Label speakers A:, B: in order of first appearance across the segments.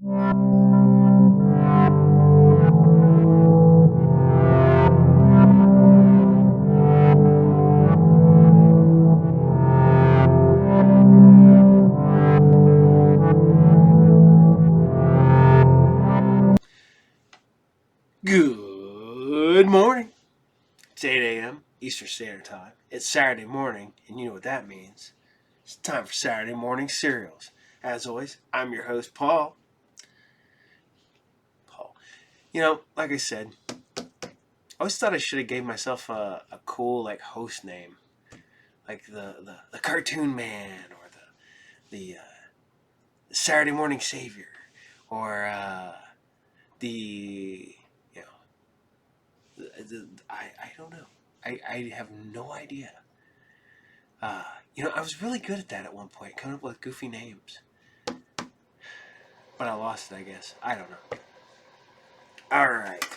A: Good morning. It's 8 a.m. Eastern Standard Time. It's Saturday morning, and you know what that means. It's time for Saturday morning cereals. As always, I'm your host, Paul. Like I said, I always thought I should have gave myself a cool host name, like the Cartoon Man or the Saturday Morning Savior, or the I don't know. I have no idea. I was really good at that at one point, coming up with goofy names. But I lost it, I guess. I don't know. Alright.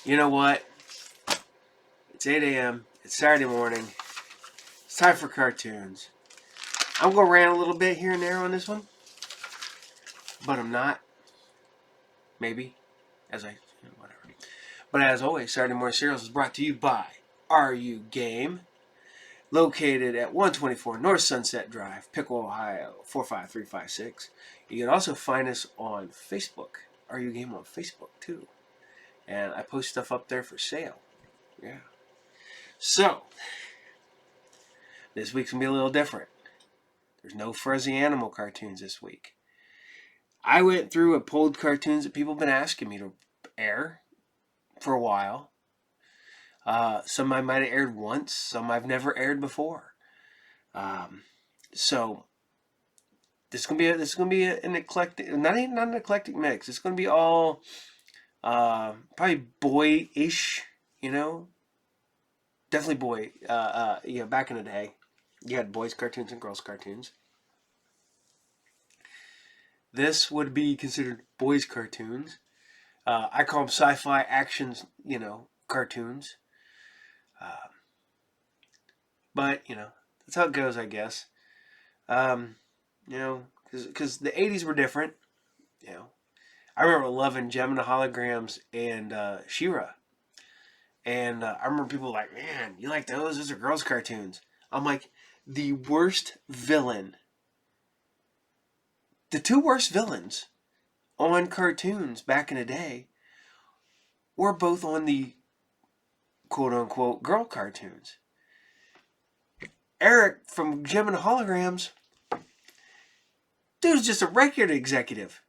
A: You know what? It's 8 a.m. It's Saturday morning. It's time for cartoons. I'm going to rant a little bit here and there on this one. But I'm not. Maybe. Whatever. But as always, Saturday Morning Cereals is brought to you by Are You Game? Located at 124 North Sunset Drive, Pickle, Ohio, 45356. You can also find us on Facebook. Are You Game on Facebook, too. And I post stuff up there for sale. Yeah. So, this week's going to be a little different. There's no fuzzy animal cartoons this week. I went through and pulled cartoons that people have been asking me to air for a while. Some I might have aired once. Some I've never aired before. So this is gonna be an eclectic, not an eclectic mix. It's gonna be all probably boy-ish. Definitely boy. Back in the day, you had boys' cartoons and girls' cartoons. This would be considered boys' cartoons. I call them sci-fi actions, cartoons. But, that's how it goes, I guess. Because the 80s were different. I remember loving Gem and the Holograms and She-Ra. And I remember people like, man, you like those? Those are girls' cartoons. I'm like, the worst villain. The two worst villains on cartoons back in the day were both on the quote-unquote girl cartoons. Eric from Gem and the Holograms, dude was just a record executive.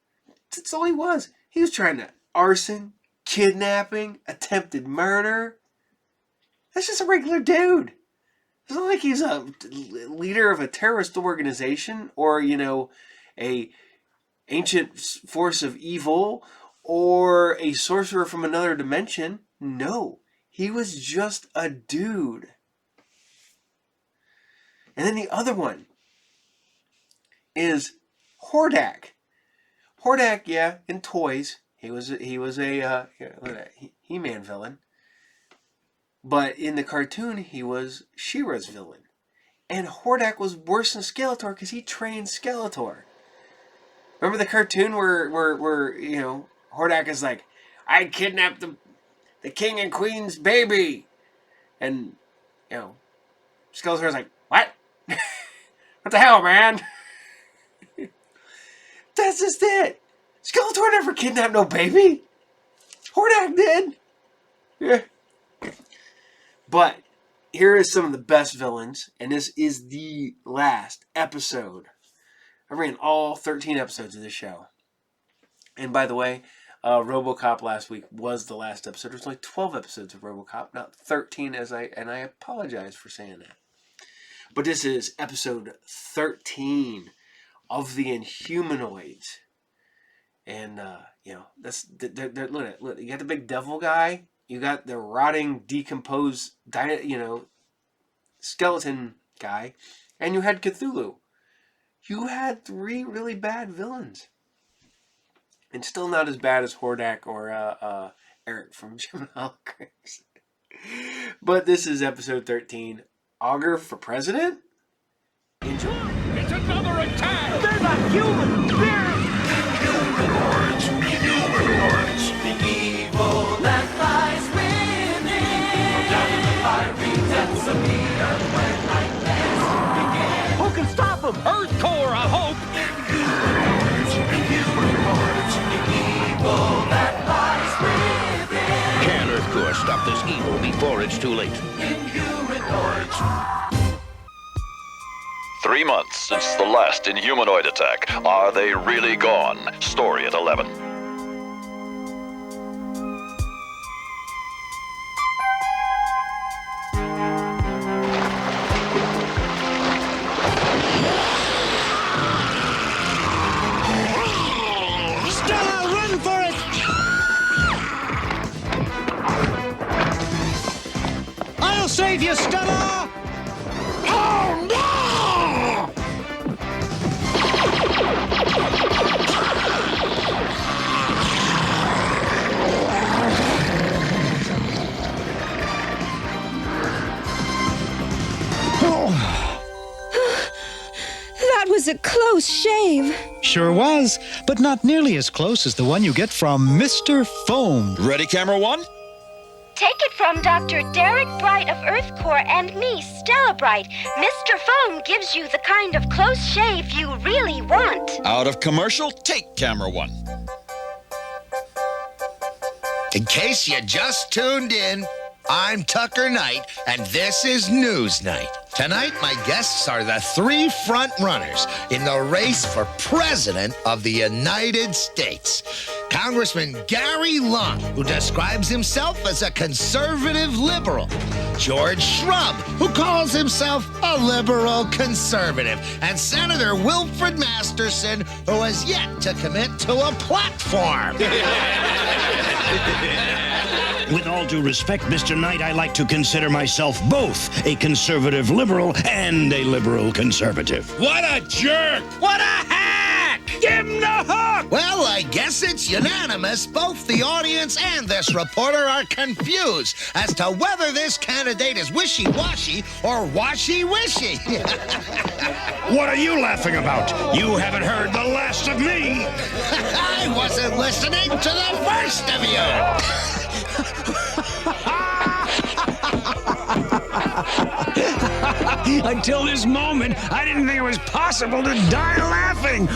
A: That's all he was. He was trying to arson, kidnapping, attempted murder. That's just a regular dude. It's not like he's a leader of a terrorist organization or, a ancient force of evil or a sorcerer from another dimension. No, he was just a dude. And then the other one is Hordak. Hordak, yeah, in toys, he was a He-Man villain. But in the cartoon, he was She-Ra's villain. And Hordak was worse than Skeletor because he trained Skeletor. Remember the cartoon where Hordak is like, I kidnapped the king and queen's baby. And, Skeletor's like, what? What the hell, man? That's just it. Skeletor never kidnapped no baby. Hordak did. Yeah. But here is some of the best villains, and this is the last episode. I ran all 13 episodes of this show. And by the way, RoboCop last week was the last episode. There was only 12 episodes of RoboCop, not 13, and I apologize for saying that. But this is episode 13 of the Inhumanoids. And, that's look, you got the big devil guy. You got the rotting, decomposed, skeleton guy. And you had Cthulhu. You had 3 really bad villains. And still not as bad as Hordak or Eric from Gem and Holograms. But this is episode 13. Augur for President? Enjoy.
B: It's another attack!
C: They're not human! They're inhuman!
B: it's too late.
C: 3 months since the last inhumanoid attack. Are they really gone? Story at 11.
B: Stella, run for it! I'll save you, Stella! Oh, no!
D: That was a close shave.
E: Sure was, but not nearly as close as the one you get from Mr. Foam.
F: Ready, camera one?
G: Take it from Dr. Derek Bright of Earth Corps and me, Stella Bright. Mr. Foam gives you the kind of close shave you really want.
F: Out of commercial, take camera one.
H: In case you just tuned in, I'm Tucker Knight, and this is News Night. Tonight, my guests are the three front runners in the race for President of the United States. Congressman Gary Lund, who describes himself as a conservative liberal. George Shrub, who calls himself a liberal conservative. And Senator Wilfred Masterson, who has yet to commit to a platform.
B: With all due respect, Mr. Knight, I like to consider myself both a conservative liberal and a liberal conservative.
F: What a jerk!
B: What a hack! Give him the hook!
H: Well, I guess it's unanimous. Both the audience and this reporter are confused as to whether this candidate is wishy-washy or washy-wishy.
B: What are you laughing about? You haven't heard the last of me!
H: I wasn't listening to the first of you.
B: Until this moment, I didn't think it was possible to die laughing.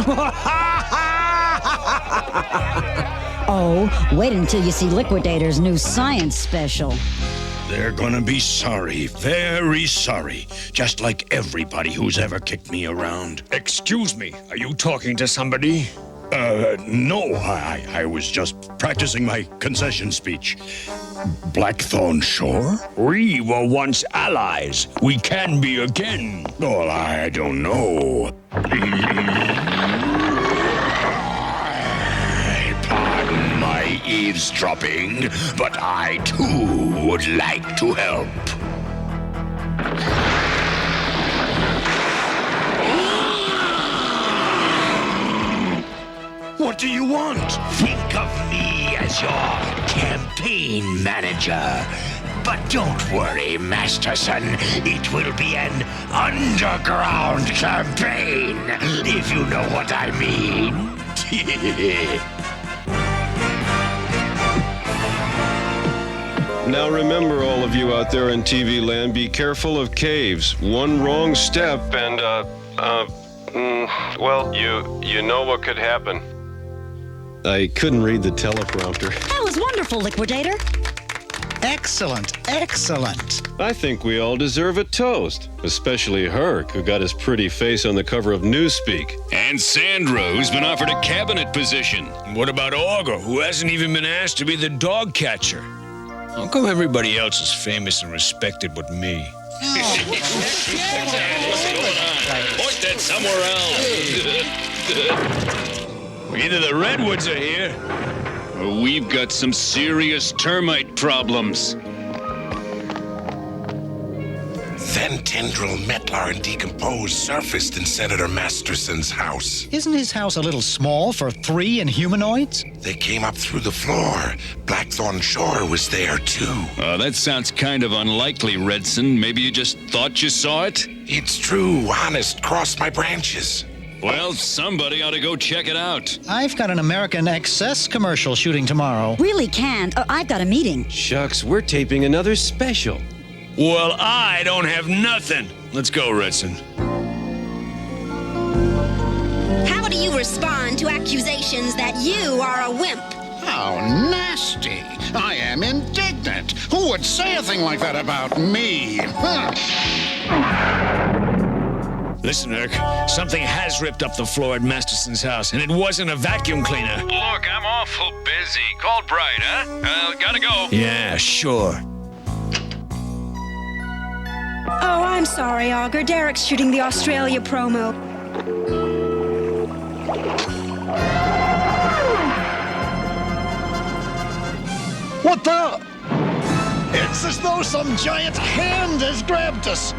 D: Oh, wait until you see Liquidator's new science special.
B: They're gonna be sorry, very sorry. Just like everybody who's ever kicked me around.
I: Excuse me, are you talking to somebody?
B: No, I was just practicing my concession speech. Blackthorn Shore?
I: We were once allies. We can be again.
B: Well, I don't know. Pardon my eavesdropping, but I too would like to help. What do you want? Think of me as your campaign manager. But don't worry, Masterson. It will be an underground campaign, if you know what I mean.
J: Now remember, all of you out there in TV land, be careful of caves. One wrong step and, well, you know what could happen. I couldn't read the teleprompter.
D: That was wonderful, Liquidator.
E: Excellent, excellent.
J: I think we all deserve a toast, especially Herc, who got his pretty face on the cover of Newspeak.
I: And Sandra, who's been offered a cabinet position. What about Augur, who hasn't even been asked to be the dog catcher? How come everybody else is famous and respected but me?
F: What's going on? Point that somewhere else.
I: Either the Redwoods are here, or we've got some serious termite problems.
K: Then tendril, metlar, and decomposed surfaced in Senator Masterson's house.
E: Isn't his house a little small for 3 inhumanoids?
K: They came up through the floor. Blackthorn Shore was there, too.
I: That sounds kind of unlikely, Redson. Maybe you just thought you saw it?
K: It's true, honest, cross my branches.
I: Well, somebody ought to go check it out.
E: I've got an American Excess commercial shooting tomorrow.
D: Really can't. I've got a meeting.
J: Shucks, we're taping another special.
I: Well, I don't have nothing. Let's go, Redson.
G: How do you respond to accusations that you are a wimp?
L: How nasty. I am indignant. Who would say a thing like that about me?
I: Listen, Irk, something has ripped up the floor at Masterson's house, and it wasn't a vacuum cleaner.
M: Look, I'm awful busy. Called Bright, huh? Gotta go.
I: Yeah, sure.
G: Oh, I'm sorry, Augur. Derek's shooting the Australia promo.
E: What the? It's as though some giant hand has grabbed us.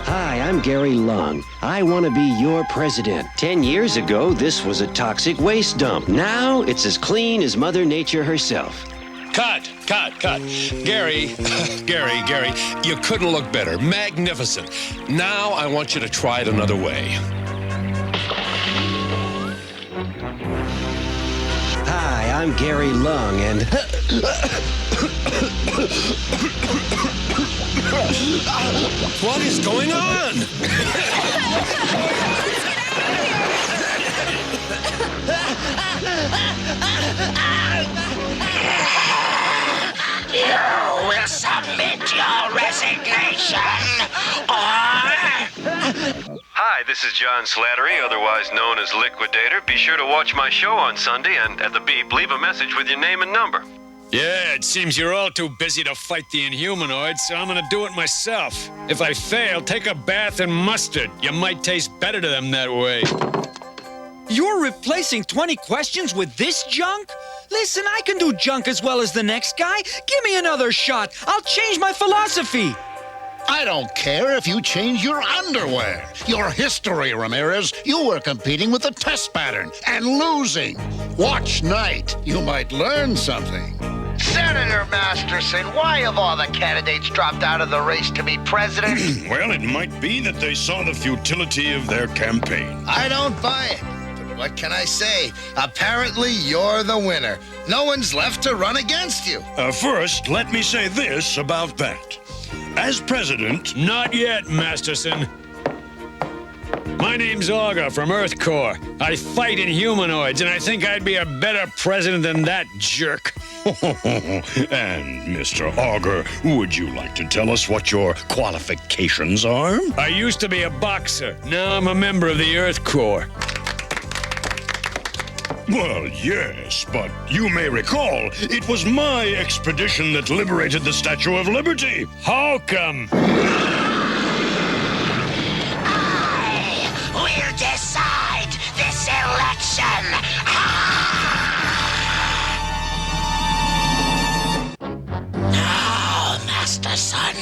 N: Hi, I'm Gary Lung. I want to be your president. 10 years ago, this was a toxic waste dump. Now, it's as clean as Mother Nature herself.
F: Cut. Gary, you couldn't look better. Magnificent. Now I want you to try it another way.
N: Hi, I'm Gary Lung, and...
F: What is going on?
B: You will submit your resignation, or...
J: Hi, this is John Slattery, otherwise known as Liquidator. Be sure to watch my show on Sunday, and at the beep, leave a message with your name and number.
I: Yeah, it seems you're all too busy to fight the inhumanoids, so I'm gonna do it myself. If I fail, take a bath in mustard. You might taste better to them that way.
O: You're replacing 20 questions with this junk? Listen, I can do junk as well as the next guy. Give me another shot. I'll change my philosophy.
L: I don't care if you change your underwear. Your history, Ramirez. You were competing with a test pattern and losing. Watch Night. You might learn something.
H: Senator Masterson, why have all the candidates dropped out of the race to be president?
P: Well, it might be that they saw the futility of their campaign.
H: I don't buy it. But what can I say? Apparently, you're the winner. No one's left to run against you.
P: First, let me say this about that. As president...
I: Not yet, Masterson. My name's Augur from Earth Corps. I fight inhumanoids, and I think I'd be a better president than that jerk.
P: And, Mr. Augur, would you like to tell us what your qualifications are?
I: I used to be a boxer. Now I'm a member of the Earth Corps.
P: Well, yes, but you may recall, it was my expedition that liberated the Statue of Liberty.
I: How come?
B: I will decide this election. Now, Master Son,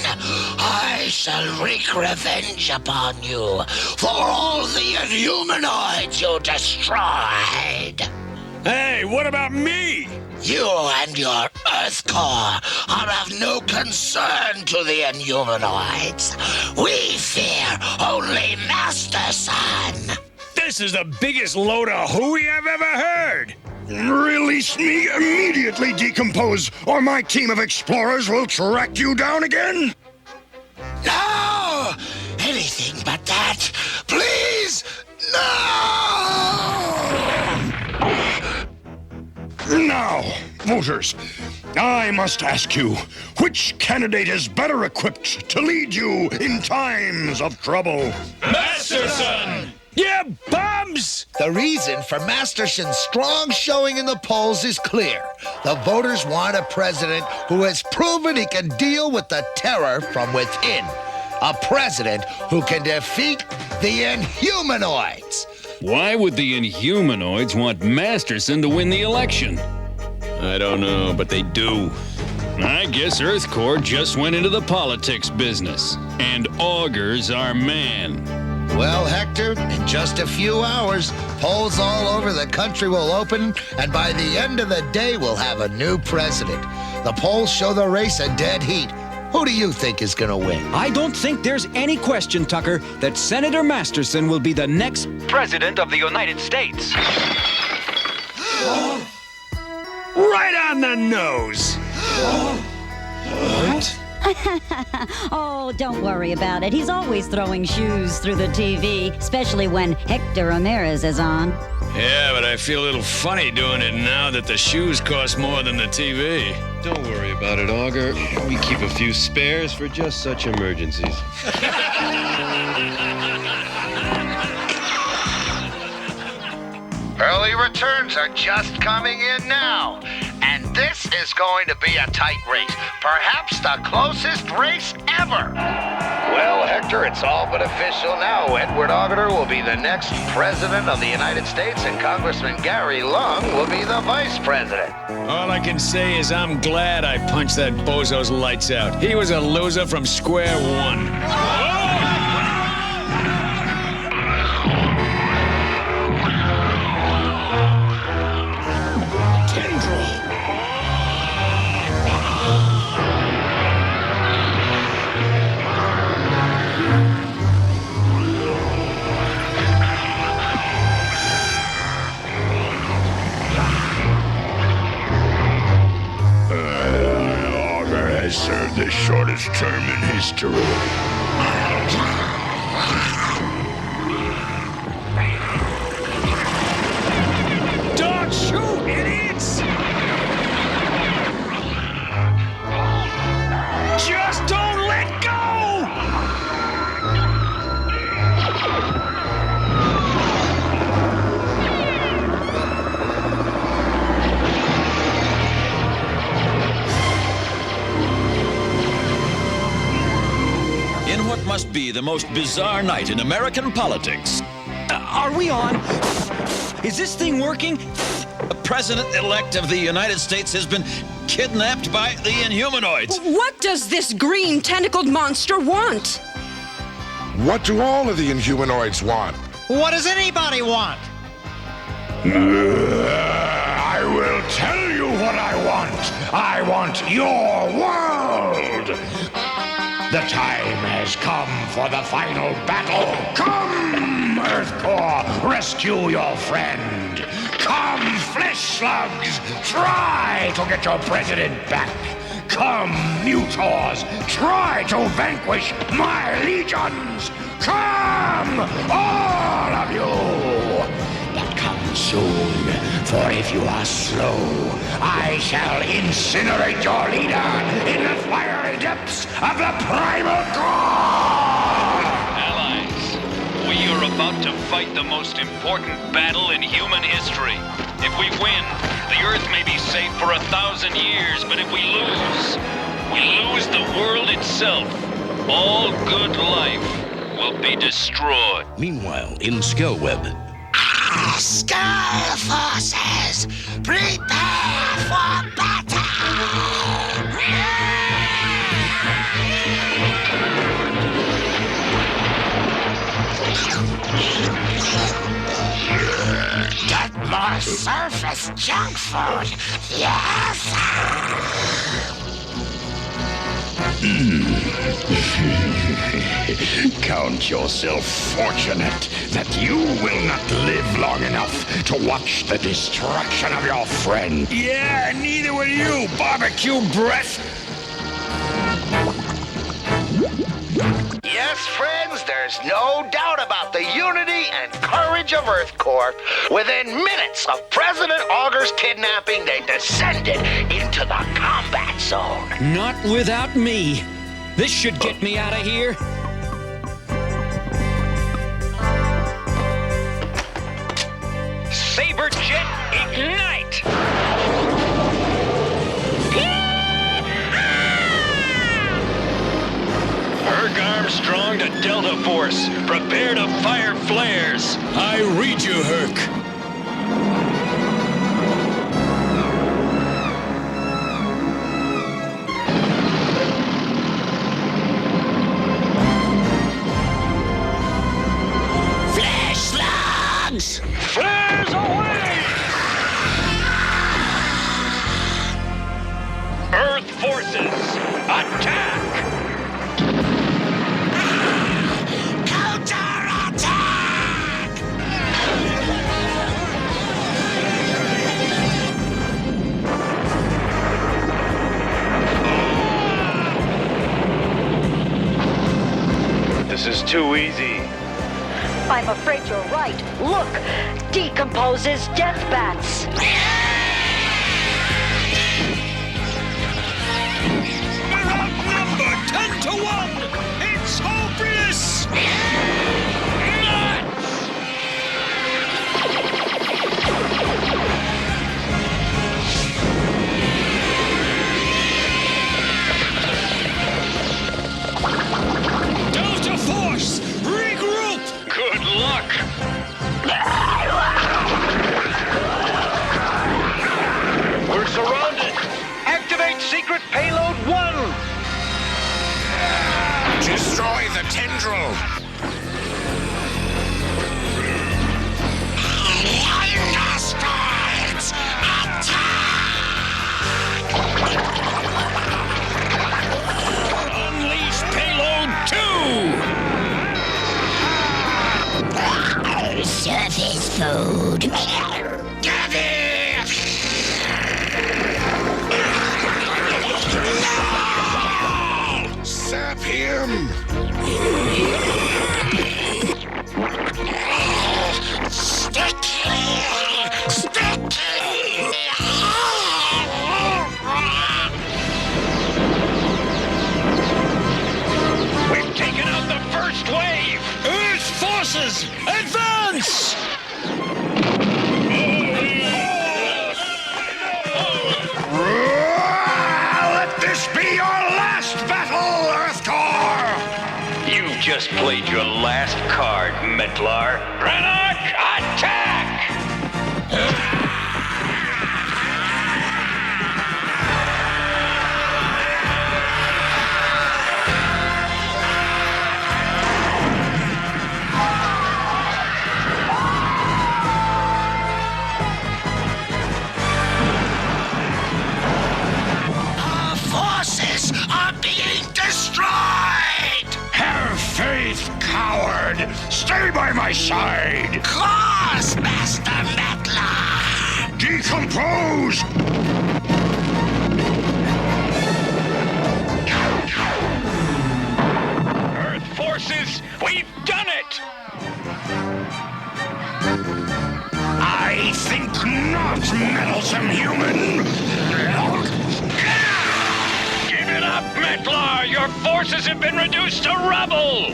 B: I shall wreak revenge upon you for all the inhumanoids you destroyed.
I: Hey, what about me?
B: You and your Earth Corps are of no concern to the inhumanoids. We fear only Master Son.
I: This is the biggest load of hooey I've ever heard.
P: Release me immediately, Decompose, or my team of explorers will track you down again.
B: No! Anything but that. Please, no!
P: Now, voters, I must ask you, which candidate is better equipped to lead you in times of trouble?
I: Masterson! Yeah, bums!
H: The reason for Masterson's strong showing in the polls is clear. The voters want a president who has proven he can deal with the terror from within. A president who can defeat the inhumanoids.
Q: Why would the inhumanoids want Masterson to win the election?
I: I don't know, but they do.
Q: I guess Earth Corps just went into the politics business. And Augur's our man.
H: Well, Hector, in just a few hours, polls all over the country will open, and by the end of the day, we'll have a new president. The polls show the race a dead heat. Who do you think is going to win?
O: I don't think there's any question, Tucker, that Senator Masterson will be the next
M: President of the United States.
I: Right on the nose.
D: What? Oh, don't worry about it. He's always throwing shoes through the TV, especially when Hector Ramirez is on.
I: Yeah, but I feel a little funny doing it now that the shoes cost more than the TV.
R: Don't worry about it, Augur. We keep a few spares for just such emergencies.
H: Early returns are just coming in now. And this is going to be a tight race. Perhaps the closest race ever. Well, Hector, it's all but official now. Edward Augur will be the next president of the United States, and Congressman Gary Lung will be the vice president.
I: All I can say is I'm glad I punched that bozo's lights out. He was a loser from square one.
P: Served the shortest term in history.
I: Don't shoot, idiots! Just don't let go!
S: In what must be the most bizarre night in American politics.
O: Are we on? Is this thing working?
S: The President-elect of the United States has been kidnapped by the inhumanoids.
T: What does this green tentacled monster want?
K: What do all of the inhumanoids want?
E: What does anybody want?
P: I will tell you what I want. I want your world. The time has come for the final battle. Come, Earth Core, rescue your friend. Come, flesh slugs, try to get your president back. Come, mutors, try to vanquish my legions. Come, all of you. But come soon, for if you are slow, I shall incinerate your leader in the fiery depths of the primal core!
M: Allies, we are about to fight the most important battle in human history. If we win, the Earth may be safe for 1,000 years, but if we lose the world itself. All good life will be destroyed.
B: Meanwhile, in Skellweb.
H: Skull forces, prepare for Get more surface junk food. Yes.
P: Count yourself fortunate that you will not live long enough to watch the destruction of your friend.
I: Yeah, neither will you, barbecue breath.
H: Yes, friends, there's no doubt about the unity and courage of Earth Corps. Within minutes of President Augur's kidnapping, they descended into the combat zone.
O: Not without me. This should get me out of here.
M: Saber jet, ignite! Herc Armstrong to Delta Force. Prepare to fire flares.
Q: I read you, Herc.
H: Flash slugs!
M: Flares away! Earth forces, attack!
J: This is too easy.
D: I'm afraid you're right. Look, decomposes death bats.
S: We're outnumbered 10 to 1. It's hopeless. Delta Force, regroup!
M: Good luck.
J: We're surrounded. Activate secret payload 1.
K: Destroy the tendril. Inhumanoids,
M: Unleash payload 2.
B: Surface food.
K: Sap him!
M: We've taken out the first wave.
S: Earth forces, advance!
P: Let this be your last battle, Earth Core!
M: You've just played your last card, Metlar. Granarch, attack!
K: Our forces are being destroyed!
P: Have faith, coward! Stay by my side!
K: Course, Master Metlar!
P: Decompose!
M: Earth forces, we've done it!
P: I think not, meddlesome human!
M: Give it up, Metlar! Your forces have been reduced to rubble!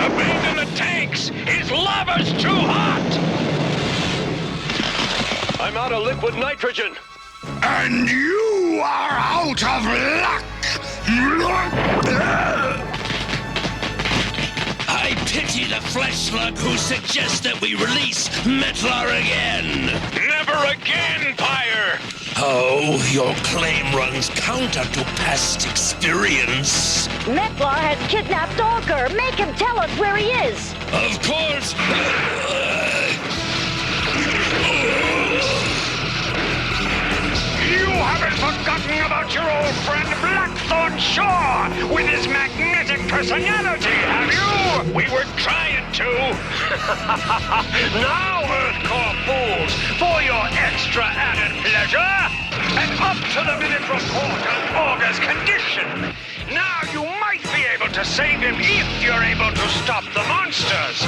M: Abandon the tanks! His lava's too hot!
J: I'm out of liquid nitrogen.
P: And you are out of luck!
B: I pity the flesh slug who suggests that we release Metlar again.
M: Never again, Pyre!
B: Oh, your claim runs counter to past experience.
D: Metlar has kidnapped Augur. Make him tell us where he is.
B: Of course.
P: You haven't forgotten about your old friend Blackthorn Shaw with his magnetic personality, have you?
M: We were trying to!
P: Now, Earthcore fools, for your extra added pleasure, and up to the minute report on Augur's condition. Now you might be able to save him if you're able to stop the monsters.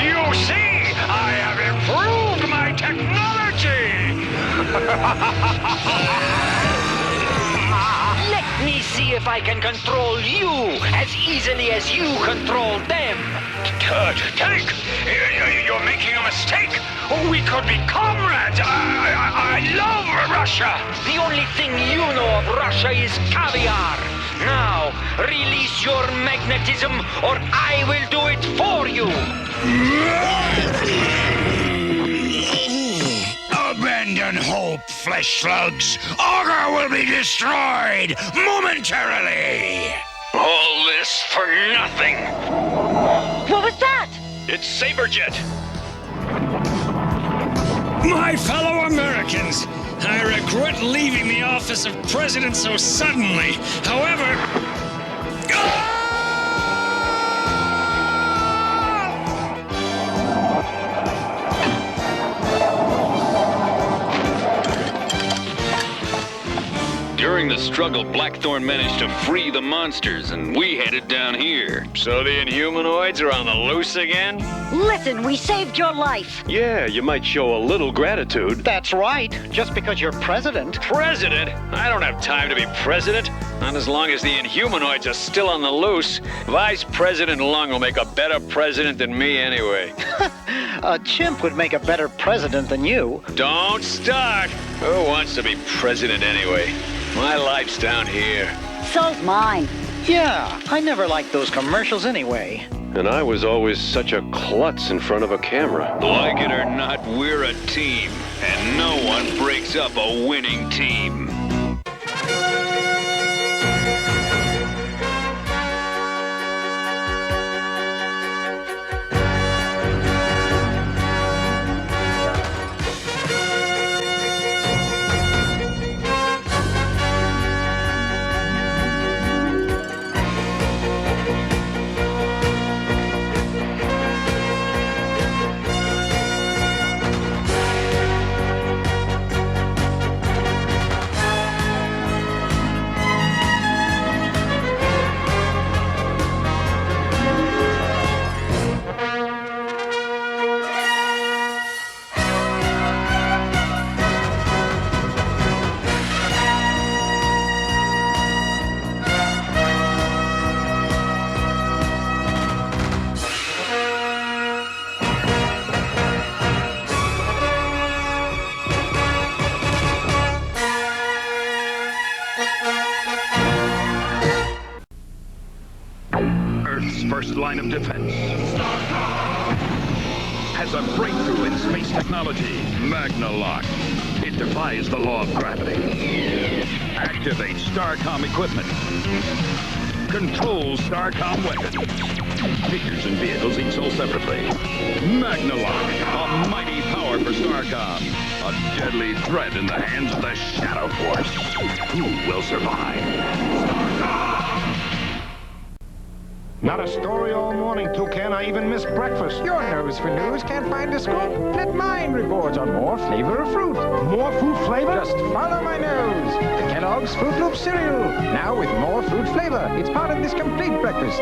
P: You see, I have improved my technology!
O: Let me see if I can control you as easily as you control them.
P: Tank, you're making a mistake. We could be comrades. I love Russia.
O: The only thing you know of Russia is caviar. Now, release your magnetism or I will do it for you.
P: Abandon hope, flesh slugs. Augur will be destroyed momentarily.
M: All this for nothing!
D: What was that?
M: It's Saberjet!
I: My fellow Americans, I regret leaving the office of president so suddenly. However...
Q: During the struggle, Blackthorn managed to free the monsters, and we headed down here.
J: So the inhumanoids are on the loose again?
D: Listen, we saved your life.
J: Yeah, you might show a little gratitude.
E: That's right. Just because you're president.
J: President? I don't have time to be president. Not as long as the inhumanoids are still on the loose. Vice President Lung will make a better president than me anyway.
E: A chimp would make a better president than you.
J: Don't start. Who wants to be president anyway? My life's down here.
D: So's mine.
E: Yeah, I never liked those commercials anyway.
J: And I was always such a klutz in front of a camera.
Q: Like it or not, we're a team, and no one breaks up a winning team.
P: Earth's first line of defense has a breakthrough in space technology. Magnalock. It defies the law of gravity. Activate Starcom equipment. Control Starcom weapons. Figures and vehicles each sold separately. Magnalock, a mighty power for Starcom. A deadly threat in the hands of the Shadow Force. Who will survive? Starcom!
U: Not a story all morning, Toucan. I even missed breakfast.
V: Your nose for news can't find a scoop. Let mine report on more flavor of fruit.
U: More fruit flavor?
V: Just follow my nose. The Kellogg's Fruit Loop cereal. Now with more fruit flavor. It's part of this complete breakfast.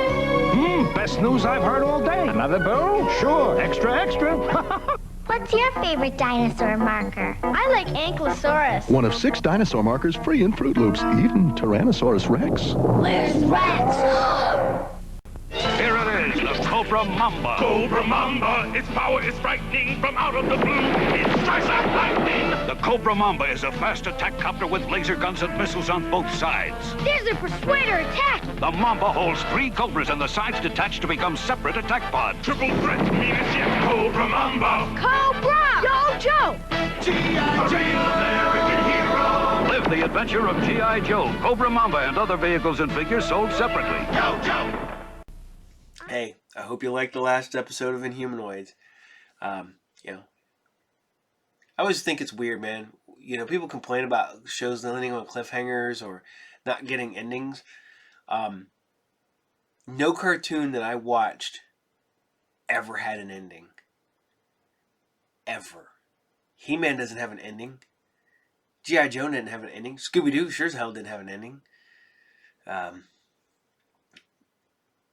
U: Best news I've heard all day.
V: Another bowl?
U: Sure, extra, extra.
W: What's your favorite dinosaur marker? I like Ankylosaurus.
X: One of 6 dinosaur markers free in Fruit Loops, even Tyrannosaurus Rex.
W: Where's Rex?
P: Here it is, the Cobra Mamba. Cobra Mamba! Its power is frightening from out of the blue. It strikes like lightning! The Cobra Mamba is a fast attack copter with laser guns and missiles on both sides.
W: There's a Persuader attack!
P: The Mamba holds 3 Cobras and the sides detach to become separate attack pods. Triple threat, mean as yet, Cobra Mamba!
W: Cobra! Yo, Joe!
P: G.I. Joe, American hero! Live the adventure of G.I. Joe, Cobra Mamba, and other vehicles and figures sold separately. Yo, Joe!
A: Hey, I hope you liked the last episode of Inhumanoids. You know, I always think it's weird, man. You know, people complain about shows ending on cliffhangers or not getting endings. No cartoon that I watched ever had an ending. Ever. He-Man doesn't have an ending. G.I. Joe didn't have an ending. Scooby-Doo sure as hell didn't have an ending.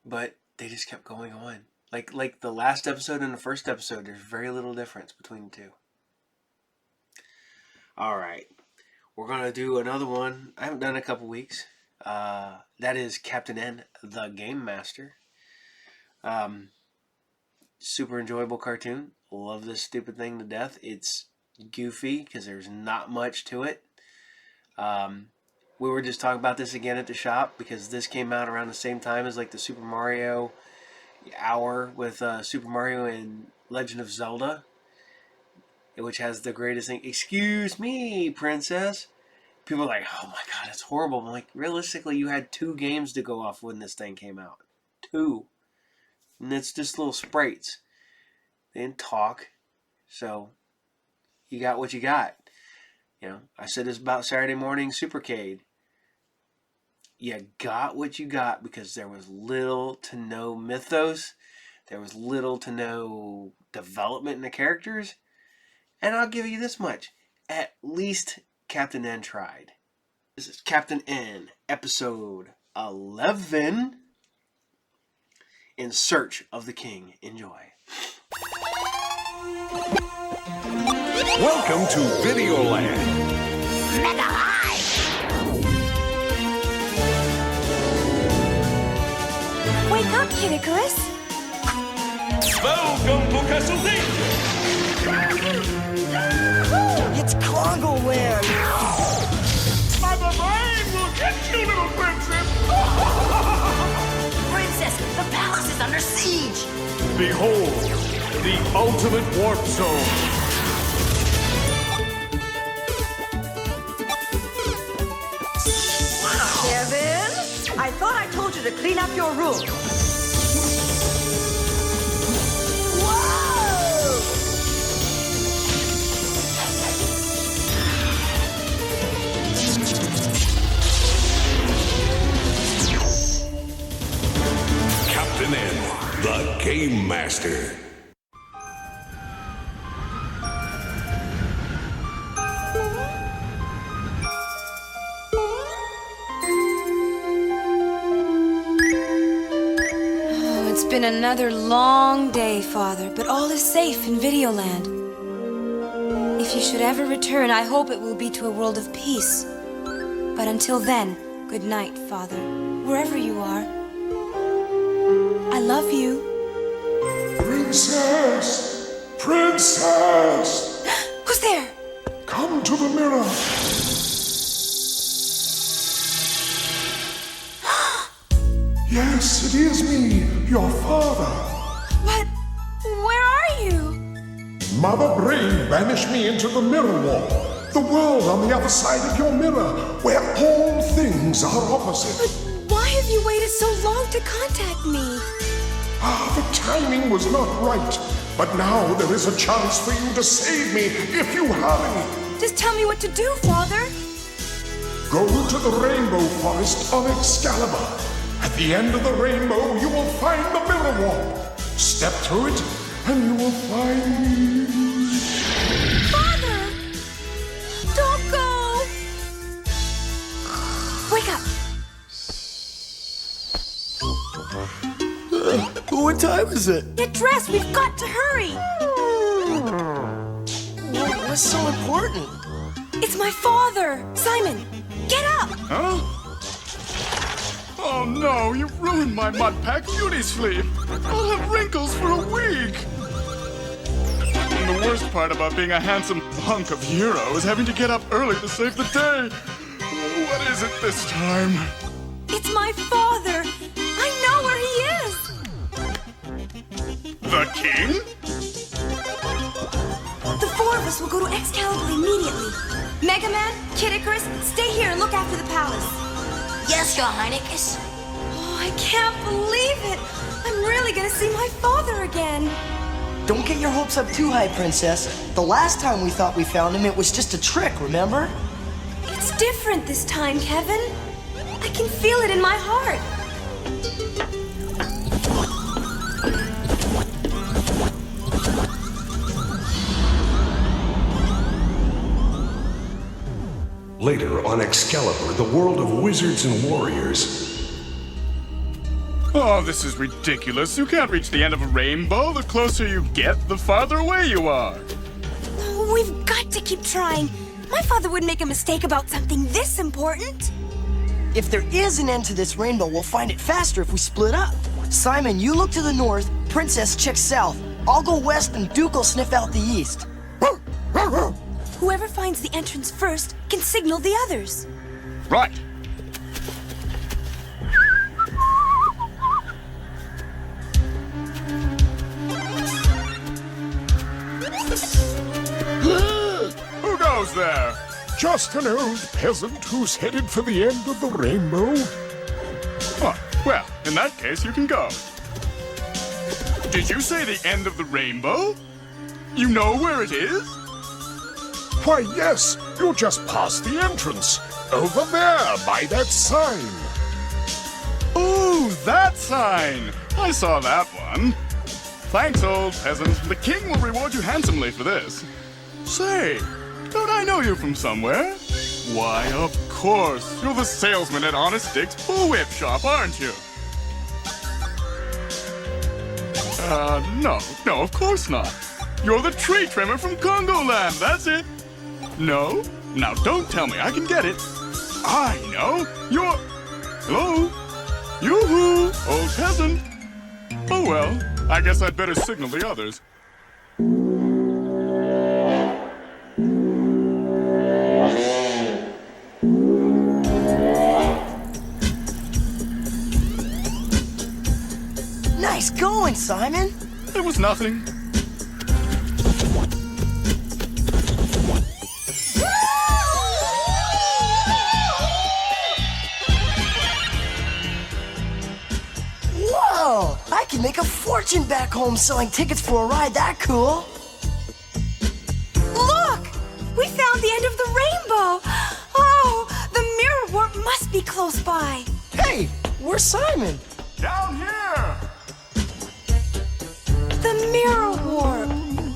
A: But they just kept going on. Like the last episode and the first episode, there's very little difference between the two. Alright. We're going to do another one. I haven't done it in a couple weeks. That is Captain N, the Game Master. Super enjoyable cartoon. Love this stupid thing to death. It's goofy because there's not much to it. We were just talking about this again at the shop because this came out around the same time as like the Super Mario hour with Super Mario and Legend of Zelda, which has the greatest thing. Excuse me, princess. People are like, oh my god, it's horrible. I'm like, realistically, you had 2 games to go off when this thing came out. 2. And it's just little sprites. They didn't talk. So, you got what you got. You know, I said this about Saturday Morning Supercade. You got what you got because there was little to no mythos. There was little to no development in the characters. And I'll give you this much. At least Captain N tried. This is Captain N, episode 11, In Search of the King. Enjoy.
C: Welcome to Videoland.
B: Mega High!
F: Wake up, Kid Icarus!
C: Welcome to Castle Danger!
G: It's Congo Land!
C: Mother Brain will get you, little princess!
B: Princess, the palace is under siege!
C: Behold, the ultimate warp zone!
G: Kevin, I thought I told you to clean up your room.
C: Captain N, the Game Master.
F: It's been another long day, Father, but all is safe in Videoland. If you should ever return, I hope it will be to a world of peace. But until then, good night, Father, wherever you are. I love you.
C: Princess! Princess!
F: Who's there?
C: Come to the mirror. Yes, it is me, your father.
F: But where are you?
C: Mother Brain banished me into the mirror wall, the world on the other side of your mirror, where all things are opposite.
F: But why have you waited so long to contact me?
C: The timing was not right, but now there is a chance for you to save me if you hurry.
F: Just tell me what to do, Father.
C: Go to the Rainbow Forest of Excalibur. At the end of the rainbow, you will find the mirror wall. Step through it, and you will find me.
F: Father! Don't go! Wake up!
E: What time is it?
F: Get dressed! We've got to hurry!
E: What's so important?
F: It's my father! Simon, get up!
E: Huh? Oh no, you've ruined my mud pack beauty sleep. I'll have wrinkles for a week. And the worst part about being a handsome hunk of hero is having to get up early to save the day. What is it this time?
F: It's my father! I know where he is!
E: The king?
F: The four of us will go to Excalibur immediately. Mega Man, Kid Icarus, stay here and look after the palace.
B: Yes, Your Highness.
F: Oh, I can't believe it! I'm really gonna see my father again.
G: Don't get your hopes up too high, Princess. The last time we thought we found him, it was just a trick, remember?
F: It's different this time, Kevin. I can feel it in my heart.
C: Later on Excalibur, the world of wizards and warriors.
E: Oh, this is ridiculous. You can't reach the end of a rainbow. The closer you get, the farther away you are.
F: Oh, we've got to keep trying. My father would make a mistake about something this important.
G: If there is an end to this rainbow, we'll find it faster if we split up. Simon, you look to the north, Princess check south. I'll go west and Duke will sniff out the east.
F: Whoever finds the entrance first can signal the others.
E: Right. Who goes there?
C: Just an old peasant who's headed for the end of the rainbow.
E: Oh, well, in that case, you can go. Did you say the end of the rainbow? You know where it is?
C: Why, yes, you just passed the entrance. Over there, by that sign.
E: Ooh, that sign! I saw that one. Thanks, old peasant. The king will reward you handsomely for this. Say, don't I know you from somewhere? Why, of course. You're the salesman at Honest Dick's Bullwhip Shop, aren't you? No, of course not. You're the tree trimmer from Congo Land, that's it. No? Now don't tell me, I can get it. I know. You're... Hello? Yoo-hoo, old peasant. Oh well, I guess I'd better signal the others.
G: Nice going, Simon.
E: It was nothing.
G: Whoa! I can make a fortune back home selling tickets for a ride that cool.
F: Look! We found the end of the rainbow! Oh, the mirror warp must be close by.
G: Hey, where's Simon?
E: Down here!
F: The mirror warp.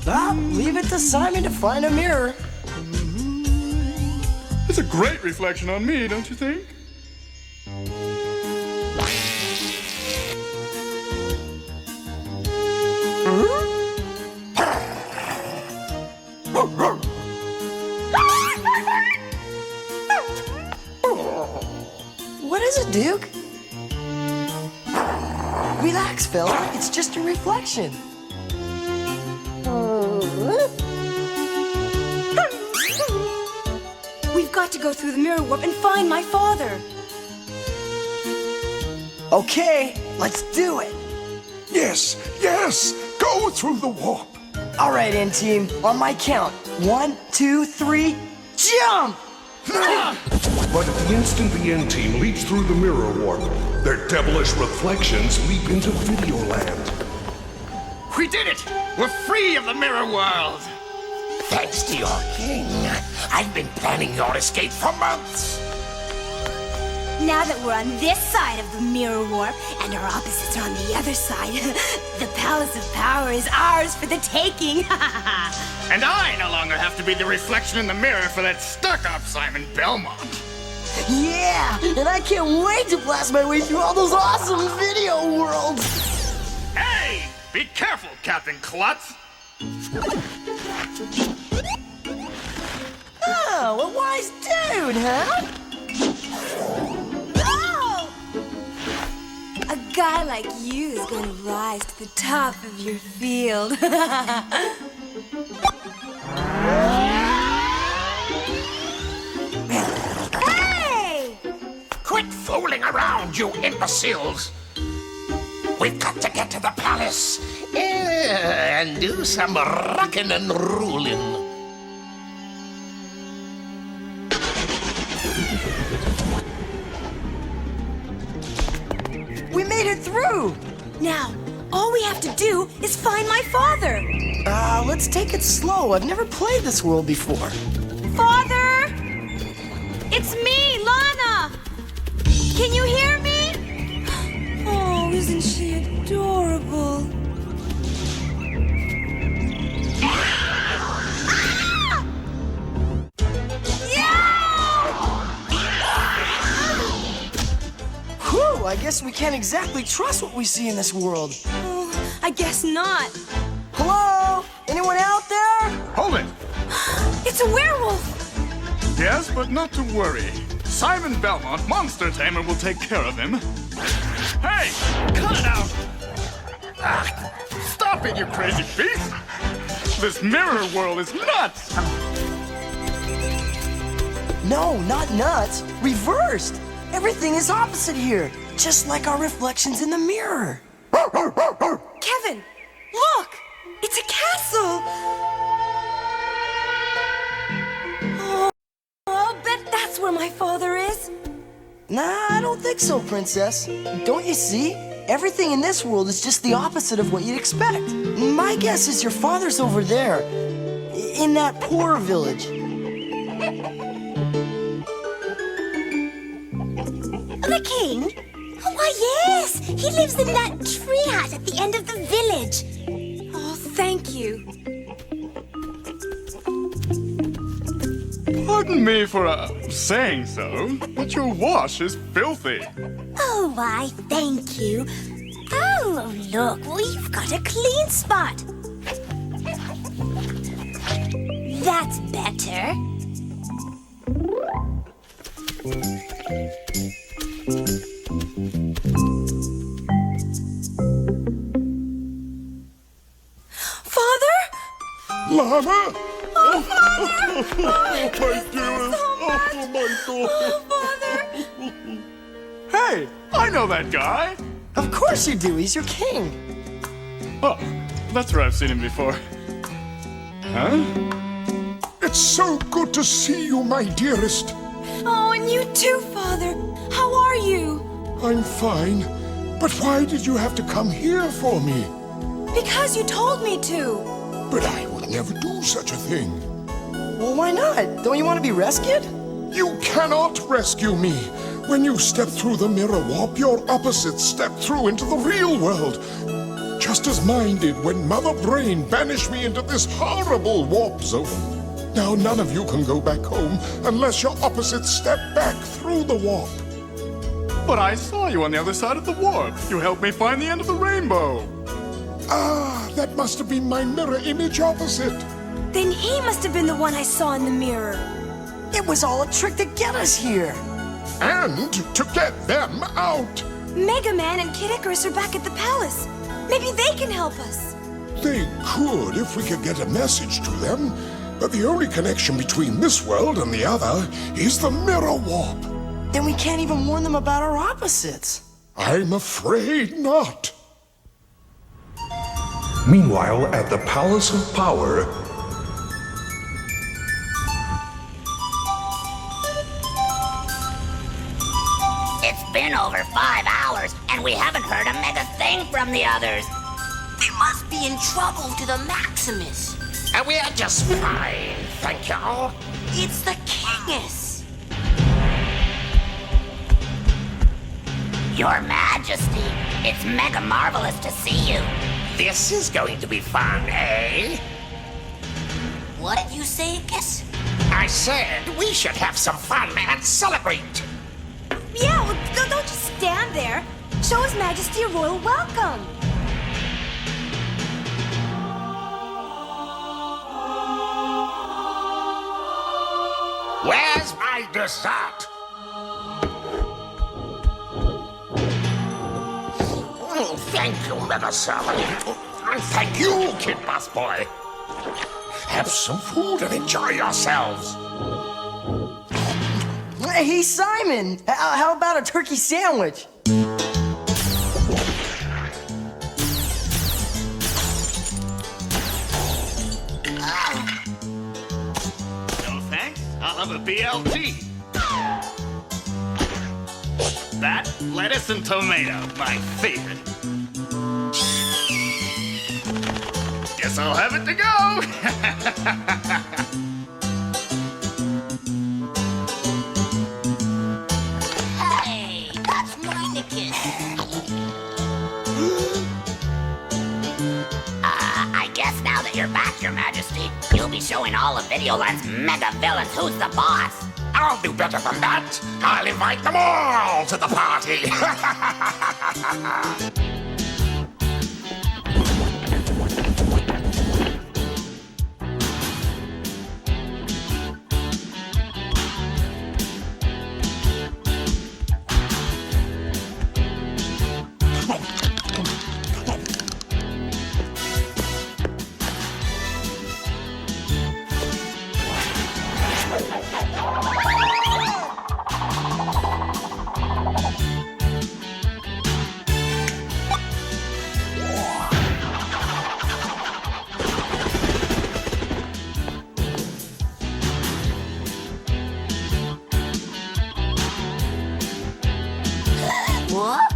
G: Ah, leave it to Simon to find a mirror.
E: It's a great reflection on me, don't you think?
G: What is it, Duke? Relax, fella. It's just a reflection.
F: We've got to go through the mirror warp and find my father.
G: Okay, let's do it.
C: Yes, yes! Go through the warp!
G: All right, N-Team. On my count. 1, 2, 3, jump!
C: But at the instant the N-Team leaps through the mirror warp, their devilish reflections leap into Videoland.
L: We did it! We're free of the mirror world!
P: Thanks to your king. I've been planning your escape for months.
F: Now that we're on this side of the mirror warp and our opposites are on the other side, the Palace of Power is ours for the taking.
L: And I no longer have to be the reflection in the mirror for that stuck-up Simon Belmont.
G: Yeah, and I can't wait to blast my way through all those awesome video worlds.
L: Hey! Be careful, Captain Klutz!
G: Oh, a wise dude, huh?
F: A guy like you is going to rise to the top of your field. Hey!
P: Quit fooling around, you imbeciles! We've got to get to the palace and do some rockin' and roolin'.
G: We made it through!
F: Now, all we have to do is find my father.
G: Let's take it slow. I've never played this world before.
F: Father! It's me, Lana! Can you hear me? Oh, isn't she adorable?
G: Whew, I guess we can't exactly trust what we see in this world.
F: Oh, I guess not.
G: Hello? Anyone out there?
E: Hold it!
F: It's a werewolf!
E: Yes, but not to worry. Simon Belmont, Monster Tamer, will take care of him. Hey! Cut it out! Stop it, you crazy beast! This mirror world is nuts!
G: No, not nuts. Reversed. Everything is opposite here, just like our reflections in the mirror.
F: Kevin, look! It's a castle! Oh, I'll bet that's where my father is.
G: Nah, I don't think so, Princess. Don't you see? Everything in this world is just the opposite of what you'd expect. My guess is your father's over there, in that poor village.
W: The king? Oh, why, yes! He lives in that tree hut at the end of the village.
F: Oh, thank you.
E: Pardon me for saying so, but your wash is filthy.
W: Oh, why, thank you. Oh, look, well, you've got a clean spot. That's better. Father?
C: Lana?
W: Oh, Father!
C: Oh, my dearest. Oh, my God.
E: Hey, I know that guy.
G: Of course you do. He's your king.
E: Oh, that's where I've seen him before. Huh?
C: It's so good to see you, my dearest.
F: Oh, and you too, Father. How are you?
C: I'm fine. But why did you have to come here for me?
F: Because you told me to.
C: But I would never do such a thing.
G: Well, why not? Don't you want to be rescued?
C: You cannot rescue me. When you step through the mirror warp, your opposites step through into the real world. Just as mine did when Mother Brain banished me into this horrible warp zone. Now none of you can go back home unless your opposites step back through the warp.
E: But I saw you on the other side of the warp. You helped me find the end of the rainbow.
C: Ah, that must have been my mirror image opposite.
F: Then he must have been the one I saw in the mirror.
G: It was all a trick to get us here.
C: And to get them out.
F: Mega Man and Kid Icarus are back at the palace. Maybe they can help us.
C: They could if we could get a message to them. But the only connection between this world and the other is the mirror warp.
G: Then we can't even warn them about our opposites.
C: I'm afraid not.
H: Meanwhile, at the Palace of Power,
N: It's been over 5 hours, and we haven't heard a mega thing from the others. They must be in trouble to the Maximus.
K: And we are just fine, thank you.
N: It's the Kingus. Your Majesty, it's mega marvelous to see you.
K: This is going to be fun, eh?
N: What did you say, Gus?
K: I said we should have some fun and celebrate.
F: Yeah, well, don't just stand there. Show His Majesty a royal welcome.
K: Where's my dessert? Oh, thank you, Mega Servant. And thank you, Kid Boss Boy. Have some food and enjoy yourselves.
G: Hey, Simon! How about a turkey sandwich?
L: No thanks. I'll have a BLT. That, lettuce and tomato, my favorite. Guess I'll have it to go.
N: Hey, that's Meinekes. I guess now that you're back, Your Majesty, you'll be showing all of Videoland's mega villains who's the boss.
K: I'll do better than that. I'll invite them all to the party.
N: What?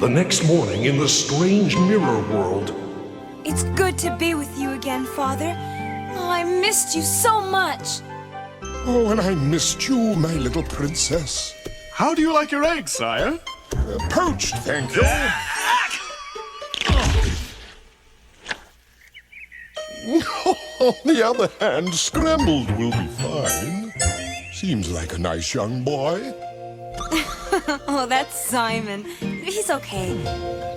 H: the next morning in the strange mirror world,
F: It's good to be with you again, Father. Oh, I missed you so much.
C: Oh, and I missed you, my little princess.
E: How do you like your eggs, sire?
C: Poached, thank you. On the other hand, scrambled will be fine. Seems like a nice young boy.
F: Oh, that's Simon. He's okay.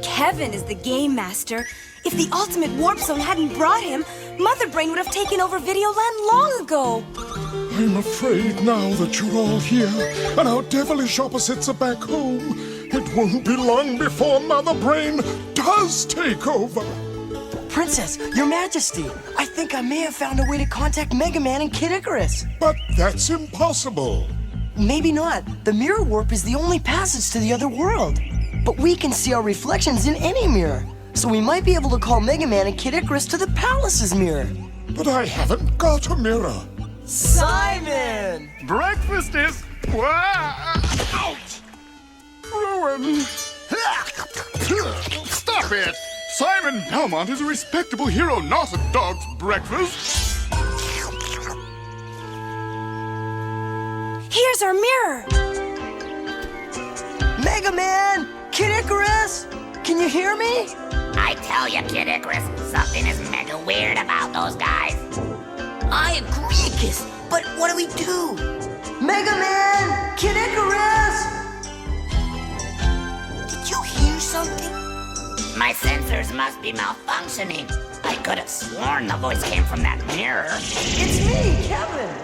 F: Kevin is the game master. If the ultimate warp zone hadn't brought him, Mother Brain would have taken over Videoland long ago.
C: I'm afraid now that you're all here and our devilish opposites are back home, it won't be long before Mother Brain does take over.
G: Princess, Your Majesty, I think I may have found a way to contact Mega Man and Kid Icarus.
C: But that's impossible.
G: Maybe not. The mirror warp is the only passage to the other world. But we can see our reflections in any mirror. So we might be able to call Mega Man and Kid Icarus to the palace's mirror.
C: But I haven't got a mirror.
G: Simon!
E: Breakfast is... Ouch! Ruined. Stop it! Simon Belmont is a respectable hero, not a dog's breakfast.
F: Here's our mirror.
G: Mega Man! Kid Icarus! Can you hear me?
N: I tell you, Kid Icarus, something is mega weird about those guys. I agree, Kiss, but what do we do?
G: Mega Man! Kid Icarus!
N: Did you hear something? My sensors must be malfunctioning. I could have sworn the voice came from that mirror.
G: It's me, Kevin!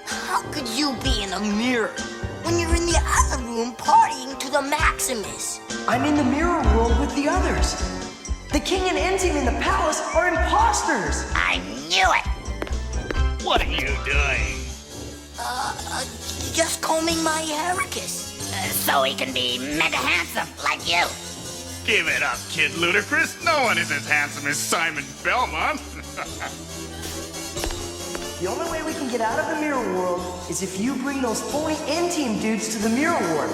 N: How could you be in a mirror when you're in the other room partying to the Maximus?
G: I'm in the mirror world with the others. The king and N-Team in the palace are imposters.
N: I knew it.
L: What are you doing?
N: Just combing my hair, Kiss. So he can be mega handsome like you.
L: Give it up, Kid Ludicrous. No one is as handsome as Simon Belmont.
G: The only way we can get out of the mirror world is if you bring those phony N-Team dudes to the mirror warp.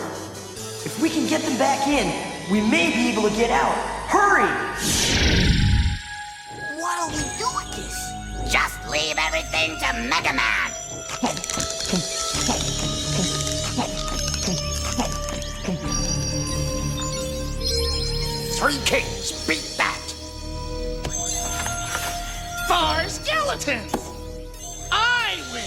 G: If we can get them back in, we may be able to get out. Hurry!
N: What'll we do with this? Just leave everything to Mega Man.
K: Three kings beat that.
L: 4 skeletons. I win.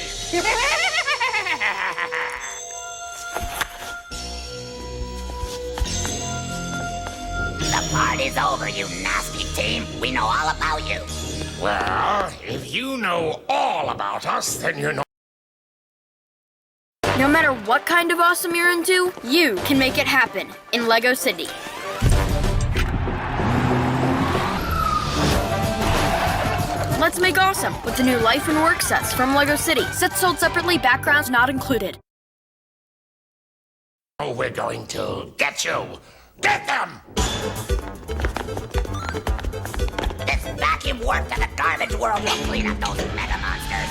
N: The party's over, you nasty team. We know all about you.
K: Well, if you know all about us, then you know.
O: No matter what kind of awesome you're into, you can make it happen in LEGO City. Let's make awesome with the new Life and Work sets from LEGO City. Sets sold separately, backgrounds not included.
K: Oh, we're going to get you. Get them!
N: This vacuum warp to the garbage world will clean up those mega monsters.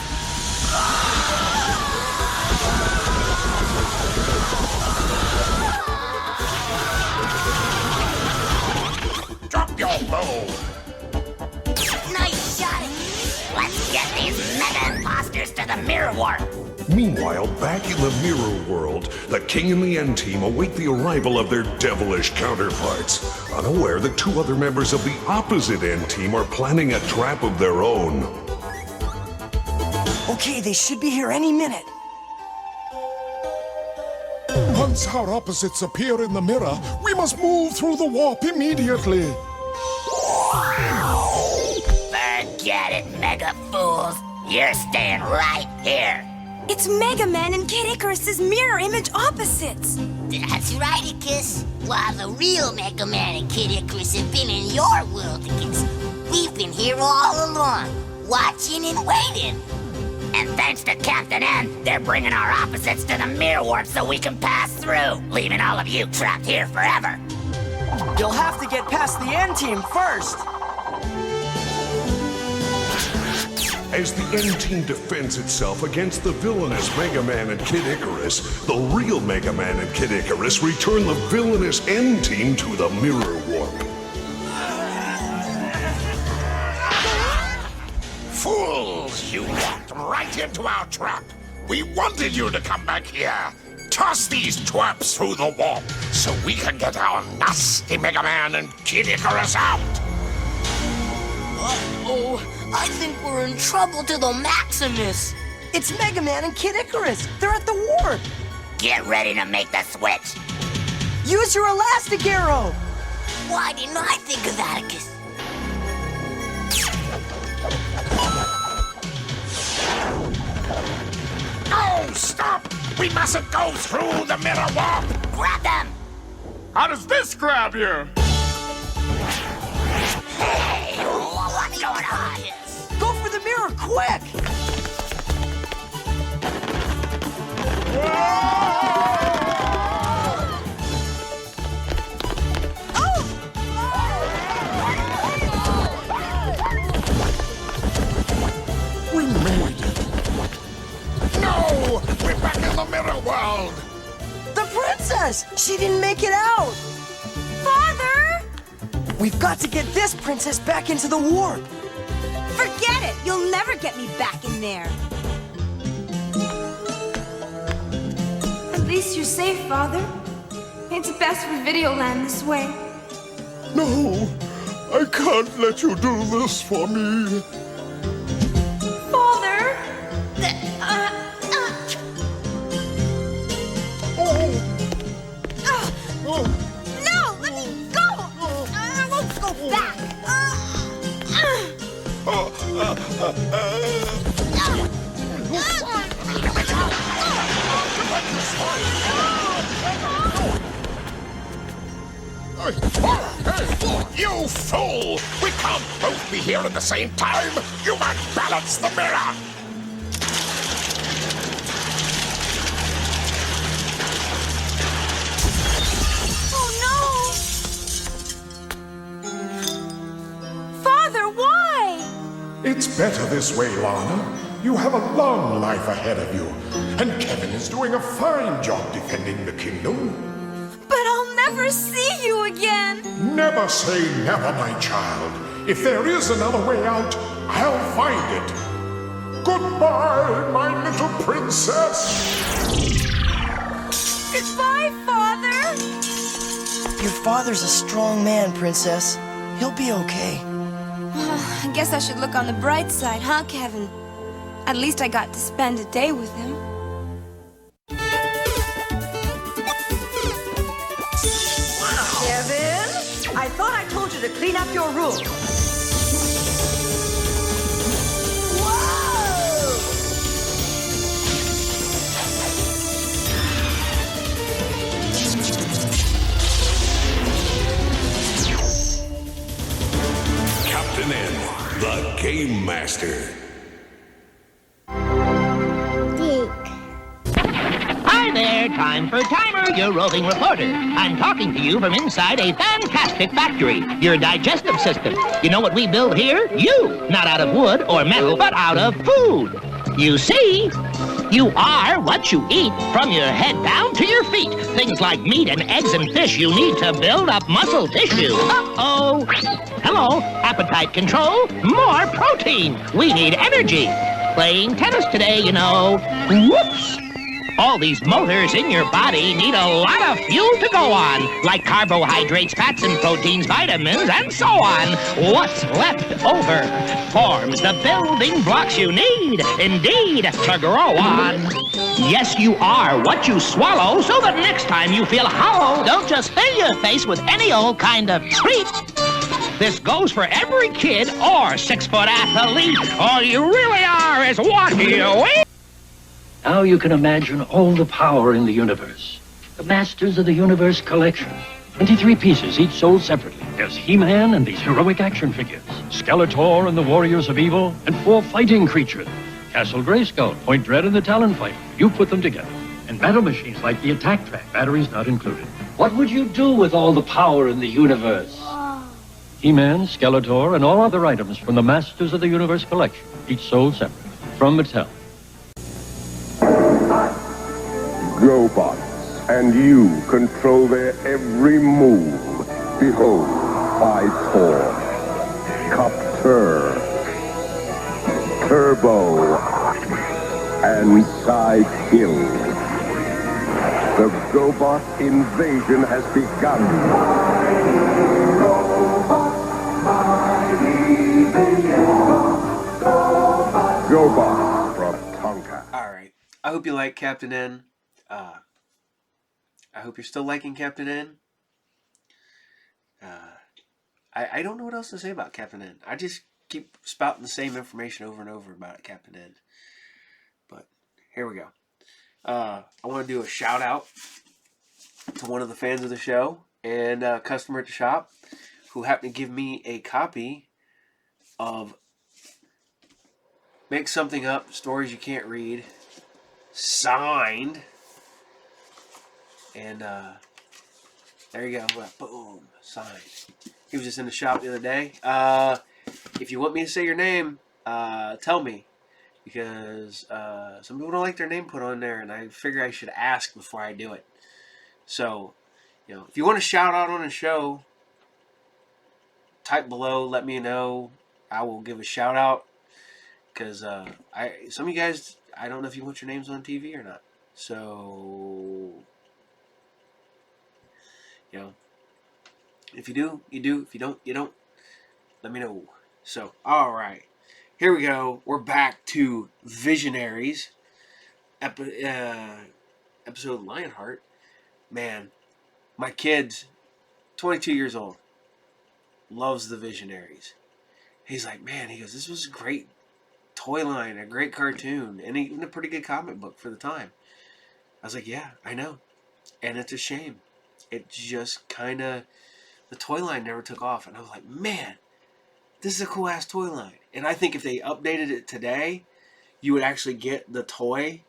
K: Drop your bow.
N: Nice shot. Let's get these mega imposters to the mirror warp.
H: Meanwhile, back in the mirror world, the King and the N-Team await the arrival of their devilish counterparts, unaware that 2 other members of the opposite N-Team are planning a trap of their own.
G: Okay, they should be here any minute.
C: Once our opposites appear in the mirror, we must move through the warp immediately.
N: Forget it, mega fools. You're staying right here.
F: It's Mega Man and Kid Icarus's mirror image opposites.
N: That's right, Icarus. While the real Mega Man and Kid Icarus have been in your world, Icarus, we've been here all along, watching and waiting. And thanks to Captain N, they're bringing our opposites to the mirror warp so we can pass through, leaving all of you trapped here forever.
G: You'll have to get past the N-Team first.
H: As the N-Team defends itself against the villainous Mega Man and Kid Icarus, the real Mega Man and Kid Icarus return the villainous N-Team to the mirror warp.
K: Fools! You walked right into our trap. We wanted you to come back here. Toss these twerps through the warp so we can get our nasty Mega Man and Kid Icarus out.
N: Uh-oh. I think we're in trouble to the Maximus.
G: It's Mega Man and Kid Icarus. They're at the warp.
N: Get ready to make the switch.
G: Use your elastic arrow.
N: Why didn't I think of Atticus?
K: No, stop! We mustn't go through the mirror warp!
N: Grab them!
E: How does this grab you?
N: Hey, what's going on?
G: Go for the mirror, quick!
C: We made it.
K: No! We're back in the mirror world!
G: The princess! She didn't make it out!
W: Father!
G: We've got to get this princess back into the warp!
W: Forget it! You'll never get me back in there.
F: At least you're safe, Father. It's best for Videoland this way.
C: No, I can't let you do this for me.
F: Father!
W: No! Let me go! I won't go back!
K: You fool! We can't both be here at the same time! You might balance the mirror!
W: Oh no! Father, why?
C: It's better this way, Lana. You have a long life ahead of you. And Kevin is doing a fine job defending the kingdom.
W: But I'll never see you again!
C: Never say never, my child. If there is another way out, I'll find it. Goodbye, my little princess.
W: Goodbye, Father!
G: Your father's a strong man, Princess. He'll be okay.
F: I guess I should look on the bright side, huh, Kevin? At least I got to spend a day with him.
M: Kevin, I thought I told you to clean up your room.
H: Captain N, the Game Master.
R: Hi there, time for Timer, your roving reporter. I'm talking to you from inside a fantastic factory, your digestive system. You know what we build here? You! Not out of wood or metal, but out of food. You see, you are what you eat, from your head down to your feet. Things like meat and eggs and fish you need to build up muscle tissue. Uh-oh. Hello, appetite control, more protein. We need energy. Playing tennis today, you know. Whoops. All these motors in your body need a lot of fuel to go on, like carbohydrates, fats, and proteins, vitamins, and so on. What's left over forms the building blocks you need, indeed, to grow on. Yes, you are what you swallow, so that next time you feel hollow, don't just fill your face with any old kind of treat. This goes for every kid or 6-foot athlete. All you really are is what you eat.
U: Now you can imagine all the power in the universe. The Masters of the Universe collection. 23 pieces, each sold separately. There's He-Man and these heroic action figures. Skeletor and the Warriors of Evil, and 4 fighting creatures. Castle Grayskull, Point Dread, and the Talonfighter. You put them together. And battle machines like the Attack Track, batteries not included. What would you do with all the power in the universe? He-Man, Skeletor, and all other items from the Masters of the Universe collection, each sold separately. From Mattel.
X: GoBots, and you control their every move. Behold, 5-4, Copter, Turbo, and Sidekill. The GoBot invasion has begun.
H: GoBot from Tonka.
A: Alright. I hope you like Captain N. I hope you're still liking Captain N. I don't know what else to say about Captain N. I just keep spouting the same information over and over about Captain N. But here we go. I want to do a shout out to one of the fans of the show and a customer at the shop who happened to give me a copy of Make Something Up, Stories You Can't Read, signed. And there you go. Boom, signed. He was just in the shop the other day. If you want me to say your name, tell me. Because some people don't like their name put on there, and I figure I should ask before I do it. So, if you want to shout out on a show, type below, let me know. I will give a shout out. Because some of you guys, I don't know if you want your names on TV or not. So, if you do, you do. If you don't, you don't. Let me know. So, alright. Here we go. We're back to Visionaries. Episode Lionheart. Man, my kid's 22 years old. Loves the Visionaries. He's like, man, he goes, this was a great toy line, a great cartoon, and even a pretty good comic book for the time. I was like, yeah, I know. And it's a shame. It just kind of, the toy line never took off. And I was like, man, this is a cool ass toy line. And I think if they updated it today, you would actually get the toy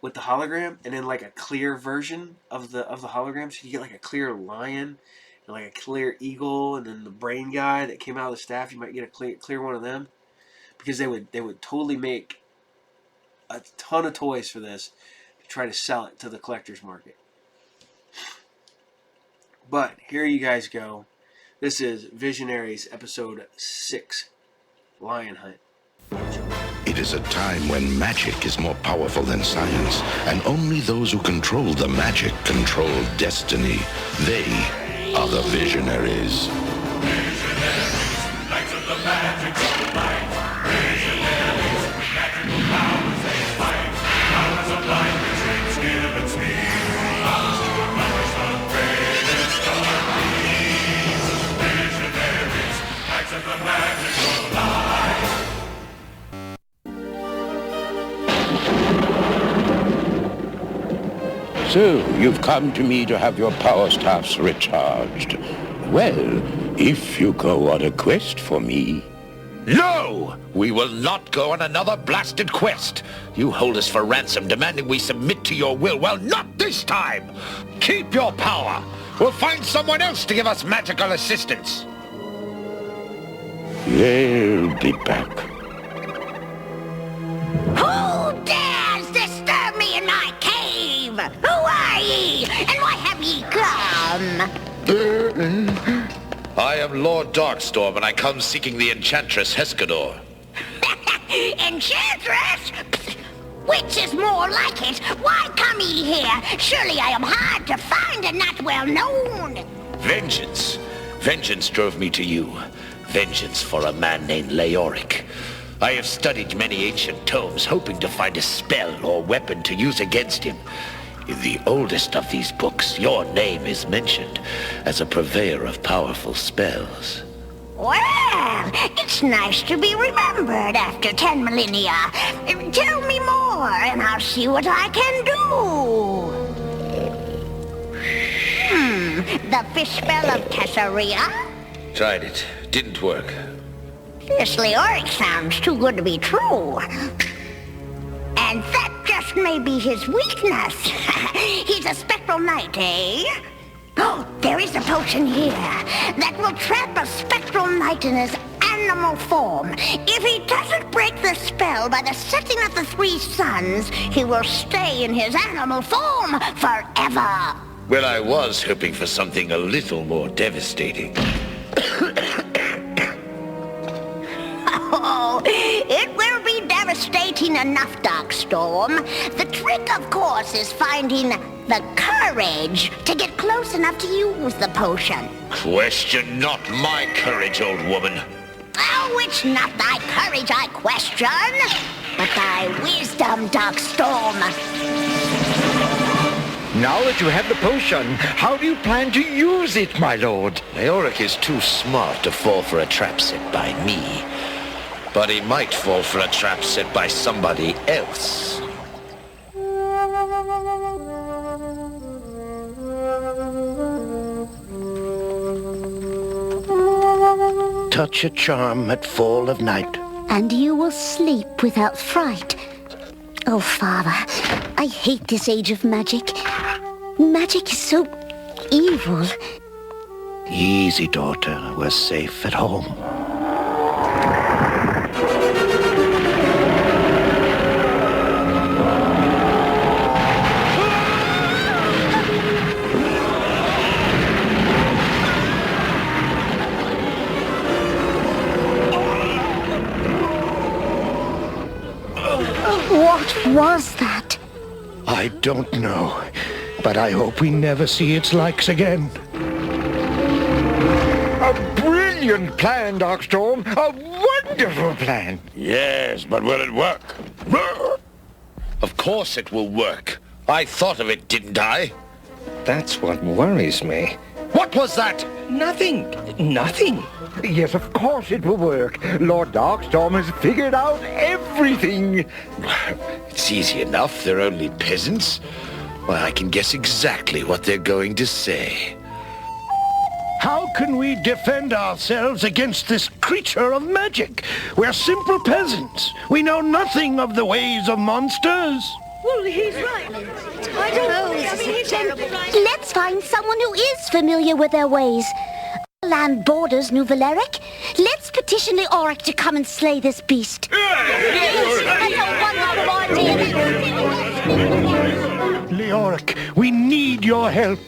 A: with the hologram and then like a clear version of the hologram. So you get like a clear lion and like a clear eagle, and then the brain guy that came out of the staff, you might get a clear one of them. Because they would totally make a ton of toys for this to try to sell it to the collector's market. But here you guys go. This is Visionaries episode 6, Lion Hunt.
B: It is a time when magic is more powerful than science, and only those who control the magic control destiny. They are the Visionaries.
D: Knights of the magical light. Visionaries, magical powers they fight. Powers of light, dreams give and speed. Powers to accomplish the greatest of deeds. Visionaries, knights of the magical light.
B: So, you've come to me to have your power staffs recharged. Well, if you go on a quest for me... No! We will not go on another blasted quest. You hold us for ransom, demanding we submit to your will. Well, not this time! Keep your power! We'll find someone else to give us magical assistance. They'll be back.
N: Who dares disturb me in my cave? Who are ye? And why have ye come?
B: I am Lord Darkstorm, and I come seeking the Enchantress Heskador.
N: Enchantress? Which is more like it? Why come ye here? Surely I am hard to find and not well known.
B: Vengeance. Vengeance drove me to you. Vengeance for a man named Leoric. I have studied many ancient tomes, hoping to find a spell or weapon to use against him. In the oldest of these books, your name is mentioned as a purveyor of powerful spells.
N: Well, it's nice to be remembered after 10 millennia. Tell me more, and I'll see what I can do. The fish spell of Tessaria?
B: Tried it. Didn't work.
N: This Leoric sounds too good to be true. And that just may be his weakness. He's a spectral knight, eh? Oh, there is a potion here that will trap a spectral knight in his animal form. If he doesn't break the spell by the setting of the 3 suns, he will stay in his animal form forever.
B: Well, I was hoping for something a little more devastating.
N: Oh, it will be devastating enough, Darkstorm. The trick, of course, is finding the courage to get close enough to use the potion.
B: Question not my courage, old woman.
W: Oh, it's not thy courage I question, but thy wisdom, Darkstorm.
I: Now that you have the potion, how do you plan to use it, my lord?
J: Leoric is too smart to fall for a trap set by me. But he might fall for a trap set by somebody else.
I: Touch a charm at fall of night.
W: And you will sleep without fright. Oh, Father, I hate this age of magic. Magic is so evil.
I: Easy, daughter. We're safe at home.
W: What was that?
I: I don't know, but I hope we never see its likes again. A brilliant plan, Darkstorm. A wonderful plan.
J: Yes, but will it work? Of course it will work. I thought of it, didn't I?
I: That's what worries me.
J: What was that?
I: Nothing. Nothing. Yes, of course it will work. Lord Darkstorm has figured out everything.
J: It's easy enough. They're only peasants. Well, I can guess exactly what they're going to say.
I: How can we defend ourselves against this creature of magic? We're simple peasants. We know nothing of the ways of monsters.
W: Well, he's right. I don't know. Let's find someone who is familiar with their ways. Our land borders New Valeric. Let's petition the Auric to come and slay this beast.
I: Leoric, we need your help.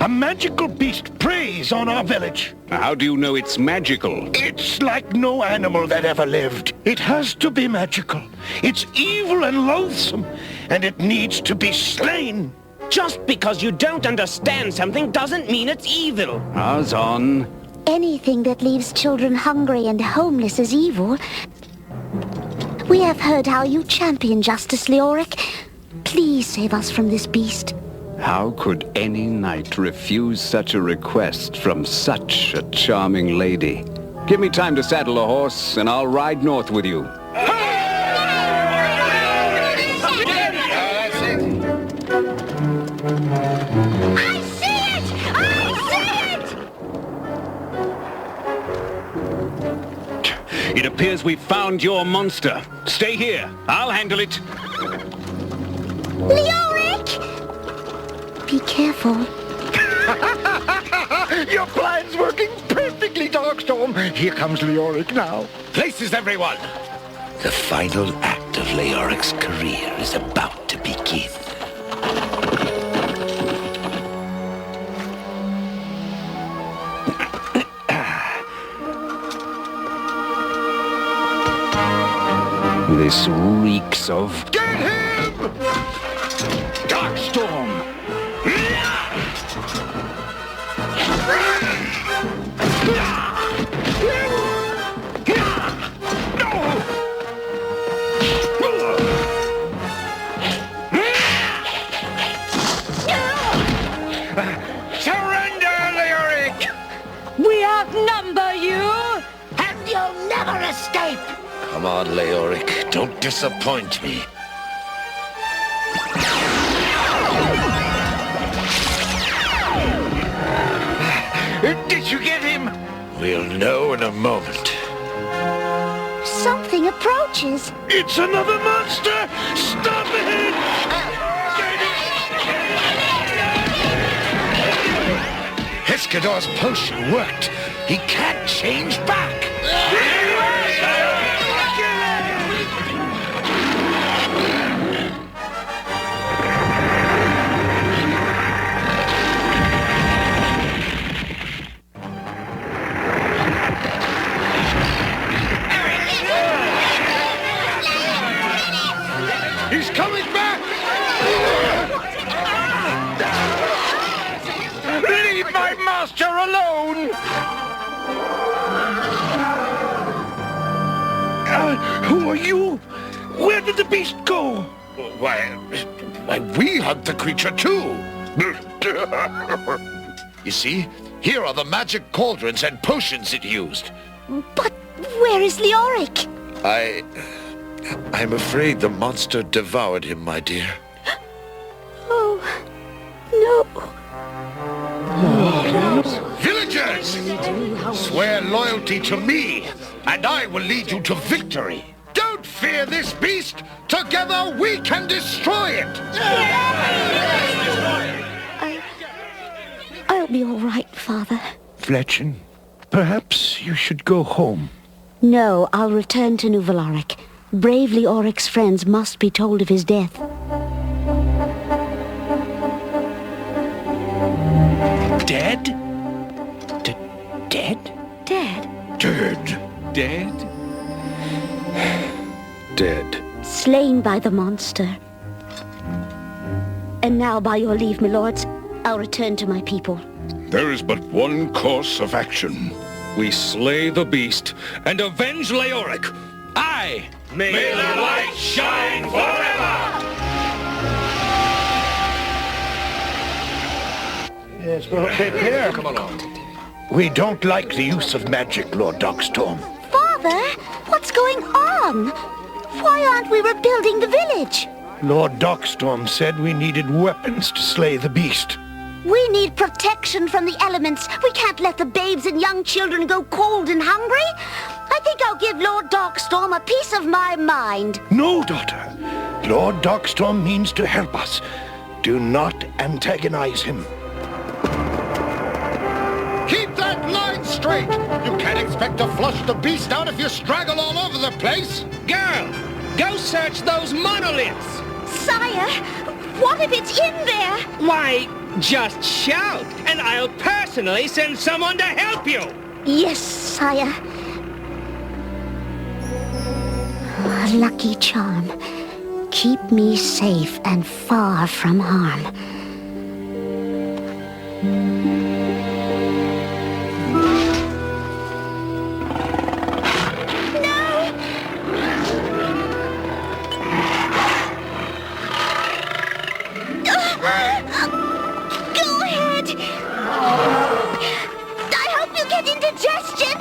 I: A magical beast preys on our village.
Q: How do you know it's magical?
I: It's like no animal that ever lived. It has to be magical. It's evil and loathsome, and it needs to be slain.
S: Just because you don't understand something doesn't mean it's evil.
Q: Azon.
W: Anything that leaves children hungry and homeless is evil. We have heard how you champion justice, Leoric. Please save us from this beast.
Q: How could any knight refuse such a request from such a charming lady? Give me time to saddle a horse, and I'll ride north with you. It appears we've found your monster. Stay here. I'll handle it.
W: Leoric! Be careful.
I: Your plan's working perfectly, Darkstorm. Here comes Leoric now.
J: Places, everyone! The final act of Leoric's career is about to begin.
Q: This reeks of...
I: Get him!
Q: Darkstorm!
I: Surrender, Leoric!
W: We outnumber you, and you'll never escape.
J: Come on, Leoric. Don't disappoint me.
I: Did you get him?
J: We'll know in a moment.
W: Something approaches.
I: It's another monster! Stop it!
J: Escador's potion worked. He can't change back.
I: He's coming back! Leave my master alone! were you? Where did the beast go?
J: Why, we hunt the creature too. You see, here are the magic cauldrons and potions it used.
W: But where is Leoric?
J: I'm afraid the monster devoured him, my dear.
W: Oh, no.
J: Villagers! Swear loyalty to me, and I will lead you to victory. Don't fear this beast! Together we can destroy it!
W: I'll be all right, Father.
I: Fletchen, perhaps you should go home.
W: No, I'll return to New Valoric. Brave Leoric's friends must be told of his death.
I: Dead? Dead?
W: Dead?
J: Dead.
I: Dead? Dead.
W: Slain by the monster. And now, by your leave, my lords, I'll return to my people.
Q: There is but one course of action. We slay the beast and avenge Leoric. Aye!
D: May the light shine forever!
I: Yes, well, here. Come along. We don't like the use of magic, Lord Darkstorm.
W: Father, what's going on? Why aren't we rebuilding the village?
I: Lord Darkstorm said we needed weapons to slay the beast.
W: We need protection from the elements. We can't let the babes and young children go cold and hungry. I think I'll give Lord Darkstorm a piece of my mind.
I: No, daughter. Lord Darkstorm means to help us. Do not antagonize him.
J: Keep that line straight! You can't expect to flush the beast out if you straggle all over the place!
S: Girl, go search those monoliths!
W: Sire, what if it's in there?
S: Why, just shout, and I'll personally send someone to help you!
W: Yes, sire. A lucky charm. Keep me safe and far from harm. Go ahead. I hope you get indigestion.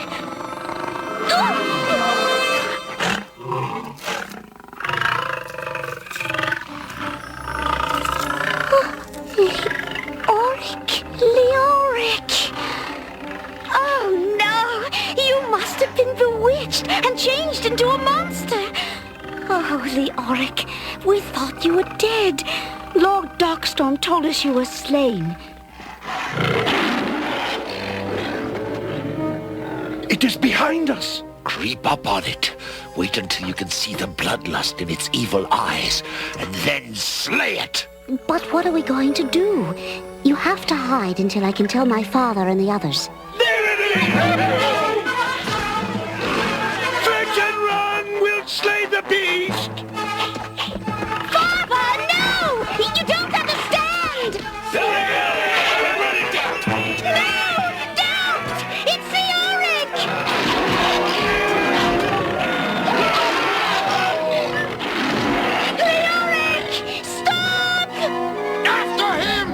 W: Leoric. Oh no, you must have been bewitched and changed into a monster. Oh, Leoric, we thought you were dead. Lord Darkstorm told us you were slain.
I: It is behind us.
J: Creep up on it. Wait until you can see the bloodlust in its evil eyes, and then slay it!
W: But what are we going to do? You have to hide until I can tell my father and the others.
I: Fetch and run! We'll slay the beast!
W: Father, no! You don't understand! No! Don't! It's Leoric! Leoric! Stop!
J: After him!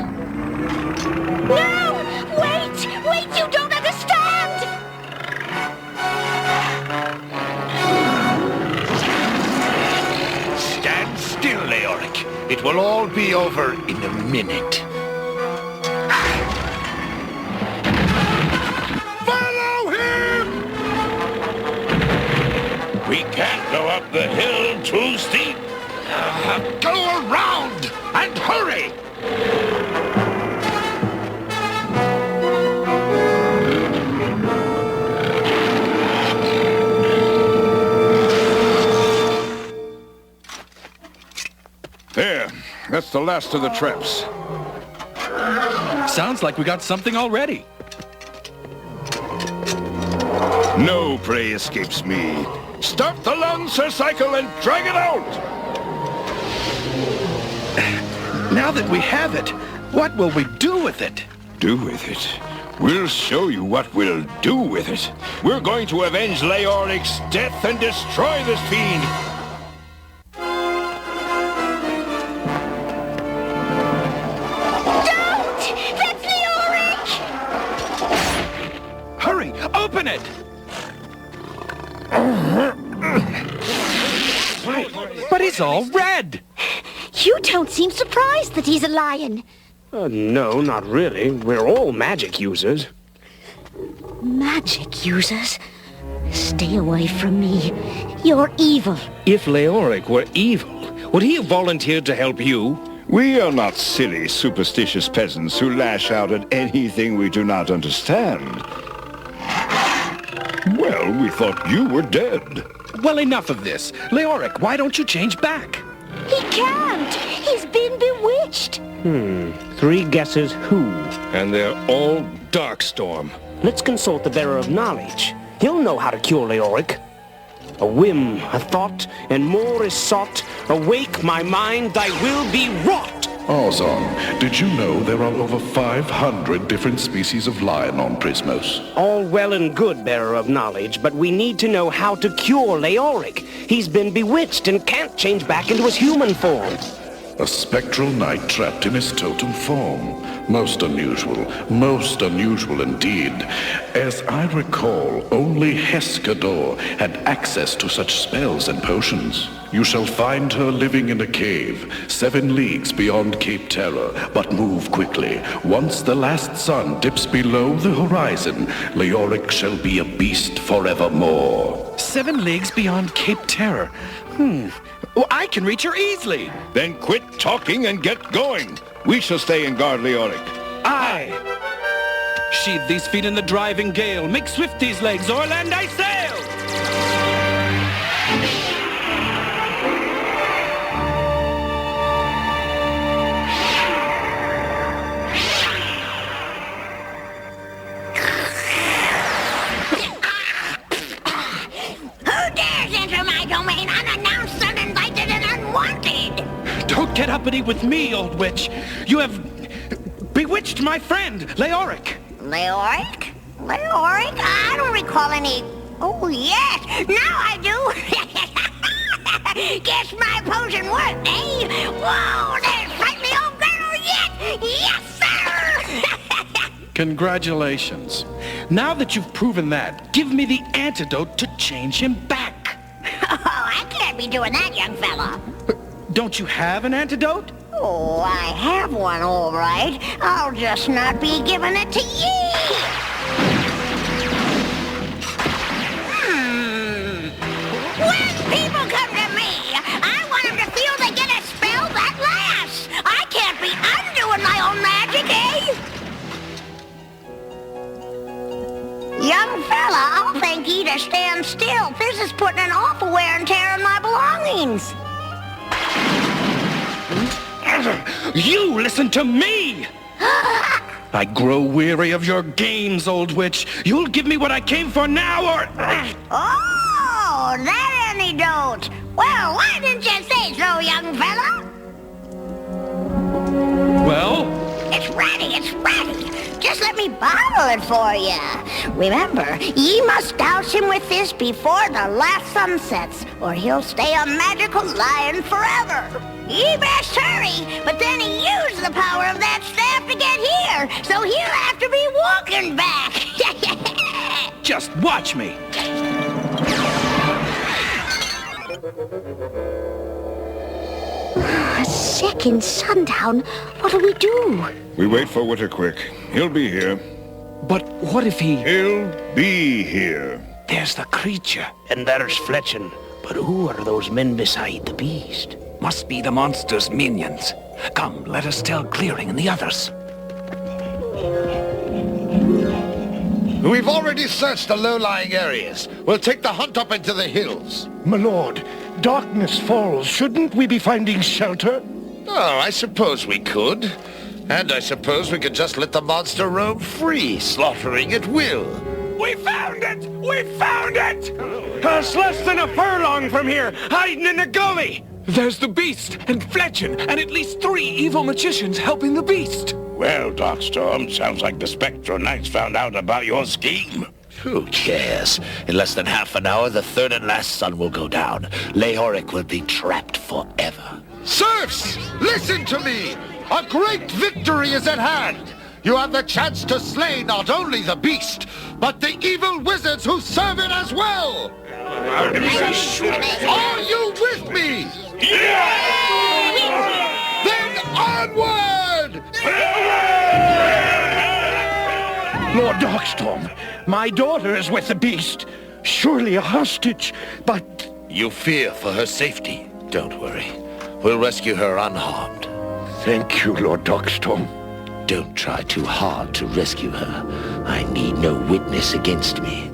W: No! Wait! Wait, you don't understand!
J: Stand still, Leoric. It will all be over in a minute. Follow him!
Q: We can't go up the hill too steep.
J: Go around and hurry!
Q: There, that's the last of the traps.
E: Sounds like we got something already.
Q: No prey escapes me. Start the Lancer cycle and drag it out!
I: Now that we have it, what will we do with it?
Q: Do with it?
I: We'll show you what we'll do with it. We're going to avenge Leoric's death and destroy this fiend.
W: Don't! That's Leoric!
I: Hurry, open it! But it's all red!
W: You don't seem surprised that he's a lion.
S: No, not really. We're all magic users.
W: Magic users? Stay away from me. You're evil.
S: If Leoric were evil, would he have volunteered to help you?
I: We are not silly, superstitious peasants who lash out at anything we do not understand. Well, we thought you were dead.
L: Well, enough of this. Leoric, why don't you change back?
W: He can't. He's been bewitched.
S: 3 guesses who?
L: And they're all Darkstorm.
S: Let's consult the Bearer of Knowledge. He'll know how to cure Leoric. A whim, a thought, and more is sought. Awake my mind, thy will be wrought.
H: Arzon, did you know there are over 500 different species of lion on Prismos?
S: All well and good, Bearer of Knowledge, but we need to know how to cure Leoric. He's been bewitched and can't change back into his human form.
H: A spectral knight trapped in his totem form. Most unusual indeed. As I recall, only Heskador had access to such spells and potions. You shall find her living in a cave, 7 leagues beyond Cape Terror, but move quickly. Once the last sun dips below the horizon, Leoric shall be a beast forevermore.
L: 7 leagues beyond Cape Terror. Well, I can reach her easily.
I: Then quit talking and get going. We shall stay and guard Leoric.
L: Aye. Sheathe these feet in the driving gale. Make swift these legs, o'er land I sail.
N: Who dares enter my domain unannounced, uninvited, and unwanted?
L: Don't get uppity with me, old witch. You have bewitched my friend, Leoric.
N: Leoric? Leoric? I don't recall any... Oh, yes! Now I do! Guess my potion worked, eh? Whoa, there's finally old girl yet! Yes, sir!
L: Congratulations. Now that you've proven that, give me the antidote to change him back.
N: Oh, I can't be doing that, young fella.
L: Don't you have an antidote?
N: Oh, I have one, all right. I'll just not be giving it to ye! When people come to me, I want them to feel they get a spell that lasts! I can't be undoing my own magic, eh? Young fella, I'll thank ye to stand still. This is putting an awful wear and tear on my belongings.
L: You listen to me! I grow weary of your games, old witch. You'll give me what I came for now, or...
N: Oh, that antidote! Well, why didn't you say so, young fella?
L: Well?
N: It's ready, it's ready! Just let me bottle it for you. Remember, ye must douse him with this before the last sun sets, or he'll stay a magical lion forever. Ye best hurry, but then he used the power of that staff to get here, so he'll have to be walking back.
L: Just watch me.
W: Second sundown? What'll we do?
I: We wait for Witterquick. He'll be here.
S: But what if he...
I: He'll be here.
S: There's the creature, and there's Fletchen. But who are those men beside the beast?
P: Must be the monster's minions. Come, let us tell Clearing and the others.
J: We've already searched the low-lying areas. We'll take the hunt up into the hills.
I: My lord, darkness falls. Shouldn't we be finding shelter?
J: Oh, I suppose we could. And I suppose we could just let the monster roam free, slaughtering at will.
S: We found it! We found it! It's less than a furlong from here, hiding in a gully!
P: There's the beast, and Fletchen, and at least 3 evil magicians helping the beast.
J: Well, Darkstorm, sounds like the Spectral Knights found out about your scheme.
B: Who cares? In less than half an hour, the third and last sun will go down. Leoric will be trapped forever.
J: Serfs, listen to me! A great victory is at hand! You have the chance to slay not only the beast, but the evil wizards who serve it as well! Are you with me? Then onward!
I: Lord Darkstorm, my daughter is with the beast. Surely a hostage, but...
B: You fear for her safety. Don't worry. We'll rescue her unharmed.
I: Thank you, Lord Darkstorm.
B: Don't try too hard to rescue her. I need no witness against me.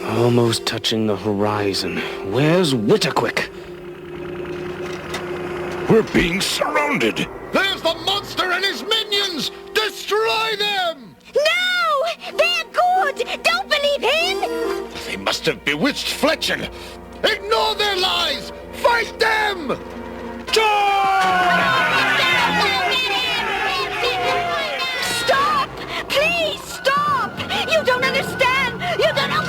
S: Almost touching the horizon. Where's Whittaquick?
J: We're being surrounded. There's the monster and his minions! Destroy them!
W: No! They're good! Don't believe him!
J: They must have bewitched Fletcher. Ignore their lies! Fight them!
W: Stop! Please stop! You don't understand! You don't know...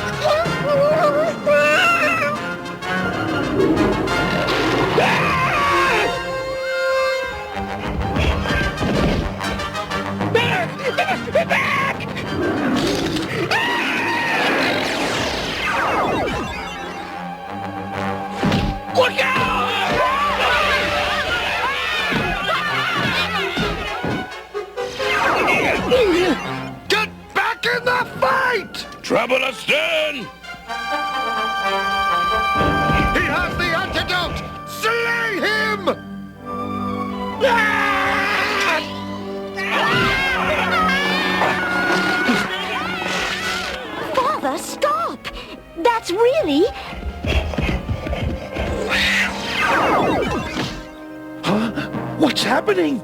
J: Look out! Get back in the fight! Trouble astern! He has the antidote! Slay him!
W: Father, stop! That's really...
I: Huh? What's happening?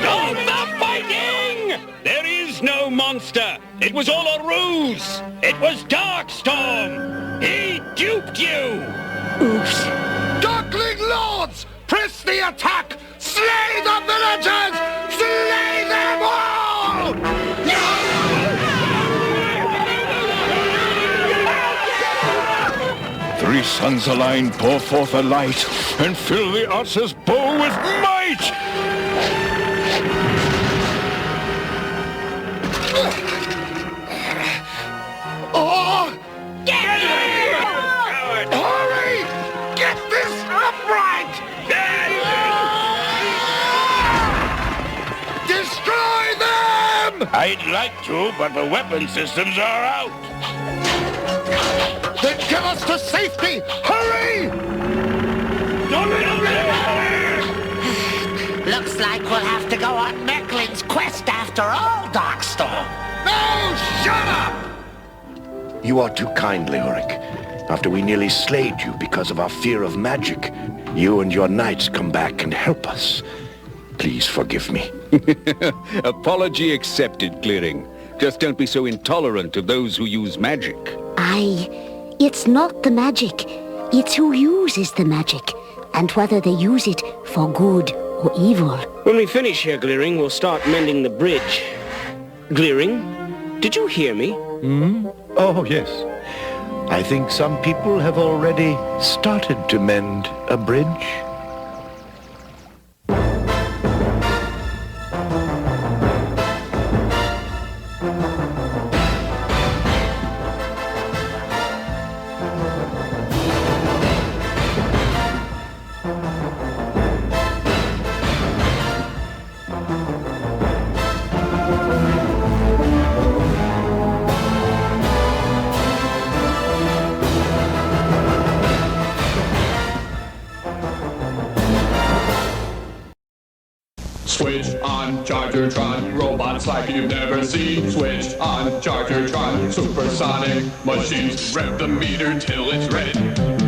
L: Stop the fighting! There is no monster. It was all a ruse. It was Darkstorm. He duped you.
W: Oops.
J: Darkling Lords! Press the attack! Slay the villagers! Slay them all!
E: Three suns aligned pour forth a light, and fill the Otz's bow with might!
J: Oh! Hurry! Get this upright! Destroy them!
L: I'd like to, but the weapon systems are out.
J: Then get us to safety! Hurry!
N: Looks like we'll have to go on Mecklin's quest after all, Darkstorm.
J: No! Shut up!
K: You are too kind, Leoric. After we nearly slayed you because of our fear of magic, you and your knights come back and help us. Please forgive me.
Q: Apology accepted, Clearing. Just don't be so intolerant to those who use magic.
W: It's not the magic. It's who uses the magic. And whether they use it for good or evil.
S: When we finish here, Clearing, we'll start mending the bridge. Clearing, did you hear me?
K: Hmm? Oh, yes. I think some people have already started to mend a bridge.
D: Switch on Chargertron, robots like you've never seen. Switch on Chargertron, supersonic machines. Rev the meter till it's red.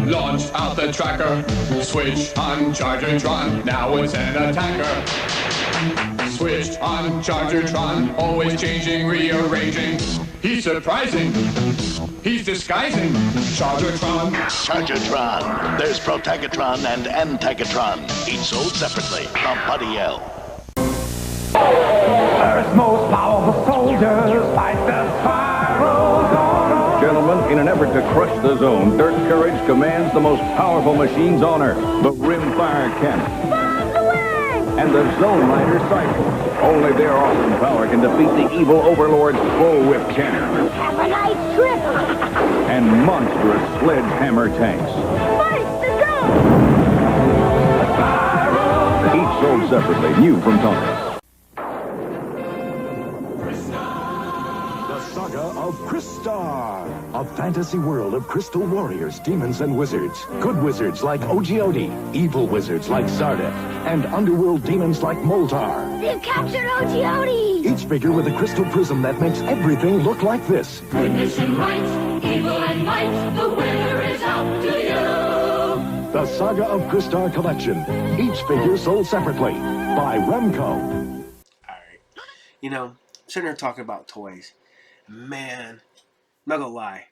D: Launch out the tracker. Switch on Chargertron, now it's an attacker. Switch
E: switch on Chargertron, always changing, rearranging. He's surprising. He's disguising Chargertron.
J: Chargertron. There's Protagatron and Antagatron, each sold separately from Buddy L.
C: Earth's most powerful soldiers fight the spirals on.
Q: Gentlemen, in an effort to crush the zone, Dirt Courage commands the most powerful machines on Earth, the Rimfire Cannon. And the Zone Rider Cycles. Only their awesome power can defeat the evil Overlord's Bullwhip Cannon.
W: Have a nice trip.
Q: And monstrous sledgehammer tanks.
W: Fight the zone.
Q: Each sold separately, new from Tonka.
X: The Saga of Crystar, a fantasy world of crystal warriors, demons, and wizards. Good wizards like Ogiodi, evil wizards like Sardeth, and underworld demons like Moltar.
W: They've captured Ogiodi.
X: Each figure with a crystal prism that makes everything look like this.
D: Goodness and right, evil and might, the winner is out to you.
X: The Saga of Crystar collection. Each figure sold separately by Remco.
A: You know, I'm sitting here talking about toys. Man, I'm not gonna lie.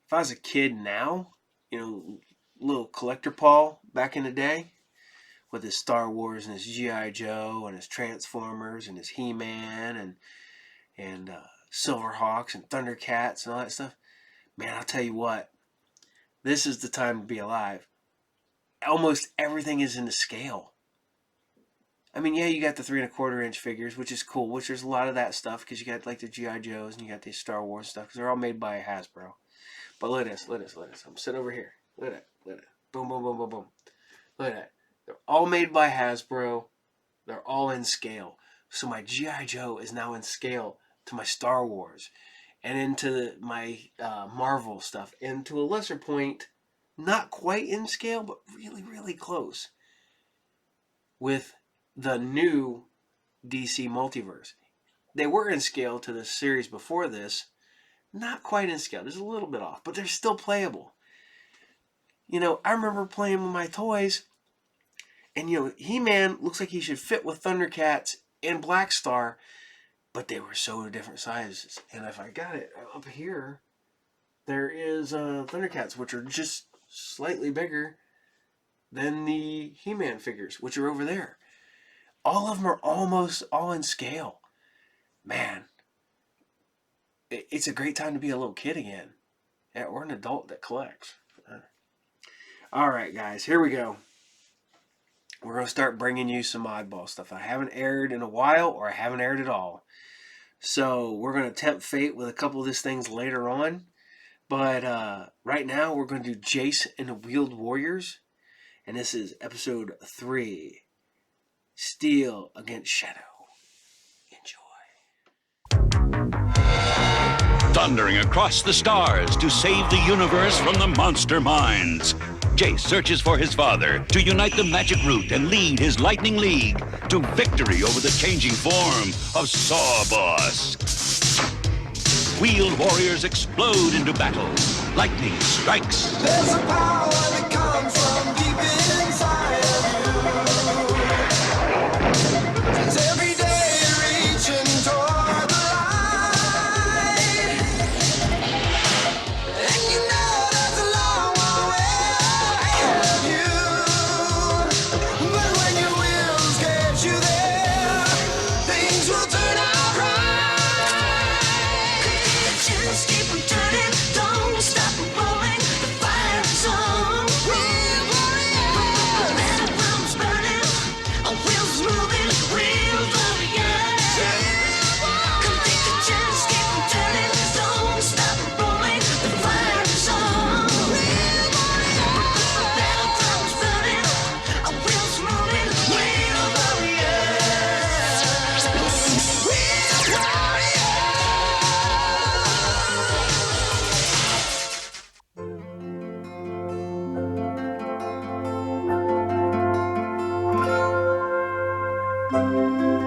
A: If I was a kid now, you know, little collector Paul back in the day, with his Star Wars and his G.I. Joe and his Transformers and his He-Man and Silverhawks and Thundercats and all that stuff, man, I'll tell you what, this is the time to be alive. Almost everything is in the scale. I mean, yeah, you got the 3 1/4 inch figures, which is cool, which there's a lot of that stuff, because you got like the G.I. Joes and you got the Star Wars stuff, because they're all made by Hasbro. But look at this, look at this, look at this. I'm sitting over here. Look at that, look at that. Boom, boom, boom, boom, boom. Look at that. They're all made by Hasbro. They're all in scale. So my G.I. Joe is now in scale to my Star Wars and into my Marvel stuff. And to a lesser point, not quite in scale, but really, really close with the new DC multiverse. They were in scale to the series before this. Not quite in scale. There's a little bit off, but they're still playable. You know, I remember playing with my toys, and you know, He-Man looks like he should fit with Thundercats and Black Star, but they were so different sizes. And if I got it up here, there is Thundercats, which are just slightly bigger than the He-Man figures, which are over there. All of them are almost all in scale. Man, it's a great time to be a little kid again. Yeah, or an adult that collects. All right, guys, here we go. We're going to start bringing you some oddball stuff I haven't aired in a while, or I haven't aired at all. So we're going to tempt fate with a couple of these things later on. But right now, we're going to do Jace and the Wheeled Warriors. And this is episode 3. Steel against Shadow.
B: Thundering across the stars to save the universe from the monster minds. Jace searches for his father to unite the magic root and lead his Lightning League to victory over the changing form of Sawboss. Wheeled warriors explode into battle. Lightning strikes.
D: There's a power that comes from deep inside of you. It's every day reaching toward the light. And you know there's a long way ahead of you. But when your wheels get you there, things will turn out right. Just keep on turning, don't stop rolling. The fire is on. The metal drum's burning, our wheels moving, wheels of come take a chance, keep on turning, don't stop rolling. The fire is on. The metal drum's burning, our wheels moving, wheels of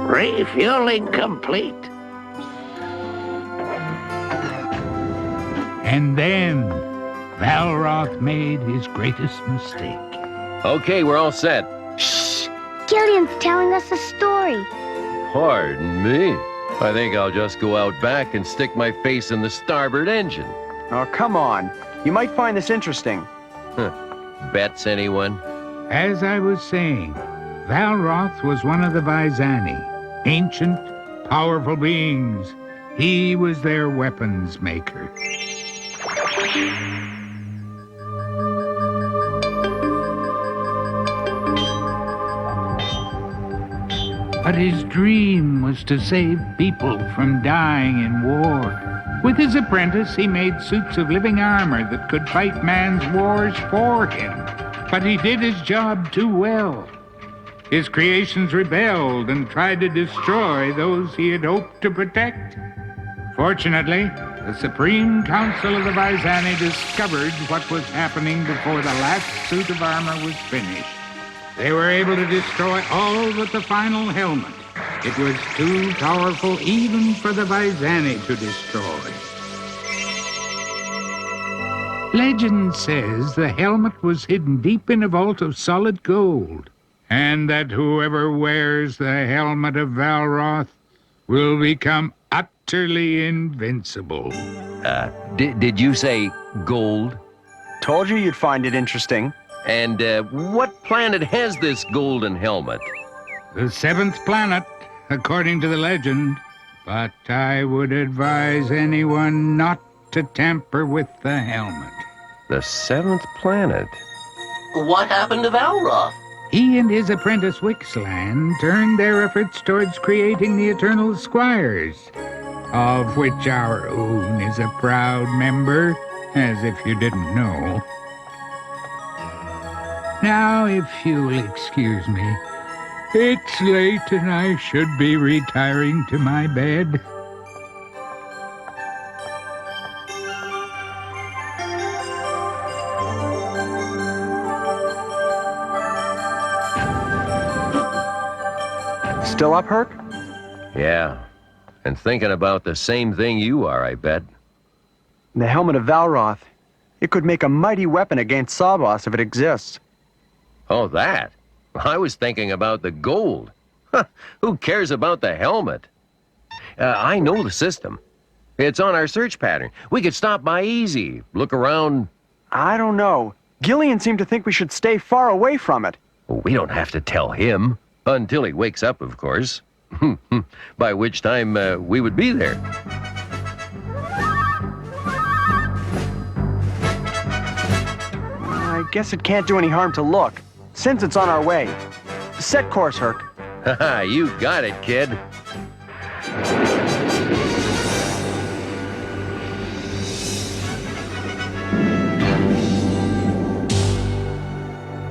J: Refueling complete.
O: And then Valroth made his greatest mistake.
T: Okay, we're all set.
W: Gillian's telling us a story.
F: Pardon me. I think I'll just go out back and stick my face in the starboard engine.
G: Oh, come on. You might find this interesting.
F: Bets, anyone?
O: As I was saying, Valroth was one of the Vizani, ancient, powerful beings. He was their weapons maker. But his dream was to save people from dying in war. With his apprentice, he made suits of living armor that could fight man's wars for him. But he did his job too well. His creations rebelled and tried to destroy those he had hoped to protect. Fortunately, the Supreme Council of the Vizani discovered what was happening before the last suit of armor was finished. They were able to destroy all but the final helmet. It was too powerful even for the Vizani to destroy. Legend says the helmet was hidden deep in a vault of solid gold, and that whoever wears the helmet of Valroth will become utterly invincible.
F: Did you say gold?
G: Told you you'd find it interesting.
F: And what planet has this golden helmet?
O: The seventh planet, according to the legend. But I would advise anyone not to tamper with the helmet.
F: The seventh planet?
R: What happened to Valroth?
O: He and his apprentice Wixland turned their efforts towards creating the Eternal Squires, of which our own is a proud member, as if you didn't know. Now, if you'll excuse me, it's late and I should be retiring to my bed.
G: Still up, Herc?
F: Yeah, and thinking about the same thing you are, I bet.
G: The helmet of Valroth. It could make a mighty weapon against Sawboss if it exists.
F: Oh, that? I was thinking about the gold. Who cares about the helmet? I know the system. It's on our search pattern. We could stop by easy, look around.
G: I don't know. Gillian seemed to think we should stay far away from it.
F: Well, we don't have to tell him. Until he wakes up, of course. By which time we would be there.
G: I guess it can't do any harm to look, since it's on our way. Set course, Herc.
F: Haha, you got it, kid.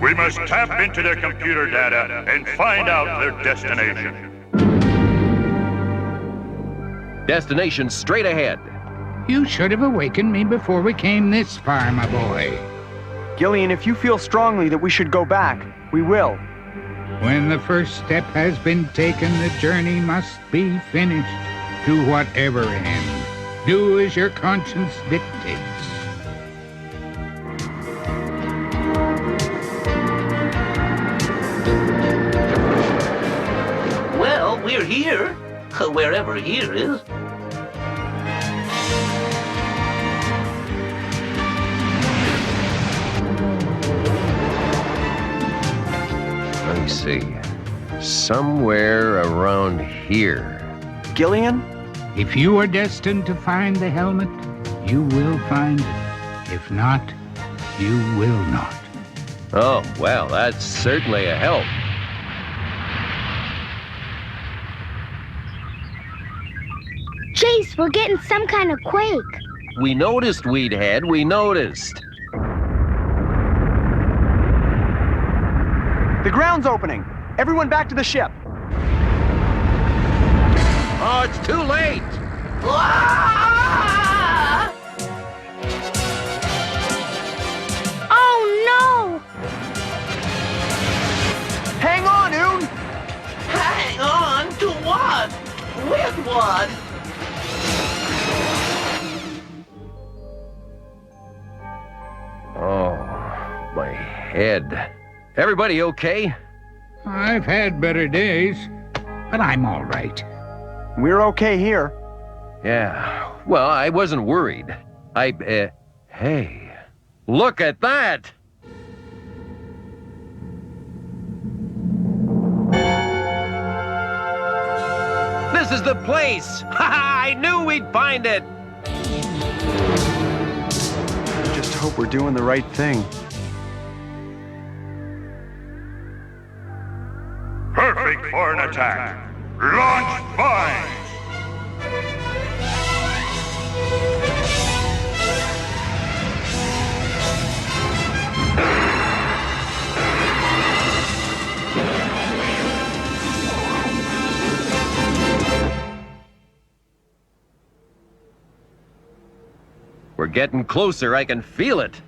D: We must tap into their computer data and find out their destination.
F: Destination straight ahead.
O: You should have awakened me before we came this far, my boy.
G: Gillian, if you feel strongly that we should go back, we will.
O: When the first step has been taken, the journey must be finished, to whatever end. Do as your conscience dictates.
R: Well, we're here. Wherever here is.
F: Let me see. Somewhere around here.
G: Gillian?
O: If you are destined to find the helmet, you will find it. If not, you will not.
F: Oh, well, that's certainly a help.
W: Jace, we're getting some kind of quake.
F: We noticed, Weedhead, we noticed.
G: The ground's opening. Everyone back to the ship.
F: Oh, it's too late.
W: Oh, no!
G: Hang on, Oon!
R: Hang on to what? With what?
F: Oh, my head. Everybody okay?
O: I've had better days. but I'm all right.
G: We're okay here.
F: Yeah, well, I wasn't worried. Hey, look at that! This is the place! I knew we'd find it!
G: Just hope we're doing the right thing.
D: Perfect for an attack. Launch mines!
F: We're getting closer, I can feel it.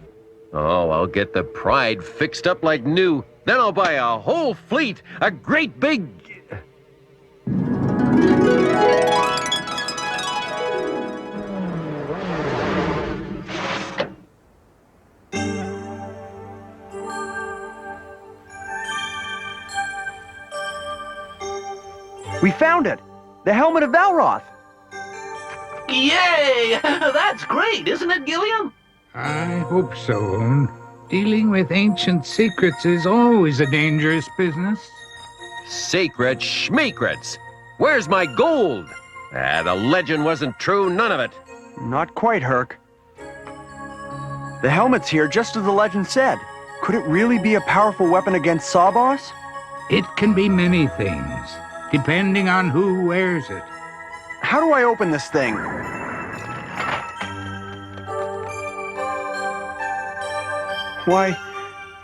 F: Oh, I'll get the Pride fixed up like new. Then I'll buy a whole fleet, a great big...
G: We found it! The helmet of Valroth!
R: Yay! That's great, isn't it, Gillian?
O: I hope so, Owen. Dealing with ancient secrets is always a dangerous business.
F: Sacred schmeekrets! Where's my gold? The legend wasn't true, none of it.
G: Not quite, Herc. The helmet's here just as the legend said. Could it really be a powerful weapon against Sawboss?
O: It can be many things, depending on who wears it.
G: How do I open this thing? Why,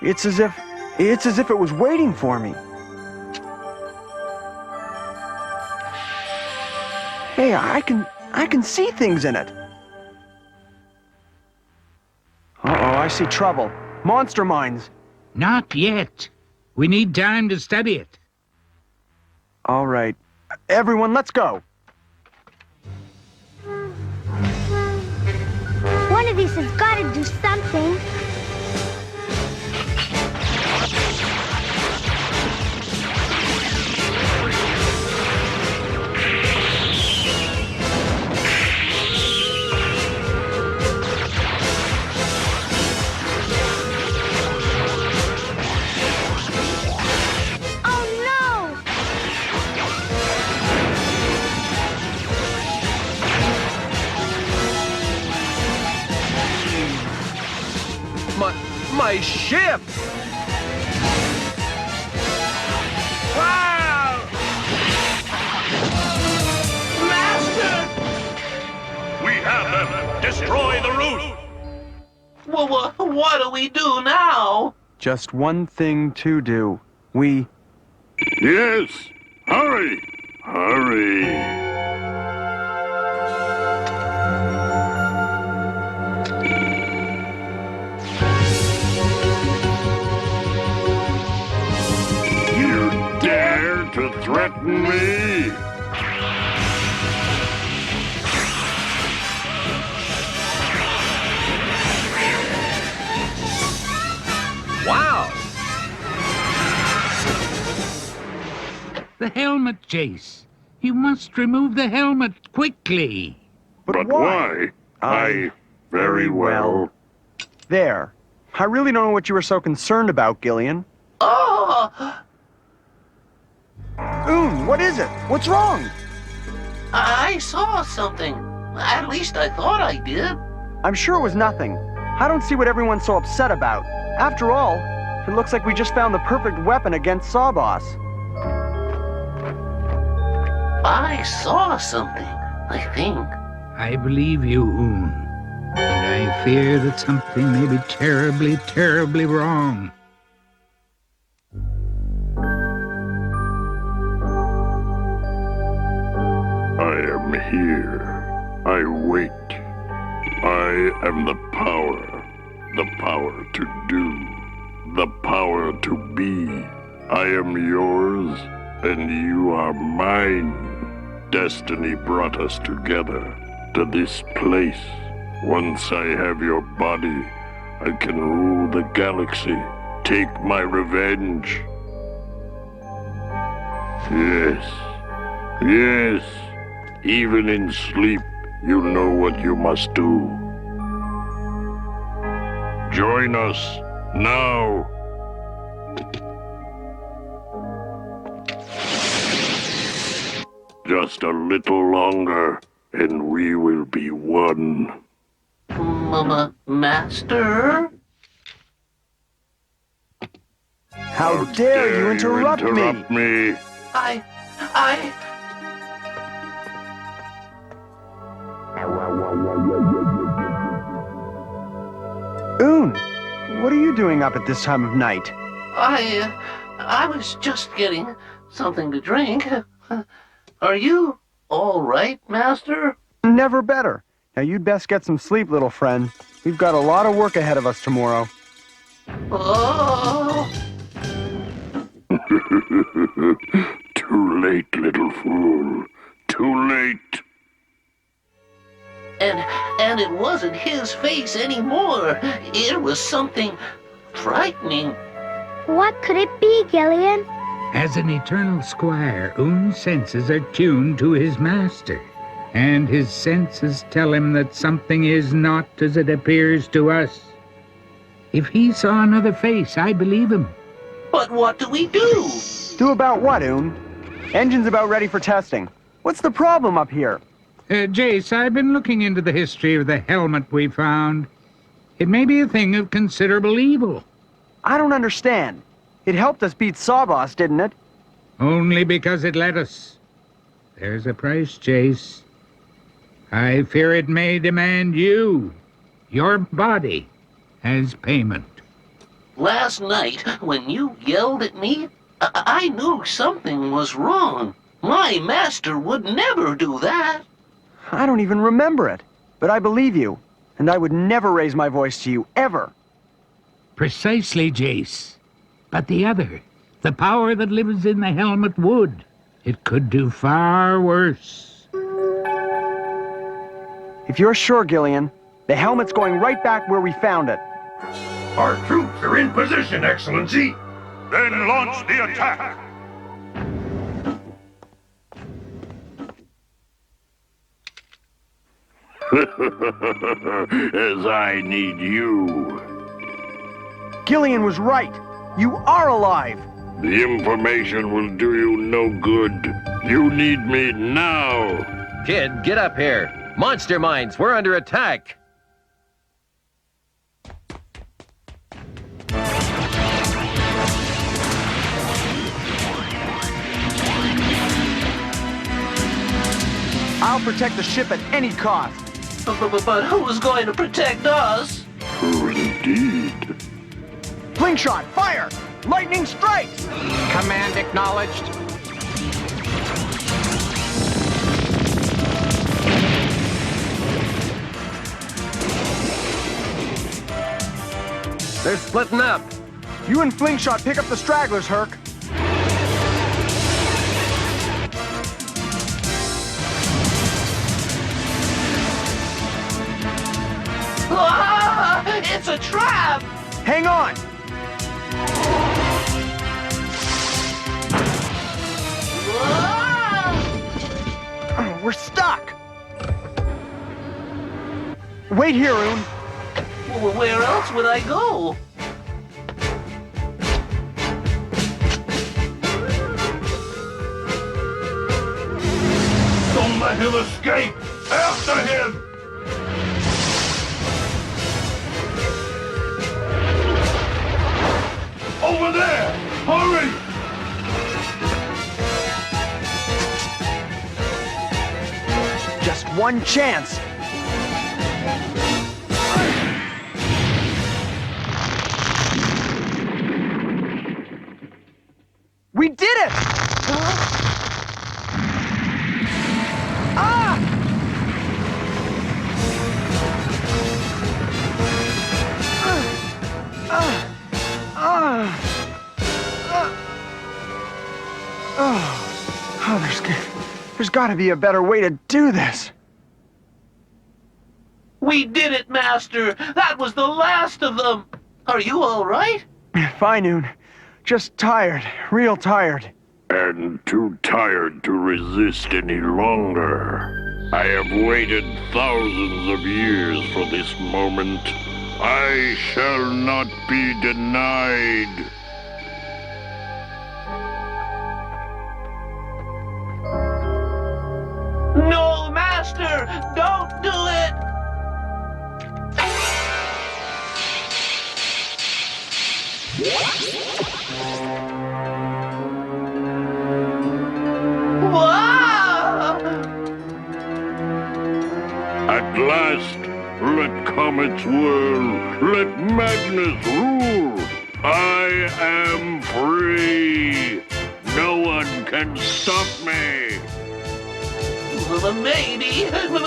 G: it's as if it was waiting for me. Hey, I can see things in it. Uh-oh, I see trouble. Monster mines.
O: Not yet. We need time to study it.
G: All right. Everyone, let's go.
W: One of these has got to do something.
F: My ship! Wow!
D: Master! We have them! Destroy the roof!
R: Well, what do we do now?
G: Just one thing to do. We...
D: Yes! Hurry! Hurry! To threaten me?
F: Wow!
O: The helmet, Jace. You must remove the helmet quickly.
D: But why? Very well.
G: There. I really don't know what you were so concerned about, Gillian.
R: Oh!
G: Oon, what is it? What's wrong?
R: I saw something. At least I thought I did.
G: I'm sure it was nothing. I don't see what everyone's so upset about. After all, it looks like we just found the perfect weapon against Sawboss.
R: I saw something, I think.
O: I believe you, Oon. And I fear that something may be terribly, terribly wrong.
D: I am here. I wait. I am the power to do, the power to be. I am yours, and you are mine. Destiny brought us together to this place. Once I have your body, I can rule the galaxy, take my revenge. Yes,
M: Yes, even in sleep, you know what you must do. Join us now. Just a little longer, and we will be one.
R: Master?
G: How dare you interrupt
M: me?
R: I...
G: Oon, what are you doing up at this time of night?
R: I was just getting something to drink. Are you all right, Master?
G: Never better. Now you'd best get some sleep, little friend. We've got a lot of work ahead of us tomorrow.
R: Oh!
M: Too late, little fool. Too late.
R: And it wasn't his face anymore. It was something frightening.
W: What could it be, Gillian?
O: As an eternal squire, Oon's senses are tuned to his master, and his senses tell him that something is not as it appears to us. If he saw another face, I believe him.
R: But what do we do?
G: Do about what, Oon? Engine's about ready for testing. What's the problem up here?
O: Jace, I've been looking into the history of the helmet we found. It may be a thing of considerable evil.
G: I don't understand. It helped us beat Sawboss, didn't it?
O: Only because it let us. There's a price, Jace. I fear it may demand you, your body, as payment.
R: Last night, when you yelled at me, I knew something was wrong. My master would never do that.
G: I don't even remember it, but I believe you, and I would never raise my voice to you, ever.
O: Precisely, Jace. But the other, the power that lives in the helmet would. It could do far worse.
G: If you're sure, Gillian, the helmet's going right back where we found it.
M: Our troops are in position, Excellency. Then launch the attack. As I need you.
G: Gillian was right. You are alive.
M: The information will do you no good. You need me now.
F: Kid, get up here. Monster mines, we're under attack.
G: I'll protect the ship at any cost.
R: But who's going to protect us?
M: Indeed.
G: Slingshot, fire! Lightning strikes!
T: Command acknowledged.
F: They're splitting up.
G: You and Slingshot pick up the stragglers, Herc.
R: Ah, it's a trap!
G: Hang on! Oh, we're stuck! Wait here, Oon.
R: Well, where else would I go?
M: Don't let him escape! After him! Over there! Hurry!
G: Just one chance. We did it! Ah! There's got to be a better way to do this.
R: We did it, Master! That was the last of them! Are you all right?
G: Fine, Oon. Just tired. Real tired.
M: and too tired to resist any longer. I have waited thousands of years for this moment. I shall not be denied.
R: No, Master! Don't do it!
M: At last, let comets whirl, let madness rule. I am free. No one can stop me.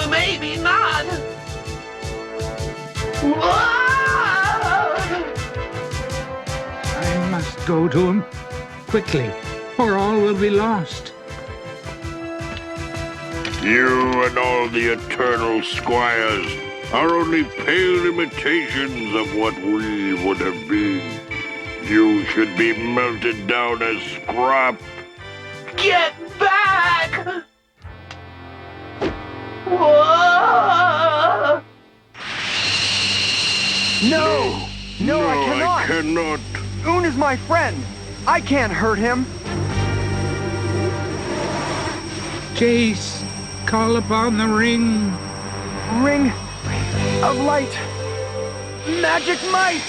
R: Maybe not.
O: I must go to him quickly, or all will be lost.
M: You and all the eternal squires are only pale imitations of what we would have been. You should be melted down as scrap.
R: Get back! Whoa!
G: No! No, I cannot!
M: I cannot.
G: Un is my friend. I can't hurt him.
O: Jace, call upon the ring.
G: Ring of light. Magic might!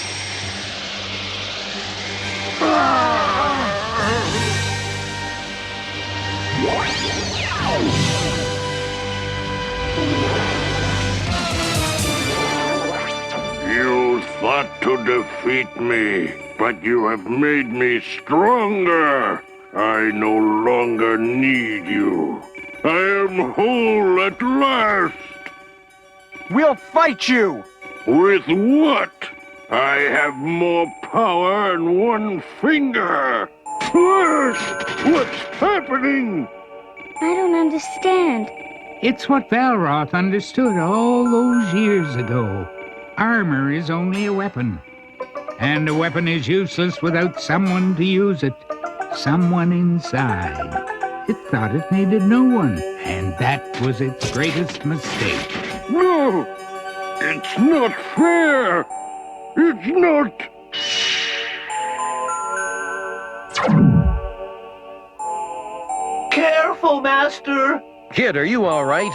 M: You thought to defeat me, but you have made me stronger. I no longer need you. I am whole at last.
G: We'll fight you!
M: With what? I have more power in one finger. What's happening?
W: I don't understand.
O: It's what Valroth understood all those years ago. Armor is only a weapon. And a weapon is useless without someone to use it. Someone inside. It thought it needed no one. And that was its greatest mistake.
M: No! It's not fair! It's not...
R: Careful, Master!
F: Kid, are you all right?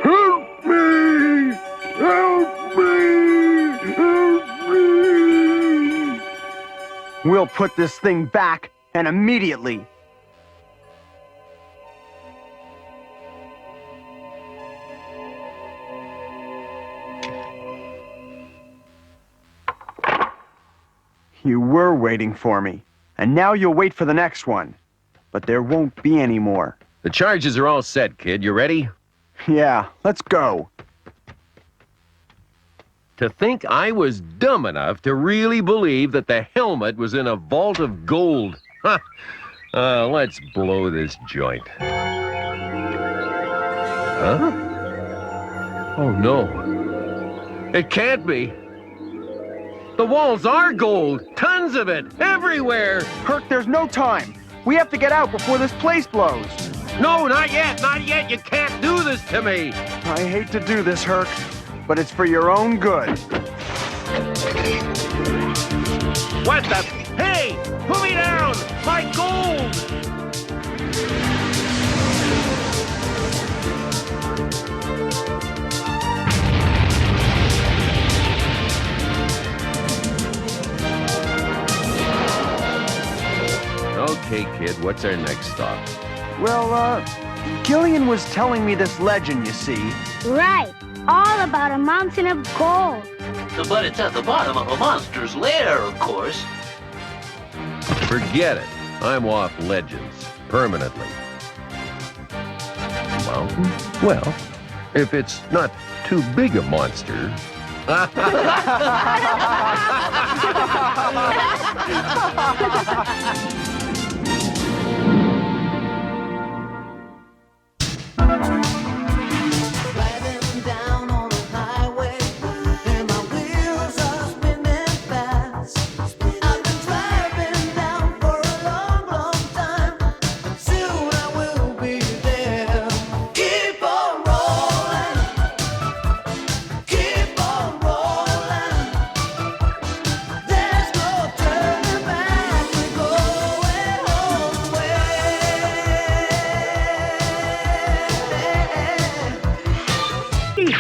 M: Help me! Help me! Help me!
G: We'll put this thing back, and immediately. You were waiting for me, and now you'll wait for the next one. But there won't be any more.
F: The charges are all set, kid. You ready?
G: Yeah, let's go.
F: To think I was dumb enough to really believe that the helmet was in a vault of gold. Ha! Let's blow this joint. Huh? Oh, no. It can't be. The walls are gold. Tons of it. Everywhere.
G: Kirk, there's no time. We have to get out before this place blows.
F: No, not yet. Not yet. You can't do this to me.
G: I hate to do this, Herc, but it's for your own good.
F: What the? Hey! Put me down! My gold! Okay, kid, what's our next stop?
G: Well, Gillian was telling me this legend, you see.
W: Right. All about a mountain of gold.
R: But it's at the bottom of a monster's lair, of course.
F: Forget it. I'm off legends. Permanently. Mountain? Well, if it's not too big a monster.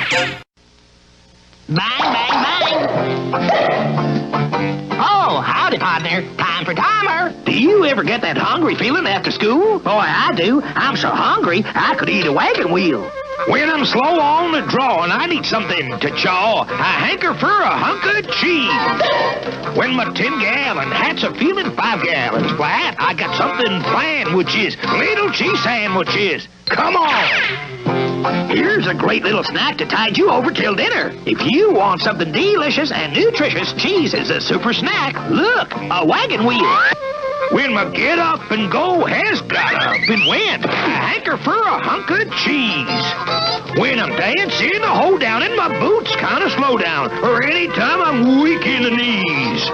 R: Bang, bang, bang. Oh, howdy, partner. Time for timer. Do you ever get that hungry feeling after school? Boy, I do. I'm so hungry, I could eat a wagon wheel. When I'm slow on the draw and I need something to chaw, I hanker for a hunk of cheese. When my 10-gallon hat's a feeling 5 gallons flat, I got something planned, which is little cheese sandwiches. Come on! Here's a great little snack to tide you over till dinner. If you want something delicious and nutritious, cheese is a super snack. Look, a wagon wheel. When my get up and go has got up and went, I hanker for a hunk of cheese. When I'm dancing, I hold down and my boots kind of slow down, or anytime I'm weak in the knees.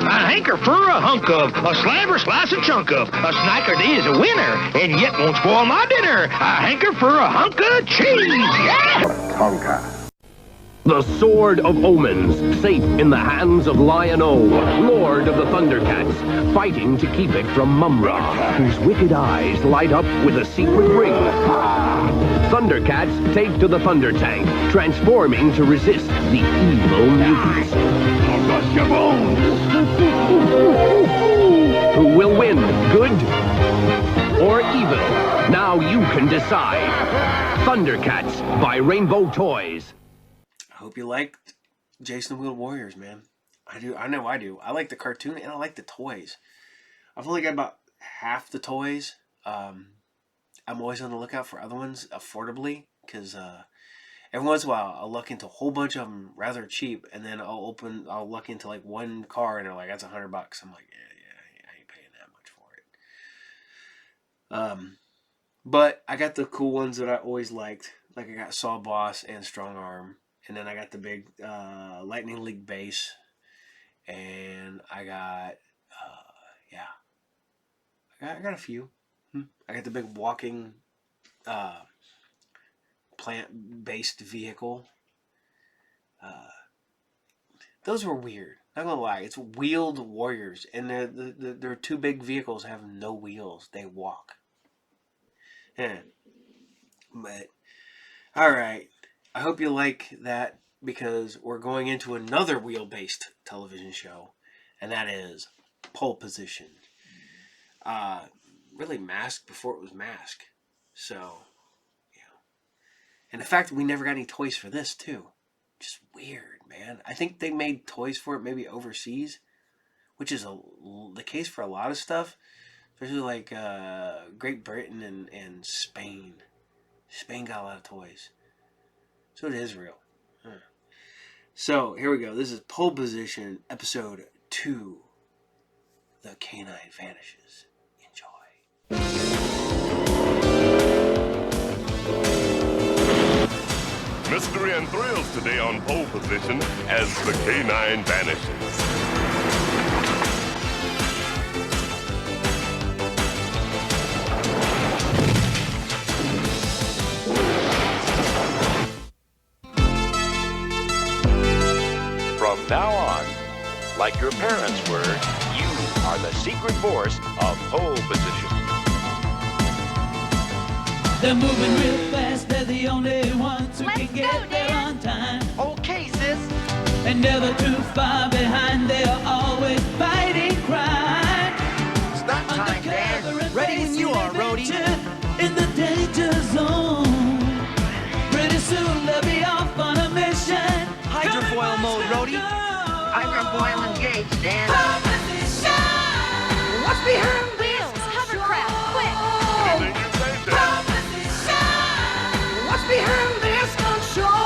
R: I hanker for a hunk of, a slab or slice and chunk of, a snacker that is a winner, and yet won't spoil my dinner. I hanker for a hunk of cheese, yeah!
Q: Tonka. The Sword of Omens, safe in the hands of Lion-O, Lord of the Thundercats, fighting to keep it from Mumra, whose wicked eyes light up with a secret ring. Thundercats take to the Thunder Tank, transforming to resist the evil mutants. I'll crush your bones! Who will win, good or evil? Now you can decide. Thundercats by Rainbow Toys.
A: I hope you liked Jason the Wheeled Warriors, man. I do. I know I do. I like the cartoon and I like the toys. I've only got about half the toys. I'm always on the lookout for other ones affordably because every once in a while I'll look into a whole bunch of them rather cheap, and then I'll look into like one car and they're like, that's $100. I'm like, yeah, I ain't paying that much for it. But I got the cool ones that I always liked. Like I got Saw Boss and Strong Arm. And then I got the big Lightning League base. And I got, I got a few. I got the big walking plant-based vehicle. Those were weird. Not gonna lie, it's wheeled warriors. And they're two big vehicles have no wheels. They walk. Yeah. But, alright. I hope you like that because we're going into another wheel-based television show, and that is Pole Position. Really Mask before it was Mask. So, yeah. And the fact that we never got any toys for this, too. Just weird, man. I think they made toys for it maybe overseas, which is the case for a lot of stuff, especially like Great Britain and Spain. Spain got a lot of toys. So did Israel. So, here we go. This is Pole Position, Episode 2. The Canine Vanishes. Enjoy.
M: Mystery and thrills today on Pole Position as the Canine Vanishes.
H: From now on, like your parents were, you are the secret force of Pole Position.
P: They're moving real fast, they're the only ones who can get there on time.
U: Okay, sis.
P: And never too far behind, they are always fighting crime.
U: Stop time, Dan. Ready when you are, Rhodey.
P: In the danger zone. Pretty soon they'll be off on a mission.
U: Hydrofoil mode, Rhodey. Hydrofoil engaged, Dan. What's behind
W: Wheels, hovercraft, quick!
U: What's behind this control?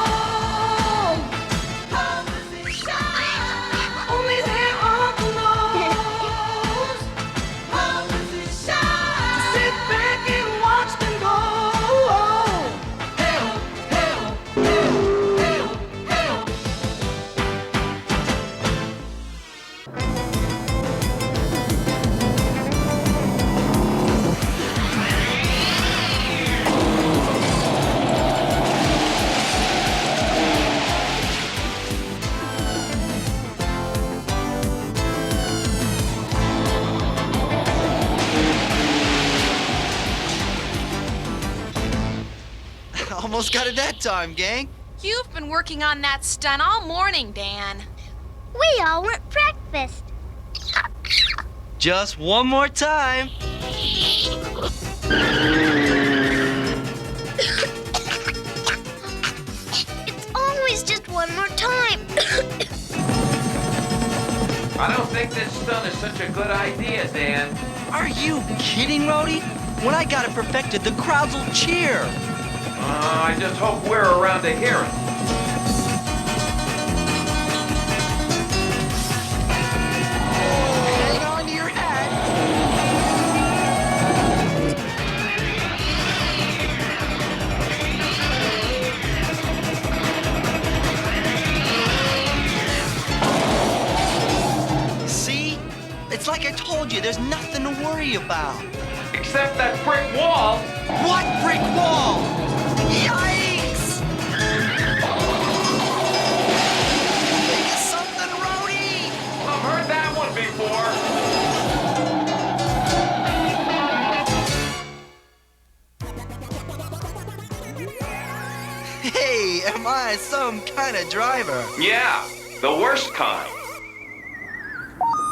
U: Only there are the knows. Just sit back and watch them go. Help, help, help, help, help. Almost got it that time, gang.
I: You've been working on that stunt all morning, Dan.
W: We all want breakfast.
L: Just one more time.
W: It's always just one more time.
T: I don't think this stunt is such a good idea, Dan.
L: Are you kidding, Rhodey? When I got it perfected, the crowds will cheer.
T: I just hope we're around to hear it.
L: Hang on to your hat. See? It's like I told you, there's nothing to worry about.
T: Except that brick wall.
L: What brick wall? Yikes! Think of something, Rhodey!
T: I've heard that one before.
L: Hey, am I some kind of driver?
T: Yeah, the worst kind.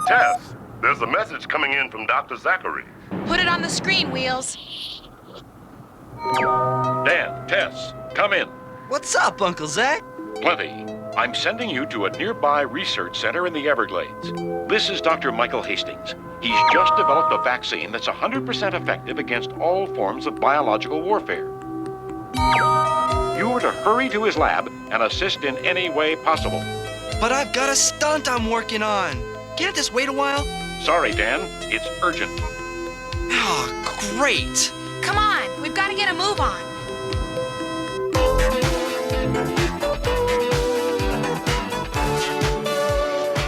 M: Tess, there's a message coming in from Dr. Zachary.
I: Put it on the screen, Wheels.
H: Dan, Tess, come in.
L: What's up, Uncle Zach?
H: Plenty. I'm sending you to a nearby research center in the Everglades. This is Dr. Michael Hastings. He's just developed a vaccine that's 100% effective against all forms of biological warfare. You are to hurry to his lab and assist in any way possible.
L: But I've got a stunt I'm working on. Can't this wait a while?
H: Sorry, Dan. It's urgent.
L: Oh, great.
I: Come on, we've got to get a move on.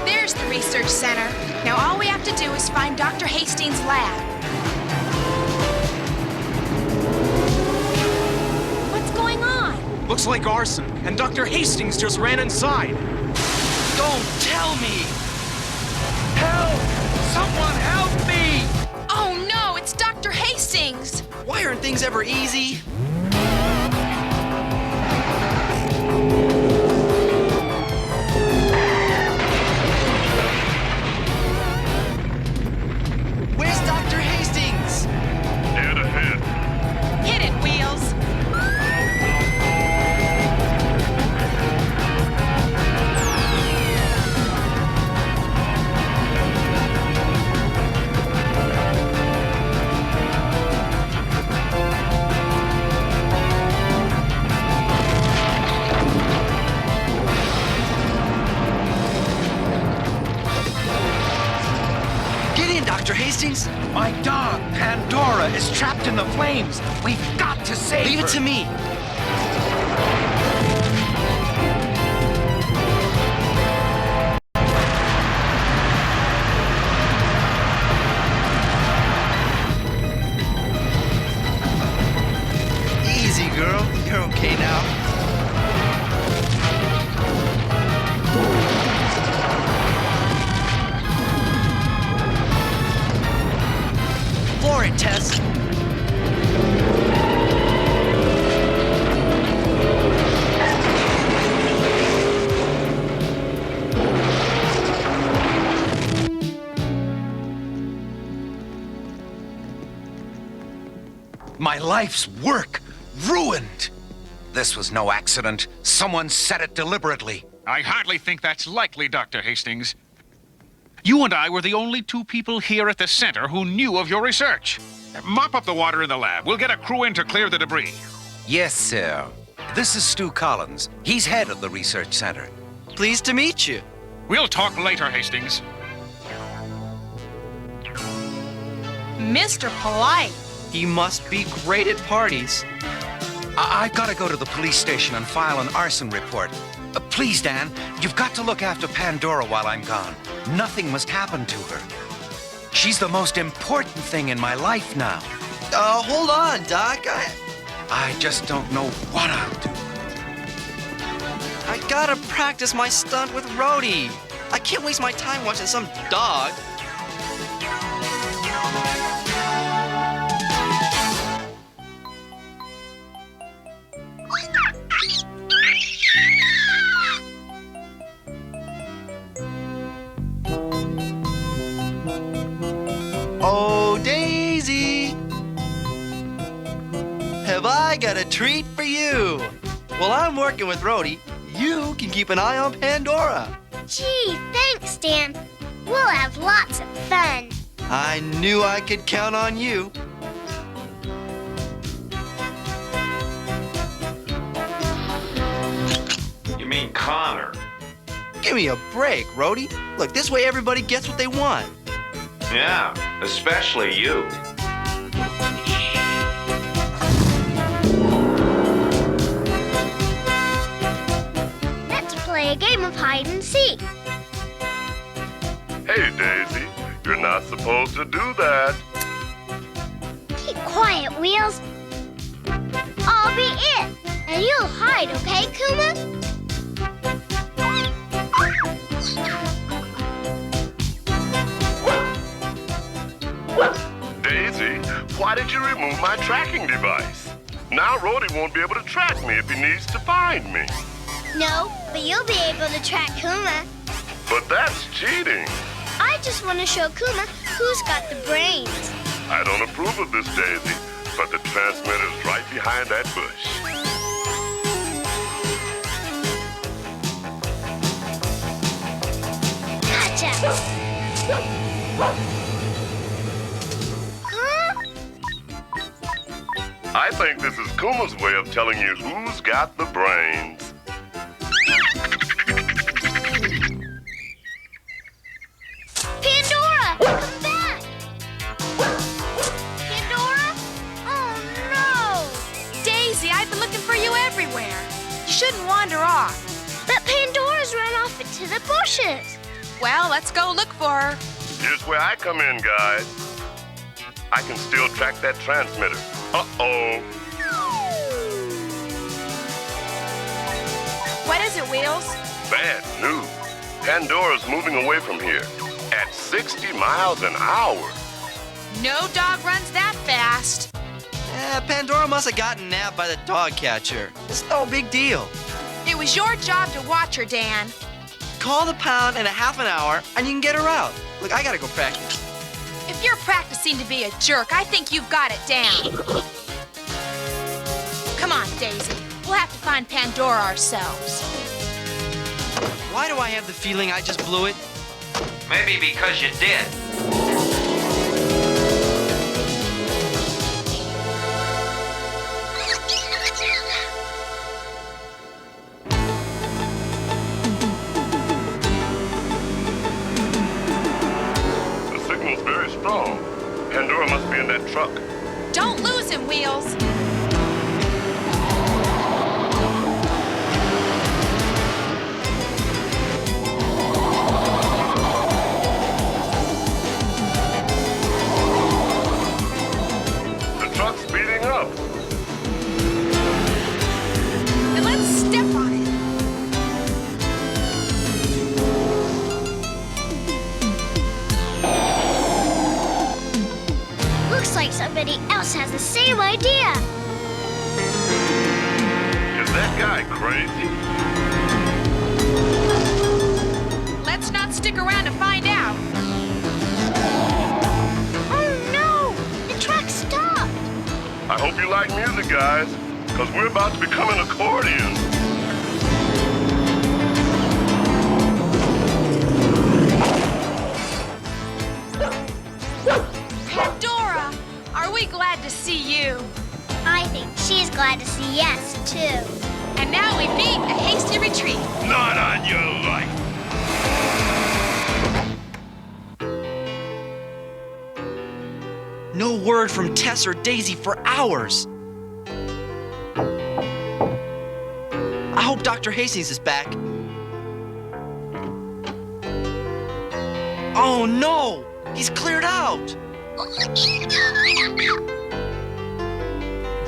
I: There's the research center. Now all we have to do is find Dr. Hastings' lab. What's going on?
N: Looks like arson, and Dr. Hastings just ran inside.
L: Don't tell me!
N: Help! Someone help me!
I: Oh no, it's Dr. Hastings!
L: Why aren't things ever easy? Where's Dr. Hastings?
M: Dead ahead.
I: Hit it, Wheels!
L: Get in, Dr. Hastings.
N: My dog, Pandora, is trapped in the flames. We've got to save her.
L: Leave it to me. Easy, girl. You're okay now. Floor it, Tess.
N: My life's work ruined. This was no accident. Someone set it deliberately.
E: I hardly think that's likely, Dr. Hastings. You and I were the only two people here at the center who knew of your research. Mop up the water in the lab. We'll get a crew in to clear the debris.
N: Yes, sir. This is Stu Collins. He's head of the research center.
L: Pleased to meet you.
E: We'll talk later, Hastings.
I: Mr. Polite.
L: He must be great at parties.
N: I've got to go to the police station and file an arson report. Please, Dan, you've got to look after Pandora while I'm gone. Nothing must happen to her. She's the most important thing in my life now.
L: Hold on, Doc.
N: I just don't know what I'll do.
L: I gotta practice my stunt with Rhodey. I can't waste my time watching some dog. treat for you. While I'm working with Rhodey, you can keep an eye on Pandora.
C: Gee, thanks, Dan. We'll have lots of fun.
L: I knew I could count on you.
K: You mean Connor?
L: Give me a break, Rhodey. Look, this way everybody gets what they want.
K: Yeah, especially you.
C: Let's play a game of hide and seek.
M: Hey, Daisy, you're not supposed to do that.
C: Keep quiet, Wheels. I'll be it, and you'll hide, okay, Kuma?
M: Daisy, why did you remove my tracking device? Now Rhodey won't be able to track me if he needs to find me.
C: No, but you'll be able to track Kuma.
M: But that's cheating.
C: I just want to show Kuma who's got the brains.
M: I don't approve of this, Daisy, but the transmitter's right behind that bush.
C: Gotcha!
M: I think this is Kuma's way of telling you who's got the brains.
C: Pandora! Come back! Pandora? Oh, no!
I: Daisy, I've been looking for you everywhere. You shouldn't wander off.
C: But Pandora's run off into the bushes.
I: Well, let's go look for her.
M: Here's where I come in, guys. I can still track that transmitter. Uh-oh.
I: What is it, Wheels?
M: Bad news. Pandora's moving away from here at 60 miles an hour.
I: No dog runs that fast.
L: Pandora must have gotten nabbed by the dog catcher. It's no big deal.
I: It was your job to watch her, Dan.
L: Call the pound in a half an hour and you can get her out. Look, I gotta go practice.
I: If you're practicing to be a jerk, I think you've got it down. Come on, Daisy. We'll have to find Pandora ourselves.
L: Why do I have the feeling I just blew it?
K: Maybe because you did.
M: The signal's very strong. Pandora must be in that truck.
I: Don't lose him, Wheels.
M: The truck's speeding up.
I: Then let's step on it.
C: Looks like somebody else has the same idea.
M: Is that guy crazy?
I: Let's not stick around to find out.
C: Oh no! The truck stopped!
M: I hope you like music, guys, because we're about to become an accordion.
I: Pandora, are we glad to see you?
C: I think she's glad to see us, too.
I: And now we meet a hasty retreat.
M: Not on your life.
L: No word from Tess or Daisy for hours. I hope Dr. Hastings is back. Oh no! He's cleared out!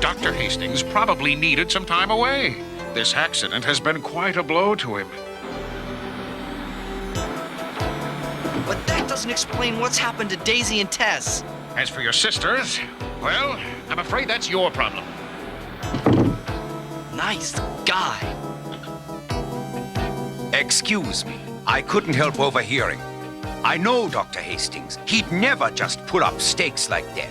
H: Dr. Hastings probably needed some time away. This accident has been quite a blow to him.
L: But that doesn't explain what's happened to Daisy and Tess.
H: As for your sisters, well, I'm afraid that's your problem.
L: Nice guy.
N: Excuse me, I couldn't help overhearing. I know Dr. Hastings. He'd never just put up stakes like that.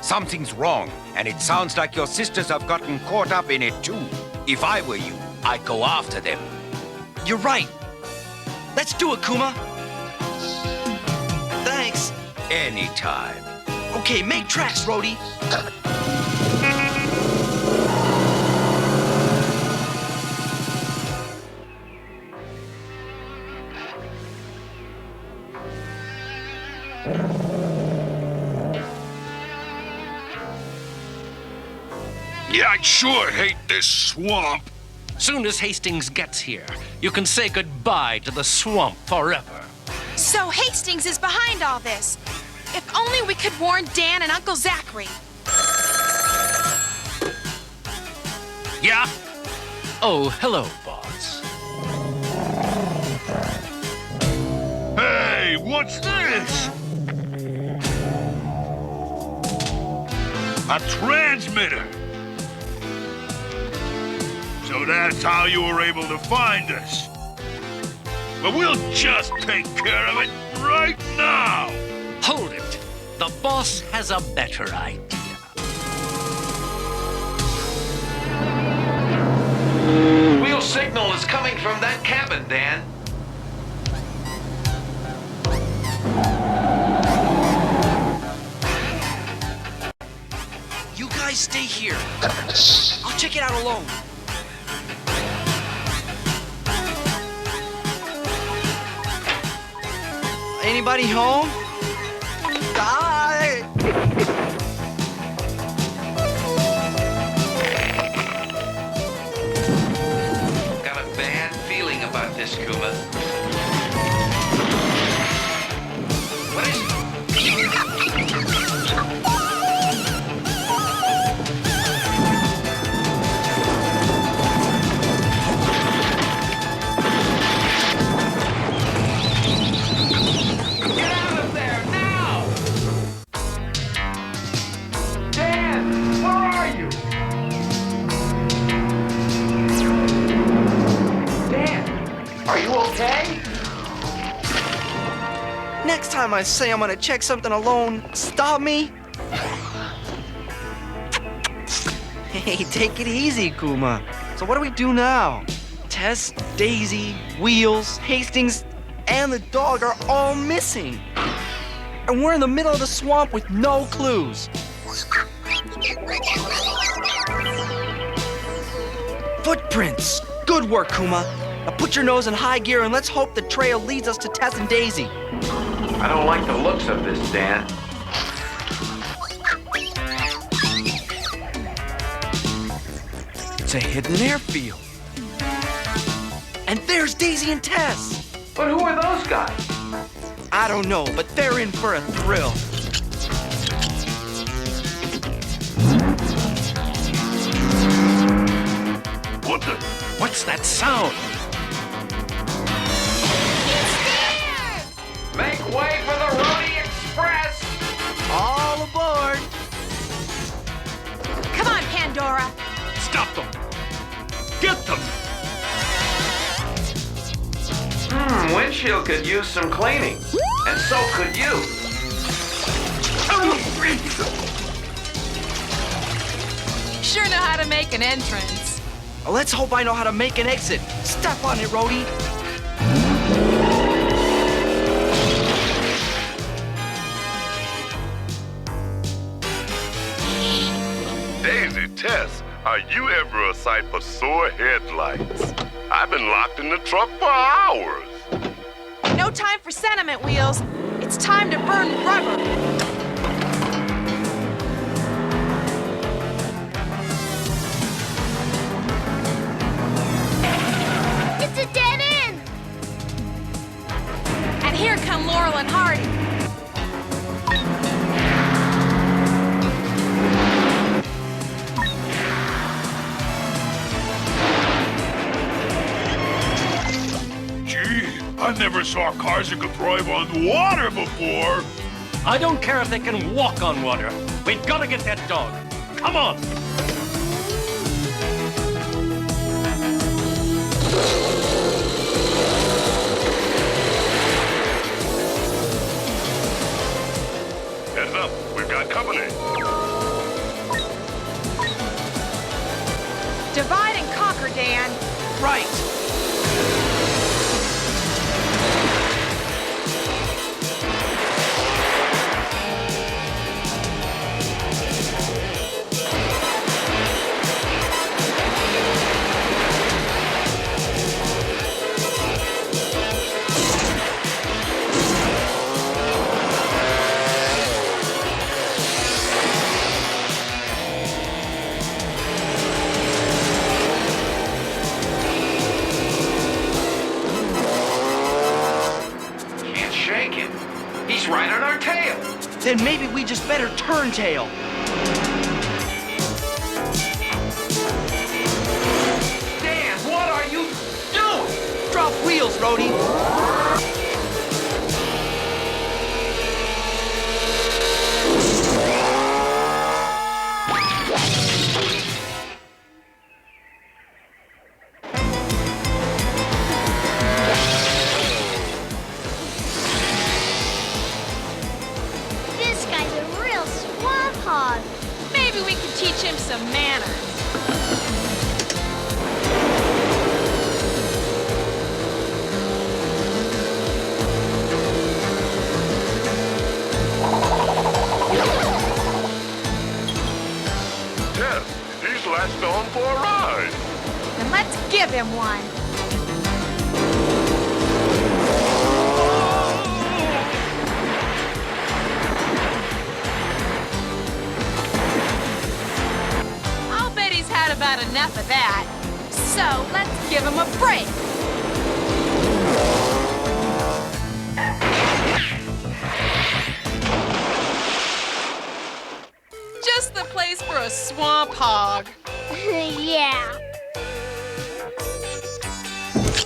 N: Something's wrong, and it sounds like your sisters have gotten caught up in it too. If I were you, I'd go after them.
L: You're right. Let's do it, Kuma. Thanks.
N: Anytime.
L: Okay, make tracks, Rhodey.
M: Yeah, I'd sure hate this swamp.
B: Soon as Hastings gets here, you can say goodbye to the swamp forever.
I: So Hastings is behind all this. If only we could warn Dan and Uncle Zachary.
B: Yeah? Oh, hello, boss.
M: Hey, what's this? A transmitter. So that's how you were able to find us. But we'll just take care of it right now.
B: Hold it. The boss has a better idea.
K: Wheel signal is coming from that cabin, Dan.
L: You guys stay here. I'll check it out alone. Anybody home? Die!
K: Got a bad feeling about this, Kuma. What is it?
L: Next time I say I'm gonna check something alone, stop me. Hey, take it easy, Kuma. So what do we do now? Tess, Daisy, Wheels, Hastings, and the dog are all missing. And we're in the middle of the swamp with no clues. Footprints! Good work, Kuma. Now put your nose in high gear and let's hope the trail leads us to Tess and Daisy.
K: I don't like the looks of this, Dan.
L: It's a hidden airfield. And there's Daisy and Tess.
K: But who are those guys?
L: I don't know, but they're in for a thrill.
M: What the?
B: What's that sound?
K: Make way for the Rhodey Express!
L: All aboard!
I: Come on, Pandora.
B: Stop them! Get them!
K: Windshield could use some cleaning. And so could you.
I: Sure know how to make an entrance.
L: Let's hope I know how to make an exit. Step on it, Rhodey.
M: Daisy, Tess, are you ever a sight for sore headlights? I've been locked in the truck for hours.
I: No time for sentiment, Wheels. It's time to burn rubber.
C: It's a dead end!
I: And here come Laurel and Hardy.
M: Gee, I never saw cars that could drive on water before.
B: I don't care if they can walk on water. We've got to get that dog. Come on!
M: Heads up, we've got company.
I: Dan.
L: Right.
K: Can't shake him. He's right on our tail.
L: Then maybe we just better turn tail.
K: Dan, what are you doing?
L: Drop wheels, Rhodey.
C: This guy's a real swamp hog.
I: Maybe we could teach him some manners.
M: Tess, he's latched on for a ride.
I: Then let's give him one. I'll bet he's had about enough of that. So let's give him a break. Just the place for a swamp hog.
C: Yeah.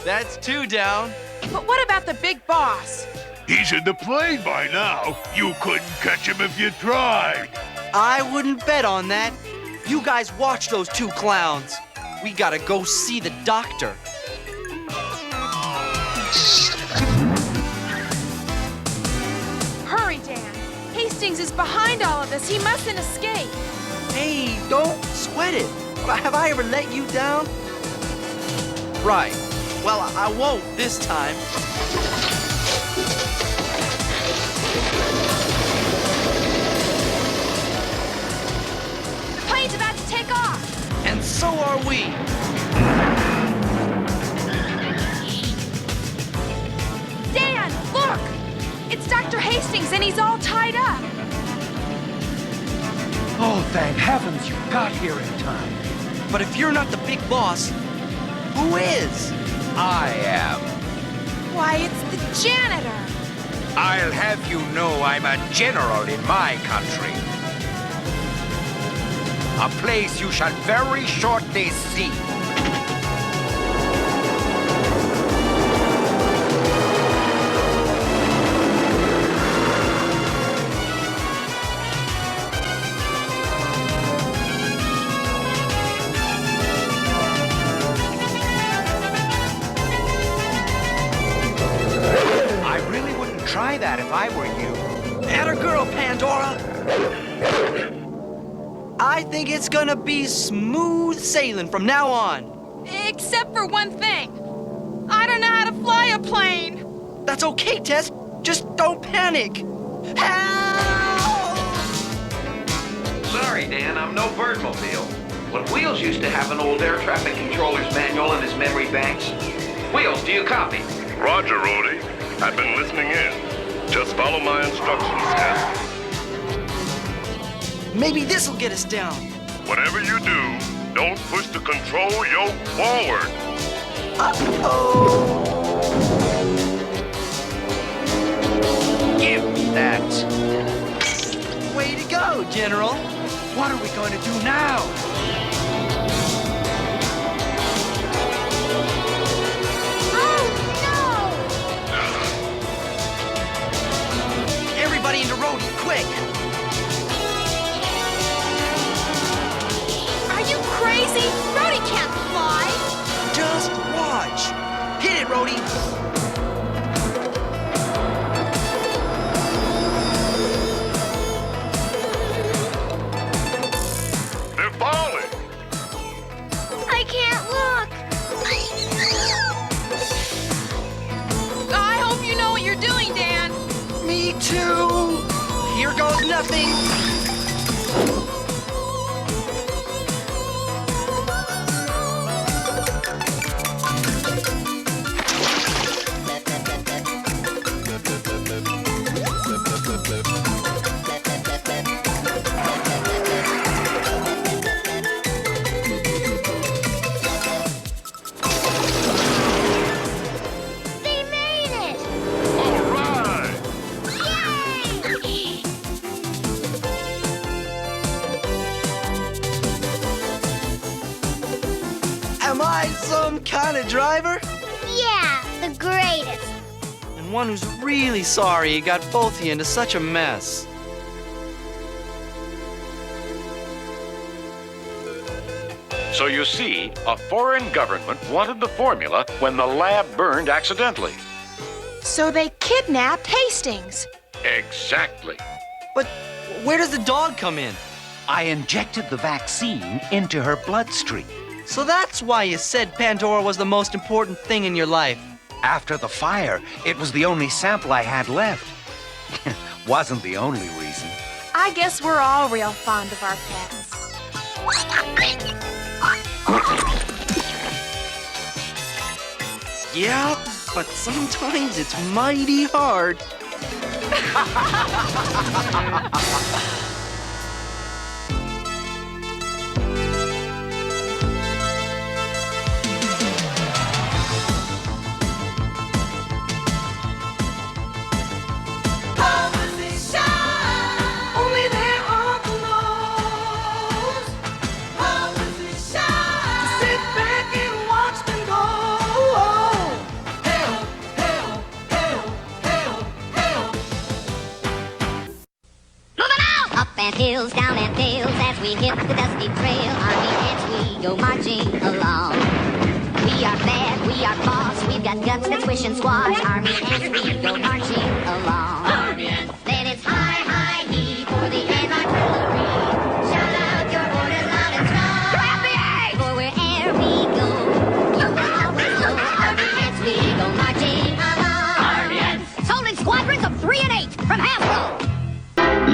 L: That's two down.
I: But what about the big boss?
M: He's in the plane by now. You couldn't catch him if you tried.
L: I wouldn't bet on that. You guys watch those two clowns. We gotta go see the doctor.
I: Hurry, Dan. Hastings is behind all of this. He mustn't escape.
L: Hey, don't sweat it. Have I ever let you down? Right. Well, I won't this time.
I: The plane's about to take off.
L: And so are we.
I: Dan, look! It's Dr. Hastings, and he's all tied up.
N: Oh, thank heavens you got here in time.
L: But if you're not the big boss, who is?
N: I am.
I: Why, it's the janitor.
N: I'll have you know I'm a general in my country. A place you shall very shortly see. Try that if I were you.
L: Atta girl, Pandora! I think it's gonna be smooth sailing from now on.
I: Except for one thing. I don't know how to fly a plane.
L: That's okay, Tess. Just don't panic. Help!
K: Sorry, Dan, I'm no birdmobile. When Wheels used to have an old air traffic controller's manual in his memory banks. Wheels, do you copy?
M: Roger, Rhodey. I've been listening in. Just follow my instructions, Tess.
L: Maybe this'll get us down.
M: Whatever you do, don't push the control yoke forward.
L: Uh-oh!
N: Give me that.
L: Way to go, General.
N: What are we going to do now?
L: Everybody into Rhodey, quick!
I: Are you crazy? Rhodey can't fly.
L: Just watch. Hit it, Rhodey.
M: They're falling.
C: I can't look.
L: snapping.
C: They made it!
M: All right!
C: Yay!
L: Am I some kind of driver?
C: Yeah, the greatest.
L: And one who's really sorry he got both of you into such a mess.
H: So you see, a foreign government wanted the formula when the lab burned accidentally.
I: So they kidnapped Hastings.
H: Exactly.
L: But where does the dog come in?
N: I injected the vaccine into her bloodstream.
L: So that's why you said Pandora was the most important thing in your life.
N: After the fire, it was the only sample I had left. Wasn't the only reason.
I: I guess we're all real fond of our pets.
L: Yeah, but sometimes it's mighty hard.
P: Only there are the laws. How does it shine? To sit back and watch them go. Help, help, help, help, help.
W: Moving out! Up and hills, down and dales, as we hit the dusty trail, army ants we go marching along. We are bad, we are boss, we've got guts that swish and squash, army ants we go marching along. Then it's high, high, he for the artillery. Shout out your orders loud and strong. Grab the egg! For where'er we go, you will always know, army ants we go marching along. Army ants! Sold in squadrons of 3 and 8 from Hasbro.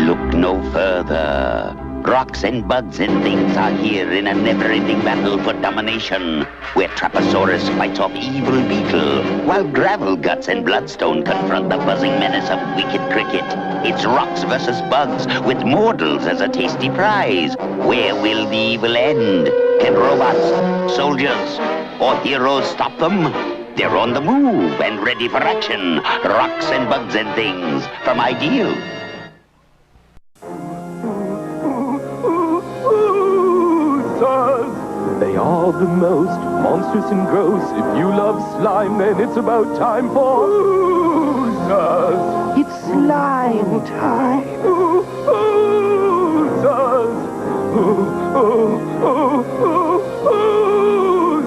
J: Look no further. Rocks and bugs and things are here in a never-ending battle for domination, where Traposaurus fights off evil beetle, while gravel guts and bloodstone confront the buzzing menace of wicked cricket. It's rocks versus bugs, with mortals as a tasty prize. Where will the evil end? Can robots, soldiers, or heroes stop them? They're on the move and ready for action. Rocks and bugs and things from Ideal.
S: They are the most monstrous and gross. If you love slime, then it's about time for oozers. It's slime time. Oozers.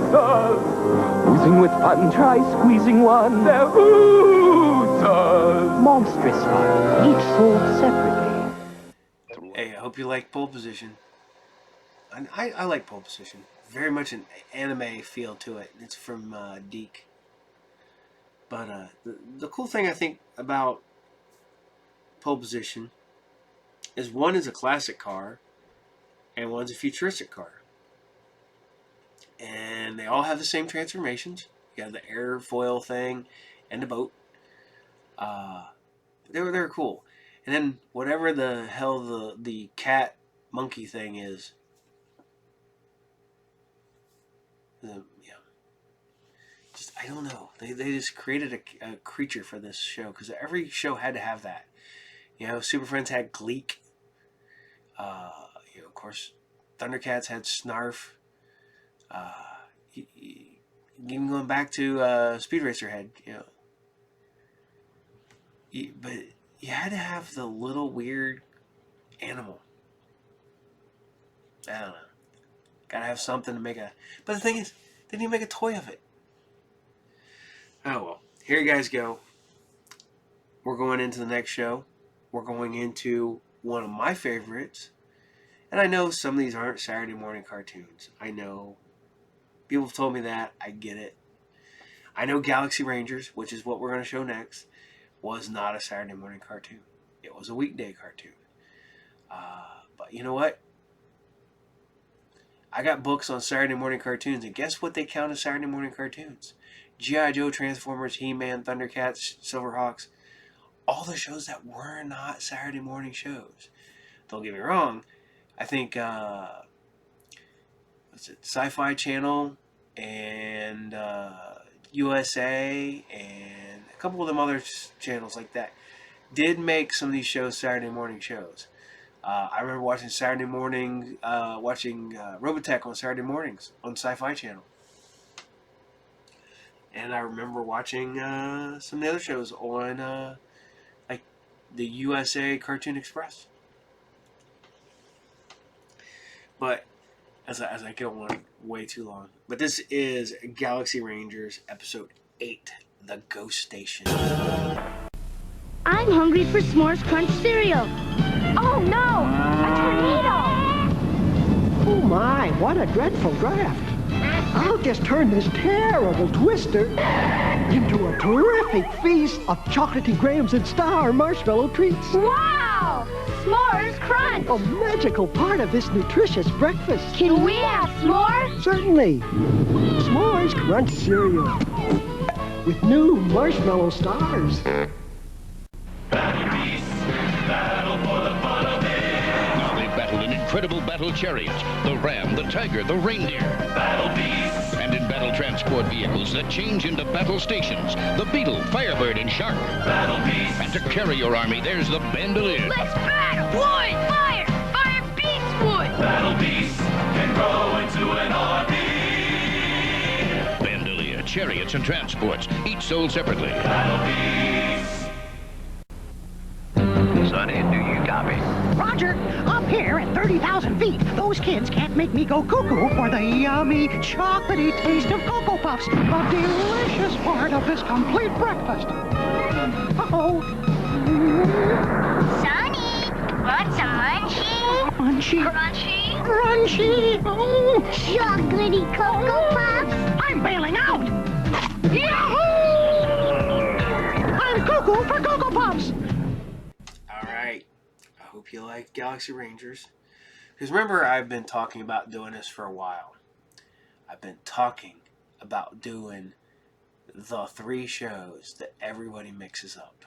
S: Oozers. Oozing with fun, try squeezing one. They're oozers. Monstrous fun, each sold separately.
A: Hey, I hope you like Pole Position. I like Pole Position. Very much an anime feel to it. It's from Deke. But the cool thing I think about Pole Position is one is a classic car and one's a futuristic car. And they all have the same transformations. You have the airfoil thing and the boat. They're cool. And then whatever the hell the cat monkey thing is. I don't know. They just created a creature for this show because every show had to have that. You know, Super Friends had Gleek. Of course, Thundercats had Snarf. Even going back to Speed Racer had, but you had to have the little weird animal. I don't know. Gotta have something to make a... But the thing is, they didn't make a toy of it. Oh well. Here you guys go. We're going into the next show. We're going into one of my favorites. And I know some of these aren't Saturday morning cartoons. I know. People have told me that. I get it. I know Galaxy Rangers, which is what we're going to show next, was not a Saturday morning cartoon. It was a weekday cartoon. But you know what? I got books on Saturday morning cartoons, and guess what they count as Saturday morning cartoons? G.I. Joe, Transformers, He-Man, Thundercats, Silverhawks, all the shows that were not Saturday morning shows. Don't get me wrong, I think, what's it, Sci-Fi Channel and USA and a couple of them other channels like that did make some of these shows Saturday morning shows. I remember watching Saturday morning, Robotech on Saturday mornings on Sci-Fi Channel. And I remember watching some of the other shows on like the USA Cartoon Express. But as I go on way too long. But this is Galaxy Rangers Episode 8, The Ghost Station.
C: I'm hungry for S'mores Crunch cereal. Oh no! A tornado!
D: Oh my, what a dreadful draft. I'll just turn this terrible twister into a terrific feast of chocolatey grahams and star marshmallow treats.
C: Wow! S'mores Crunch!
D: A magical part of this nutritious breakfast.
C: Can we have s'mores?
D: Certainly. S'mores Crunch cereal with new marshmallow stars.
H: Now they've battled an incredible battle chariot, the ram, the tiger, the reindeer. Battle beasts! And in battle transport vehicles that change into battle stations, the beetle, firebird, and shark. Battle beasts! And to carry your army, there's the bandolier.
C: Let's battle! Wood! Fire! Fire beats wood!
P: Battle beasts can grow into an army.
H: Bandolier, chariots, and transports, each sold separately.
P: Battle beasts!
J: Sonny, do you copy?
D: Roger, up here at 30,000 feet, those kids can't make me go cuckoo for the yummy, chocolatey taste of Cocoa Puffs, the delicious part of this complete breakfast. Uh-oh.
C: Sonny, want some munchies?
D: Crunchy.
C: Crunchy?
D: Crunchy. Oh.
C: Chocolatey Cocoa Puffs?
D: I'm bailing out.
C: Yahoo!
D: I'm cuckoo for Cocoa Puffs.
A: Alright, I hope you like Galaxy Rangers. Because remember, I've been talking about doing this for a while. I've been talking about doing the 3 shows that everybody mixes up.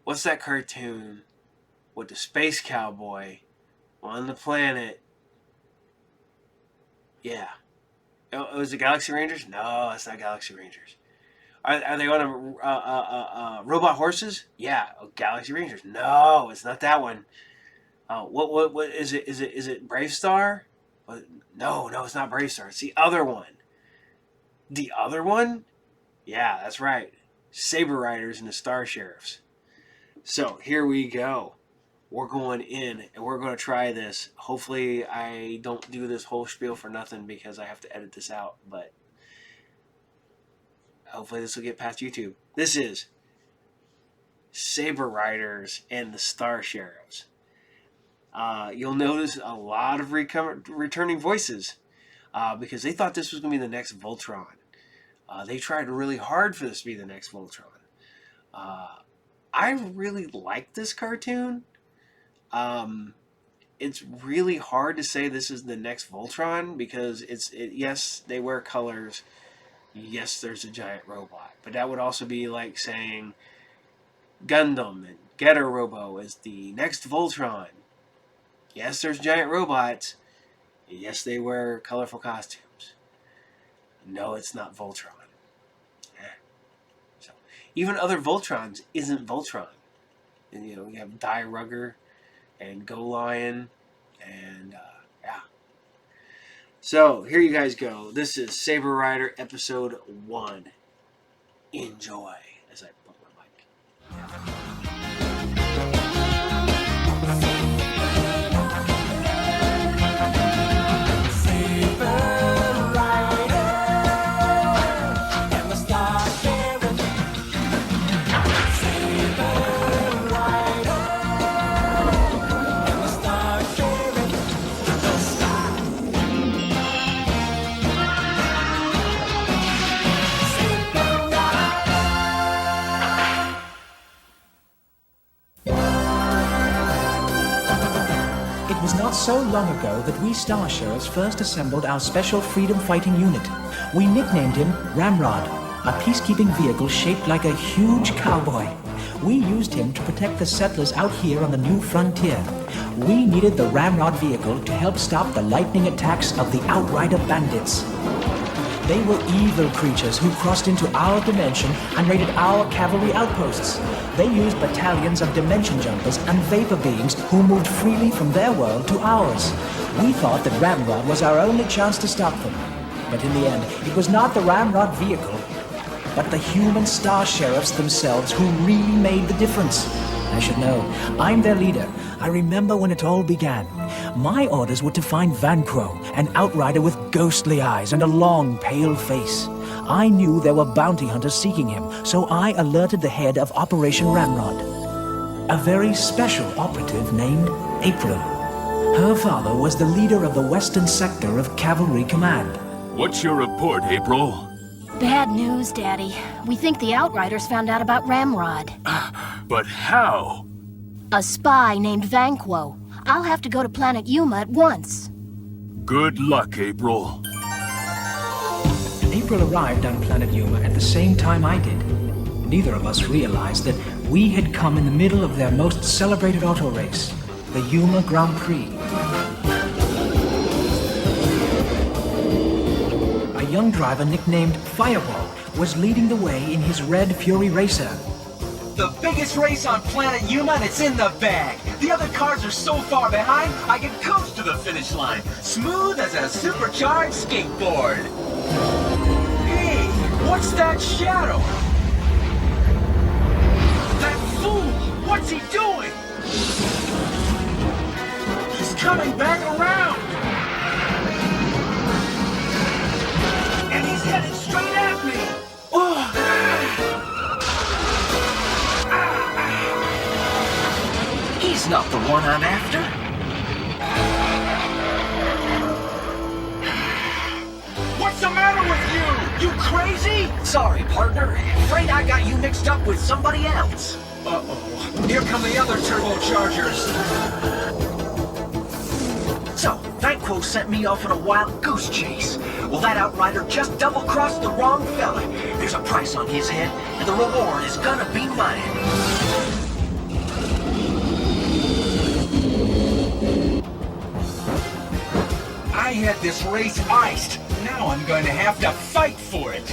A: What's that cartoon with the space cowboy on the planet? Yeah. Oh, is it Galaxy Rangers? No, it's not Galaxy Rangers. Are they on a robot horses? Yeah, Galaxy Rangers. No, it's not that one. What is it? Is it Brave Star? No, it's not Brave Star. It's the other one. The other one? Yeah, that's right. Saber Riders and the Star Sheriffs. So here we go. We're going in and we're going to try this. Hopefully I don't do this whole spiel for nothing because I have to edit this out, but hopefully this will get past YouTube. This is Saber Riders and the Star Sheriffs. You'll notice a lot of returning voices because they thought this was going to be the next Voltron. They tried really hard for this to be the next Voltron. I really like this cartoon. It's really hard to say this is the next Voltron because yes, they wear colors. Yes, there's a giant robot. But that would also be like saying Gundam and Getter Robo is the next Voltron. Yes, there's giant robots. Yes, they wear colorful costumes. No, it's not Voltron. So, even other Voltrons isn't Voltron. And, you have Die Rugger and Go Lion and yeah. So, here you guys go. This is Saber Rider Episode 1. Enjoy as I put my mic.
G: so long ago that we Star Sheriffs first assembled our special freedom-fighting unit. We nicknamed him Ramrod, a peacekeeping vehicle shaped like a huge cowboy. We used him to protect the settlers out here on the new frontier. We needed the Ramrod vehicle to help stop the lightning attacks of the Outrider bandits. They were evil creatures who crossed into our dimension and raided our cavalry outposts. They used battalions of dimension jumpers and vapor beings who moved freely from their world to ours. We thought that Ramrod was our only chance to stop them. But in the end, it was not the Ramrod vehicle, but the human Star Sheriffs themselves who really made the difference. I should know. I'm their leader. I remember when it all began. My orders were to find Vancro, an outrider with ghostly eyes and a long, pale face. I knew there were bounty hunters seeking him, so I alerted the head of Operation Ramrod, a very special operative named April. Her father was the leader of the western sector of Cavalry Command.
O: What's your report, April?
C: Bad news, Daddy. We think the Outriders found out about Ramrod.
O: But how?
C: A spy named Vanquo. I'll have to go to planet Yuma at once.
O: Good luck, April.
G: April arrived on planet Yuma at the same time I did. Neither of us realized that we had come in the middle of their most celebrated auto race, the Yuma Grand Prix. A young driver nicknamed Fireball was leading the way in his red Fury racer.
V: The biggest race on planet Yuma, and it's in the bag. The other cars are so far behind, I can coast to the finish line. Smooth as a supercharged skateboard. Hey, what's that shadow? That fool! What's he doing? He's coming back around! And he's headed straight at me! He's not the one I'm after. What's the matter with you? You crazy? Sorry, partner. Afraid I got you mixed up with somebody else. Uh-oh. Here come the other turbochargers. So, Vanquo sent me off on a wild goose chase. Well, that outrider just double-crossed the wrong fella. There's a price on his head, and the reward is gonna be mine. I had this race iced. Now I'm going to have to fight for it.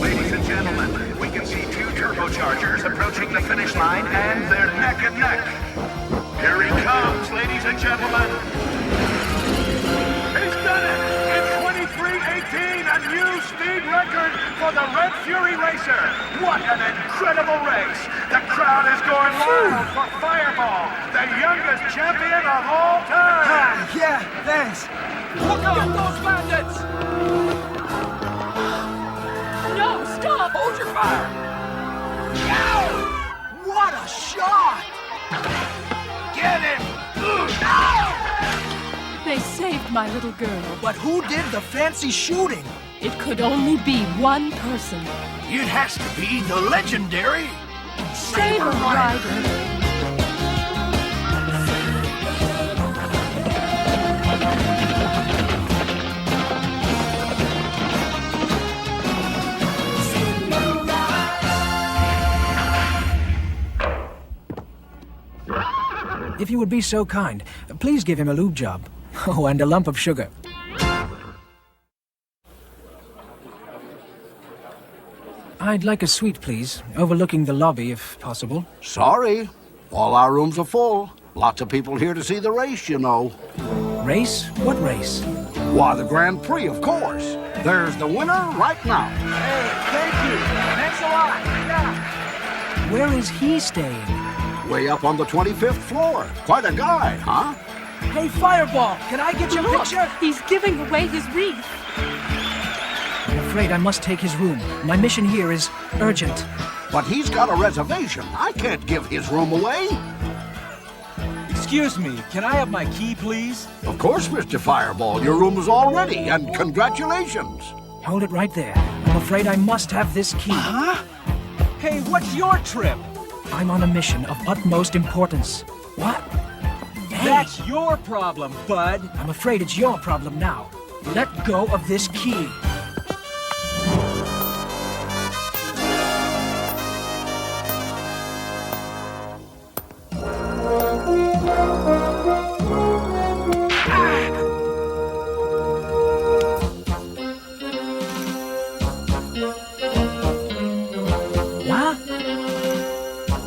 X: Ladies and gentlemen, we can see two turbochargers approaching the finish line, and they're neck and neck. Here he comes, ladies and gentlemen. He's done it! In 23:18, a new speed record for the Red Fury Racer. What an incredible race! The crowd is going wild for Fireball, the youngest champion of all time.
V: Yeah, thanks. Look out, those bandits!
C: No, stop!
V: Hold your fire! Ow! What a shot! Get him!
Y: They saved my little girl.
V: But who did the fancy shooting?
Y: It could only be one person.
X: It has to be the legendary
Y: Saber Rider.
G: If you would be so kind, please give him a lube job. Oh, and a lump of sugar. I'd like a suite, please, overlooking the lobby, if possible.
Z: Sorry. All our rooms are full. Lots of people here to see the race, you know.
G: Race? What race?
Z: Why, the Grand Prix, of course. There's the winner right now.
V: Hey, thank you. Thanks a lot. Yeah.
G: Where is he staying?
Z: Way up on the 25th floor. Quite a guy, huh?
G: Hey, Fireball, can I get your picture?
Y: He's giving away his wreath.
G: I'm afraid I must take his room. My mission here is urgent.
Z: But he's got a reservation. I can't give his room away.
V: Excuse me, can I have my key, please?
Z: Of course, Mr. Fireball. Your room is all ready, and congratulations.
G: Hold it right there. I'm afraid I must have this key.
V: Huh? Hey, what's your trip?
G: I'm on a mission of utmost importance. What?
V: That's your problem, bud.
G: I'm afraid it's your problem now. Let go of this key.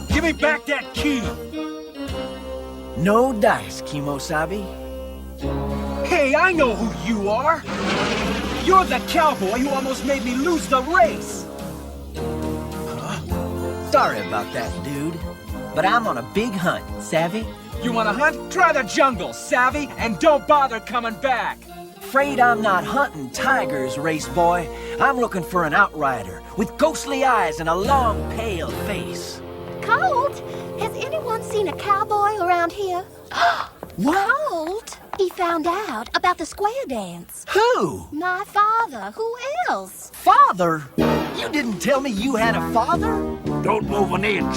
V: Give me back that key!
L: No dice, Kimosabi.
V: Hey, I know who you are! You're the cowboy who almost made me lose the race!
L: Sorry about that, dude. But I'm on a big hunt, savvy?
V: You wanna hunt? Try the jungle, savvy? And don't bother coming back!
L: Afraid I'm not hunting tigers, race boy. I'm looking for an outrider with ghostly eyes and a long, pale face.
W: Colt, has anyone seen a cowboy around here?
L: What?
W: Colt, he found out about the square dance.
L: Who?
W: My father. Who else?
L: Father? You didn't tell me you had a father?
Z: Don't move an inch.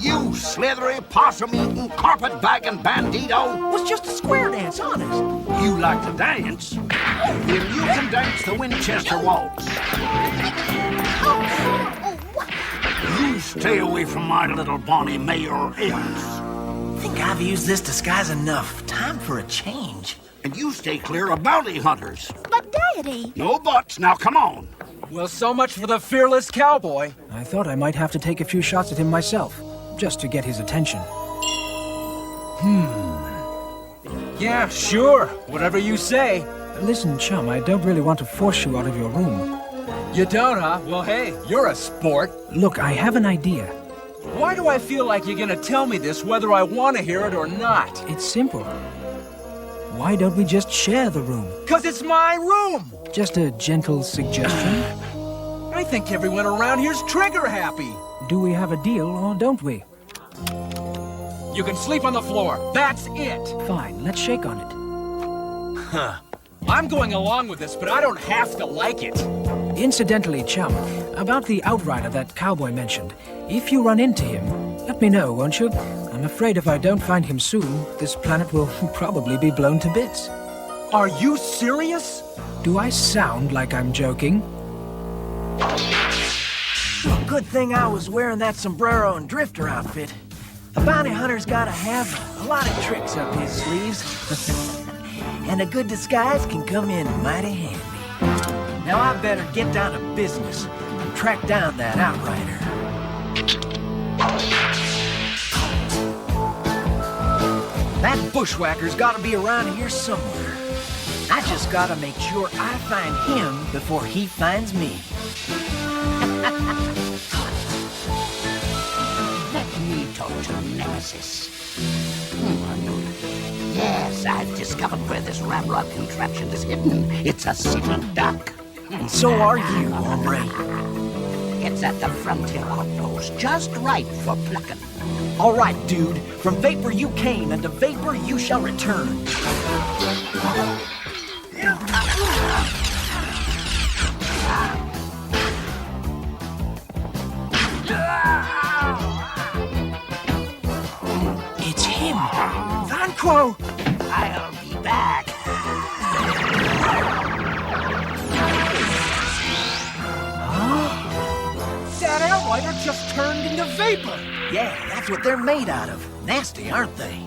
Z: You slithery, possum-eating, carpet-bagging bandito.
L: It was just a square dance, honest.
Z: You like to dance? Then you can dance the Winchester waltz. You stay away from my little Bonnie Mayer else.
L: Think I've used this disguise enough. Time for a change.
Z: And you stay clear of bounty hunters.
W: But Daddy...
Z: No buts. Now come on.
V: Well, so much for the fearless cowboy.
G: I thought I might have to take a few shots at him myself, just to get his attention.
V: Yeah, sure. Whatever you say.
G: Listen, chum, I don't really want to force you out of your room.
V: You don't, huh? Well, hey, you're a sport.
G: Look, I have an idea.
V: Why do I feel like you're gonna tell me this whether I want to hear it or not?
G: It's simple. Why don't we just share the room?
V: 'Cause it's my room!
G: Just a gentle suggestion.
V: I think everyone around here's trigger happy.
G: Do we have a deal or don't we?
V: You can sleep on the floor. That's it.
G: Fine, let's shake on it.
V: Huh. I'm going along with this, but I don't have to like it.
G: Incidentally, chum, about the outrider that cowboy mentioned. If you run into him, let me know, won't you? I'm afraid if I don't find him soon, this planet will probably be blown to bits.
V: Are you serious?
G: Do I sound like I'm joking?
L: Good thing I was wearing that sombrero and drifter outfit. A bounty hunter's gotta have a lot of tricks up his sleeves. And a good disguise can come in mighty handy. Now I better get down to business and track down that outrider. That bushwhacker's gotta be around here somewhere. I just gotta make sure I find him before he finds me.
J: Let me talk to Nemesis. Yes, I've discovered where this ramrod contraption is hidden. It's a sitting duck.
L: And so are you, hombre.
J: It's at the frontier outpost, just right for plucking.
L: All right, dude. From vapor you came, and to vapor you shall return. It's him. Vanquo!
J: I'll be back.
V: That outrider just turned into vapor.
L: Yeah, that's what they're made out of. Nasty, aren't they?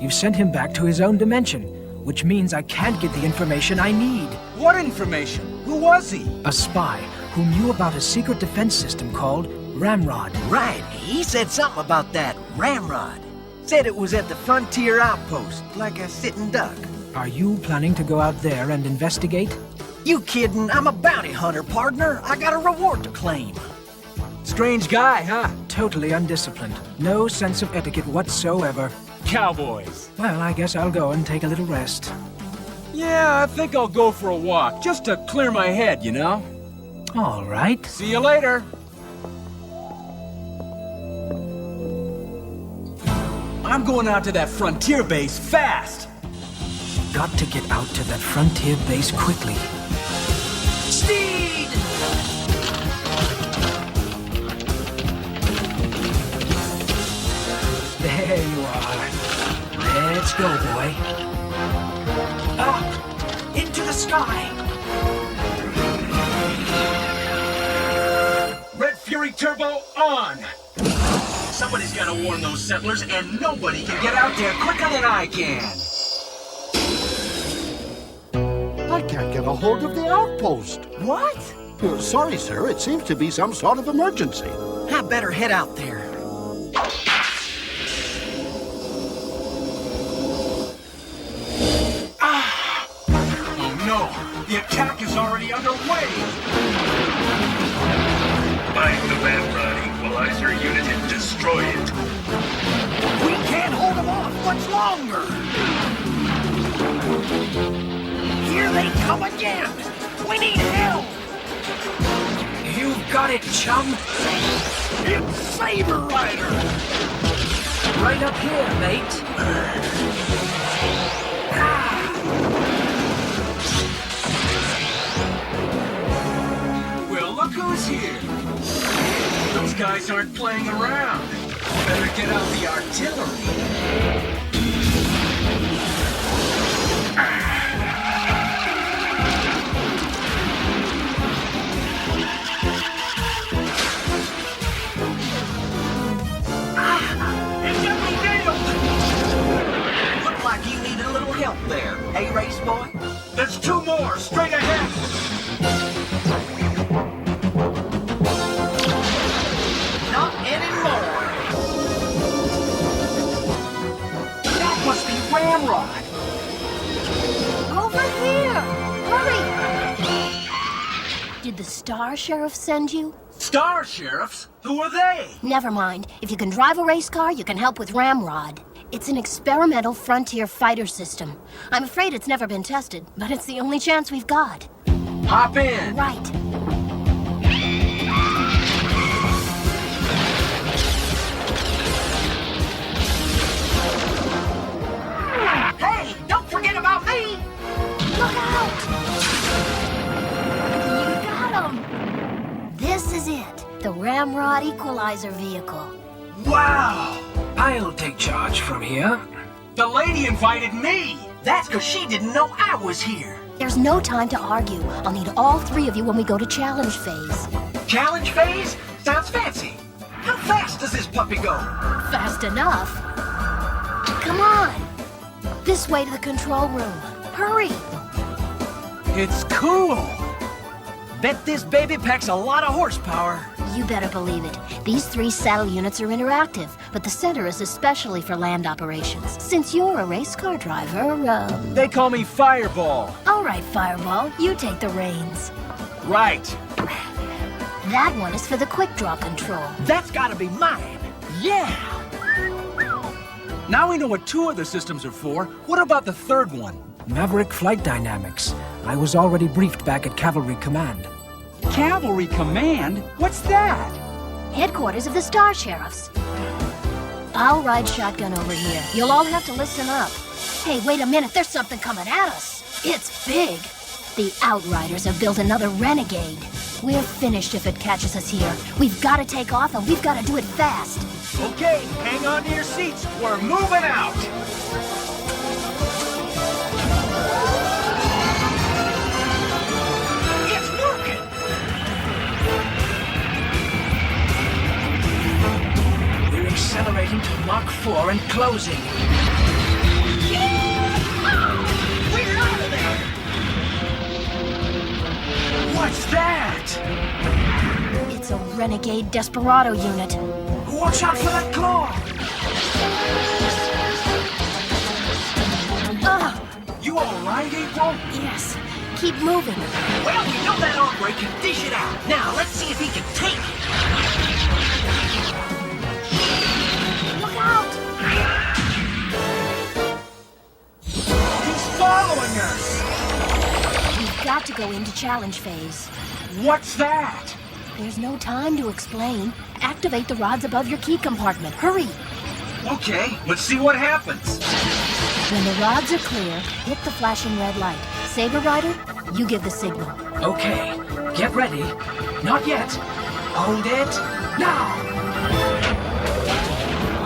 G: You sent him back to his own dimension, which means I can't get the information I need.
V: What information? Who was he?
G: A spy who knew about a secret defense system called Ramrod.
L: Right, he said something about that ramrod. Said it was at the frontier outpost, like a sitting duck.
G: Are you planning to go out there and investigate?
L: You kidding? I'm a bounty hunter, partner. I got a reward to claim.
V: Strange guy, huh?
G: Totally undisciplined. No sense of etiquette whatsoever.
V: Cowboys.
G: Well, I guess I'll go and take a little rest.
V: Yeah, I think I'll go for a walk, just to clear my head, you know?
G: All right.
V: See you later. I'm going out to that frontier base fast.
G: Got to get out to that frontier base quickly.
V: Steed!
G: There you are. Let's Let's go, boy. Up! Into the sky!
V: Red Fury Turbo on! Somebody's gotta warn those settlers, and nobody can get out there quicker than I can.
Z: I can't get a hold of the outpost.
V: What?
Z: Sorry, sir. It seems to be some sort of emergency.
L: I better head out there.
V: Oh no! The attack is already underway!
E: Find the Ramrod Equalizer unit and destroy it.
Z: We can't hold them off much longer. Here they come again. We need help.
G: You've got it, chum.
Z: It's Saber Rider.
G: Right up here, mate.
V: Well, look who's here! Those guys aren't playing around. Better get out the artillery.
L: Looked like you needed a little help there, hey, race boy?
V: There's two more, straight ahead!
L: Not anymore.
V: That must be Ramrod!
C: Over here! Hurry! Did the Star Sheriff send you?
V: Star Sheriffs? Who are they?
C: Never mind. If you can drive a race car, you can help with Ramrod. It's an experimental frontier fighter system. I'm afraid it's never been tested, but it's the only chance we've got.
V: Hop in!
C: Right.
L: Hey, don't forget about me!
C: Look out! You got him! This is it. The Ramrod Equalizer vehicle.
V: Wow!
G: I'll take charge from here.
V: The lady invited me!
L: That's because she didn't know I was here.
C: There's no time to argue. I'll need all three of you when we go to challenge phase.
L: Challenge phase? Sounds fancy. How fast does this puppy go?
C: Fast enough. Come on. This way to the control room. Hurry.
V: It's cool! Bet this baby packs a lot of horsepower.
C: You better believe it. These 3 saddle units are interactive, but the center is especially for land operations. Since you're a race car driver,
V: They call me Fireball.
C: All right, Fireball, you take the reins.
V: Right.
C: That one is for the quick draw control.
V: That's gotta be mine. Yeah! Now we know what 2 of the systems are for. What about the third one?
G: Maverick flight dynamics. I was already briefed back at Cavalry Command.
V: Cavalry Command? What's that?
C: Headquarters of the Star Sheriffs. I'll ride shotgun over here. You'll all have to listen up. Hey, wait a minute. There's something coming at us. It's big. The Outriders have built another Renegade. We're finished if it catches us here. We've got to take off, and we've got to do it fast.
V: Okay, hang on to your seats. We're moving out. It's working.
G: We're accelerating to Mach 4 and closing.
V: We're out of there. What's that?
C: It's a Renegade Desperado unit.
V: Watch out for that claw! You all right, April?
C: Yes. Keep moving.
L: Well, we know that hombre can dish it out. Now, let's see if he can take it.
C: Look out!
V: He's following us!
C: We've got to go into challenge phase.
V: What's that?
C: There's no time to explain. Activate the rods above your key compartment. Hurry!
V: Okay, let's see what happens.
C: When the rods are clear, hit the flashing red light. Saber Rider, you give the signal.
G: Okay, get ready. Not yet. Hold it. Now!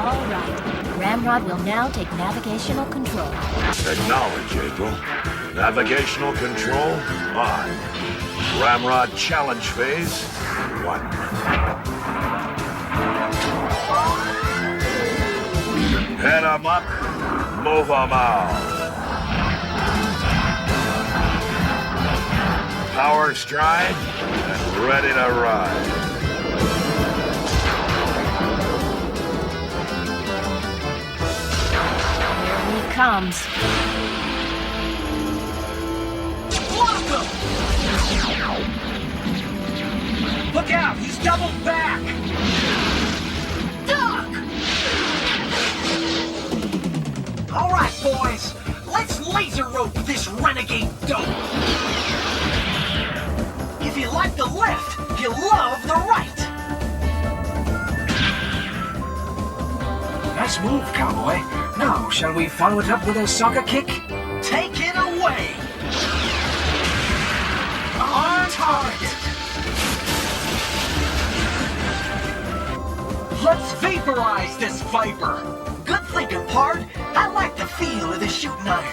C: All right. Ramrod will now take navigational control.
X: Acknowledge, April. Navigational control on. Ramrod challenge phase 1. Head 'em up, move 'em out. Power stride and ready to ride.
C: Here he comes.
V: Block him! Look out! He's doubled back! Duck! All right, boys. Let's laser rope this renegade dope. If you like the left, you'll love the right.
G: Nice move, cowboy. Now, shall we follow it up with a soccer kick?
V: Take it away. On target. Let's vaporize this viper. Good thinking, Pard. I like the feel of the shooting iron.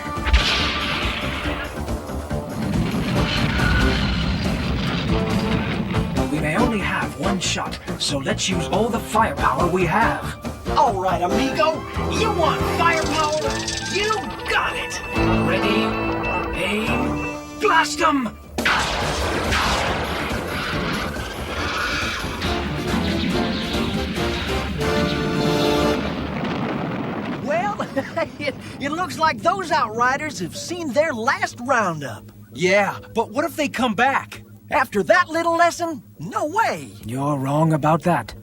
G: We may only have one shot, so let's use all the firepower we have.
V: All right, amigo. You want firepower? You got it.
G: Ready, aim, blast 'em!
V: Well, it looks like those Outriders have seen their last roundup. Yeah, but what if they come back? After that little lesson? No way.
G: You're wrong about that.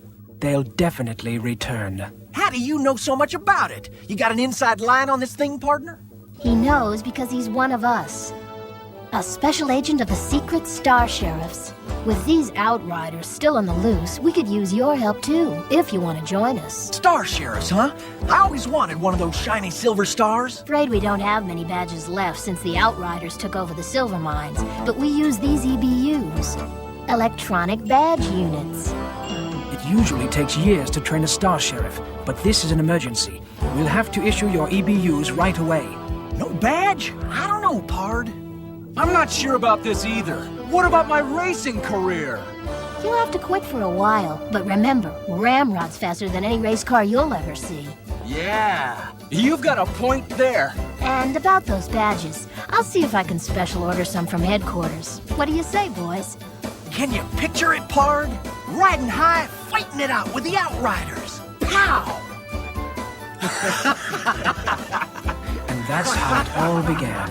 G: They'll definitely return.
V: How do you know so much about it? You got an inside line on this thing, partner?
C: He knows because he's one of us. A special agent of the secret Star Sheriffs. With these Outriders still on the loose, we could use your help too, if you want to join us.
V: Star Sheriffs, huh? I always wanted one of those shiny silver stars.
C: Afraid we don't have many badges left since the Outriders took over the silver mines, but we use these EBUs. Electronic Badge Units.
G: It usually takes years to train a Star Sheriff, but this is an emergency. We'll have to issue your EBUs right away.
V: No badge? I don't know, Pard. I'm not sure about this either. What about my racing career?
C: You'll have to quit for a while, but remember, Ramrod's faster than any race car you'll ever see.
V: Yeah, you've got a point there.
C: And about those badges, I'll see if I can special order some from headquarters. What do you say, boys?
V: Can you picture it, Pard? Riding high, fighting it out with the Outriders. Pow!
G: And that's how it all began.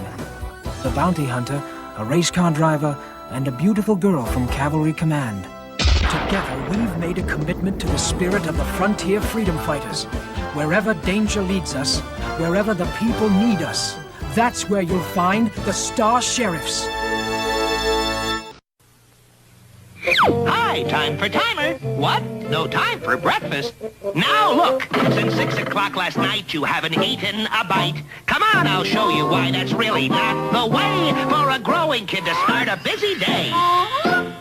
G: The bounty hunter, a race car driver, and a beautiful girl from Cavalry Command. Together, we've made a commitment to the spirit of the frontier freedom fighters. Wherever danger leads us, wherever the people need us, that's where you'll find the Star Sheriffs.
B: Hi, time for timer. What? No time for breakfast? Now look, since 6 o'clock last night you haven't eaten a bite. Come on, I'll show you why that's really not the way for a growing kid to start a busy day.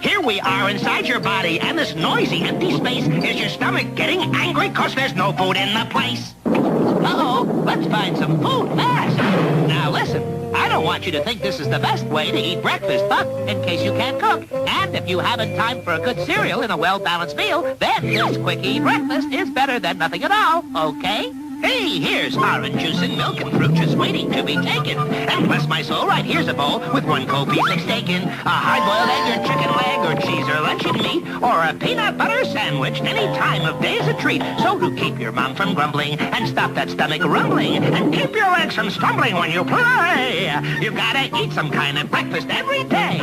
B: Here we are inside your body, and this noisy empty space is your stomach getting angry 'cause there's no food in the place. Uh-oh, let's find some food fast. Now listen, I don't want you to think this is the best way to eat breakfast, but in case you can't cook, and if you haven't time for a good cereal and a well-balanced meal, then this quickie breakfast is better than nothing at all, okay? Hey, here's orange juice and milk and fruit just waiting to be taken. And bless my soul, right here's a bowl with one cold piece of steak in, a hard-boiled egg or chicken leg or cheese or luncheon meat, or a peanut butter sandwich. Any time of day is a treat. So to keep your mom from grumbling and stop that stomach rumbling and keep your legs from stumbling when you play, you gotta eat some kind of breakfast every day.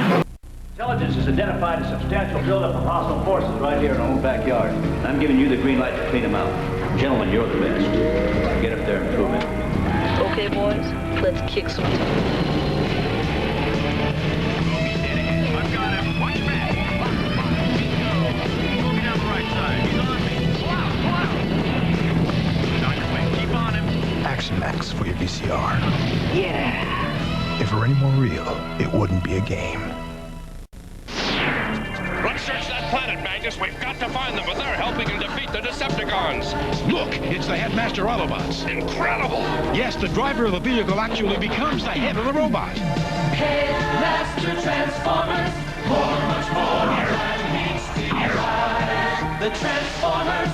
F: Intelligence has identified a substantial buildup of hostile forces right here in our own backyard. I'm giving you the green light to clean them out. Gentlemen, you're the best. Get up there and prove it.
Q: Okay, boys, let's kick some teeth.
F: I've got him. Watch back. Moving down the right side. He's on me. Wow. He's on your way. Keep on him.
R: Action Max for your VCR.
F: Yeah.
R: If it were any more real, it wouldn't be a game.
F: Run, search that
I: planet, Magnus. We've got to find them. With their help, we can defeat the Decepticons.
K: Look, it's the Headmaster Autobots.
I: Incredible!
K: Yes, the driver of the vehicle actually becomes the head of the robot.
P: Headmaster Transformers, much more meets the eye. The Transformers.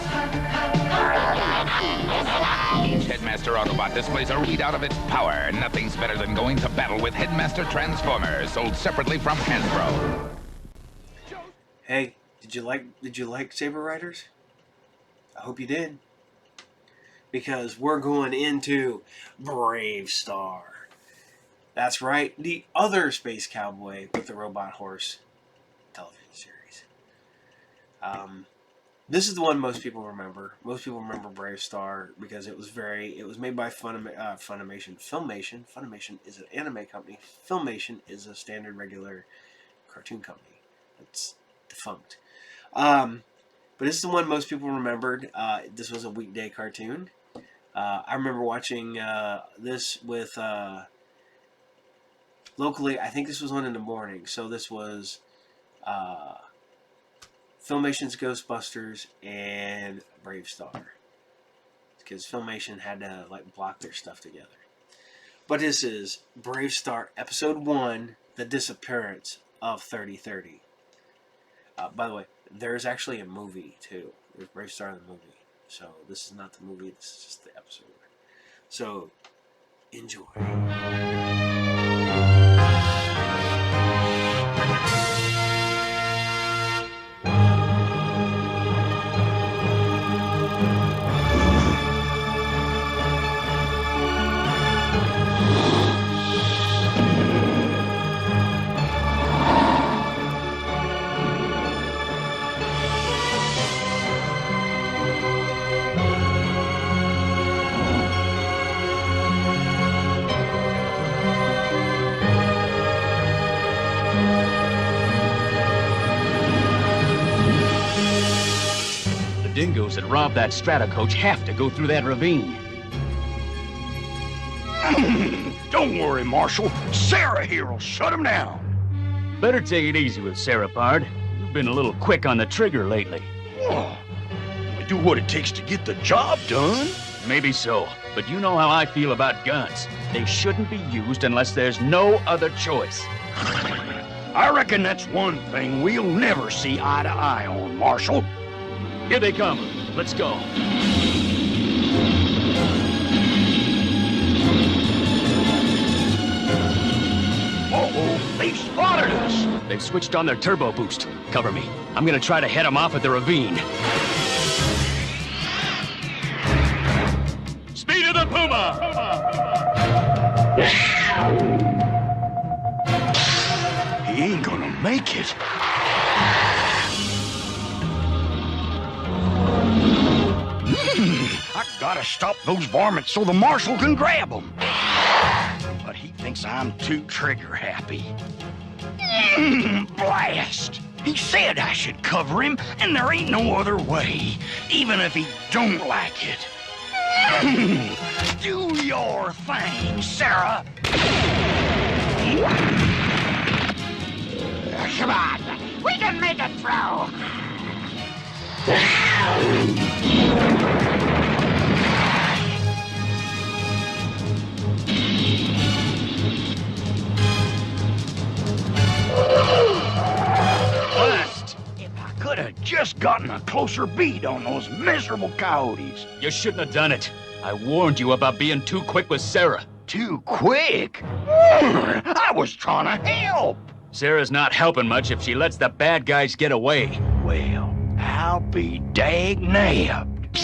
M: Each Headmaster Autobot displays a readout of its power. Nothing's better than going to battle with Headmaster Transformers, sold separately from Hasbro.
A: Hey, did you like Saber Riders? I hope you did. Because we're going into Brave Star. That's right, the other space cowboy with the robot horse television series. This is the one most people remember. Most people remember Brave Star because it was made by Funimation. Funimation is an anime company. Filmation is a standard regular cartoon company. It's defunct. But this is the one most people remembered. This was a weekday cartoon. I remember watching this with locally. I think this was on in the morning. So this was Filmation's Ghostbusters and Brave Star, because Filmation had to like block their stuff together. But this is Brave Star Episode 1, The Disappearance of 3030. By the way, there's actually a movie too. There's Brave Star in the movie. So this is not the movie, this is just the episode. So enjoy.
F: Dingoes that robbed that strata coach have to go through that ravine.
Z: Don't worry, Marshal. Sarah here will shut him down.
F: Better take it easy with Sarah, Pard. You've been a little quick on the trigger lately.
Z: We do what it takes to get the job done.
F: Maybe so, but you know how I feel about guns. They shouldn't be used unless there's no other choice.
Z: I reckon that's one thing we'll never see eye to eye on, Marshal.
F: Here they come. Let's go.
Z: Uh-oh, they've spotted us.
F: They've switched on their turbo boost. Cover me. I'm gonna try to head them off at the ravine. Speed of the Puma!
Z: He ain't gonna make it. I gotta stop those varmints so the Marshal can grab them. But he thinks I'm too trigger happy. Blast! He said I should cover him, and there ain't no other way, even if he don't like it. Do your thing, Sarah. Come on, we can make it through. Bust! If I could have just gotten a closer beat on those miserable coyotes.
F: You shouldn't have done it. I warned you about being too quick with Sarah.
Z: Too quick? I was trying to help.
F: Sarah's not helping much if she lets the bad guys get away.
Z: Well, I'll be dag-nabbed.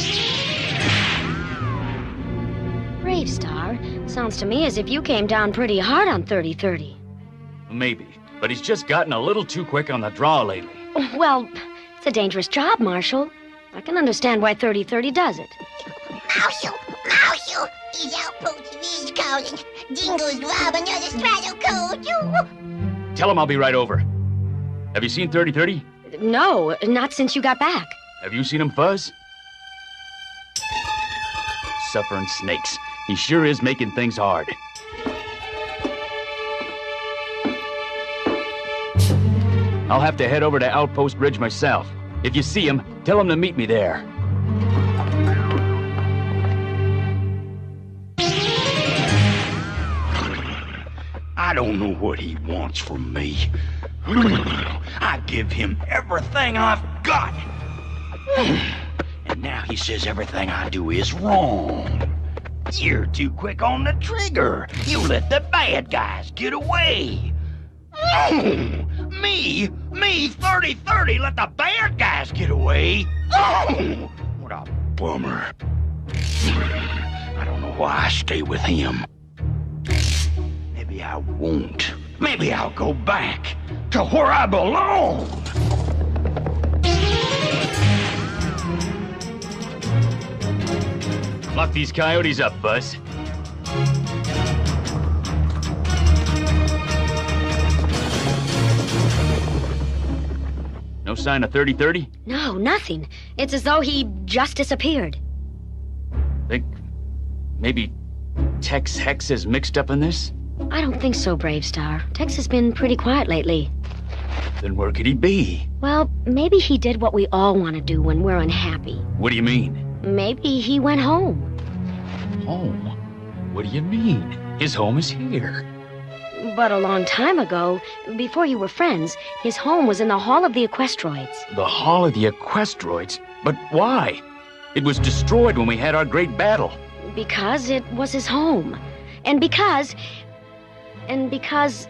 W: Brave Star, sounds to me as if you came down pretty hard on 3030.
F: Maybe, but he's just gotten a little too quick on the draw lately.
W: Well, it's a dangerous job, Marshal. I can understand why 3030 does it.
N: Marshal, his outpost is calling. Dingo's rob another strato coach.
F: Tell him I'll be right over. Have you seen 3030?
W: No, not since you got back.
F: Have you seen him fuzz? Suffering snakes. He sure is making things hard.
D: I'll have to head over to Outpost Ridge myself. If you see him, tell him to meet me there.
Z: I don't know what he wants from me. I give him everything I've got. And now he says everything I do is wrong. You're too quick on the trigger. You let the bad guys get away. Me, 30-30, let the bad guys get away. Oh, what a bummer. I don't know why I stay with him. Maybe I won't. Maybe I'll go back to where I belong.
D: Lock these coyotes up, Buzz. No sign of 30-30?
H: No, nothing. It's as though he just disappeared.
D: Think maybe Tex Hex is mixed up in this?
H: I don't think so, Brave Star. Tex has been pretty quiet lately.
D: Then where could he be?
H: Well, maybe he did what we all want to do when we're unhappy.
D: What do you mean?
H: Maybe he went home.
D: Home? What do you mean? His home is here.
H: But a long time ago, before you were friends, his home was in the Hall of the Equestroids.
D: The Hall of the Equestroids? But why? It was destroyed when we had our great battle.
H: Because it was his home. And because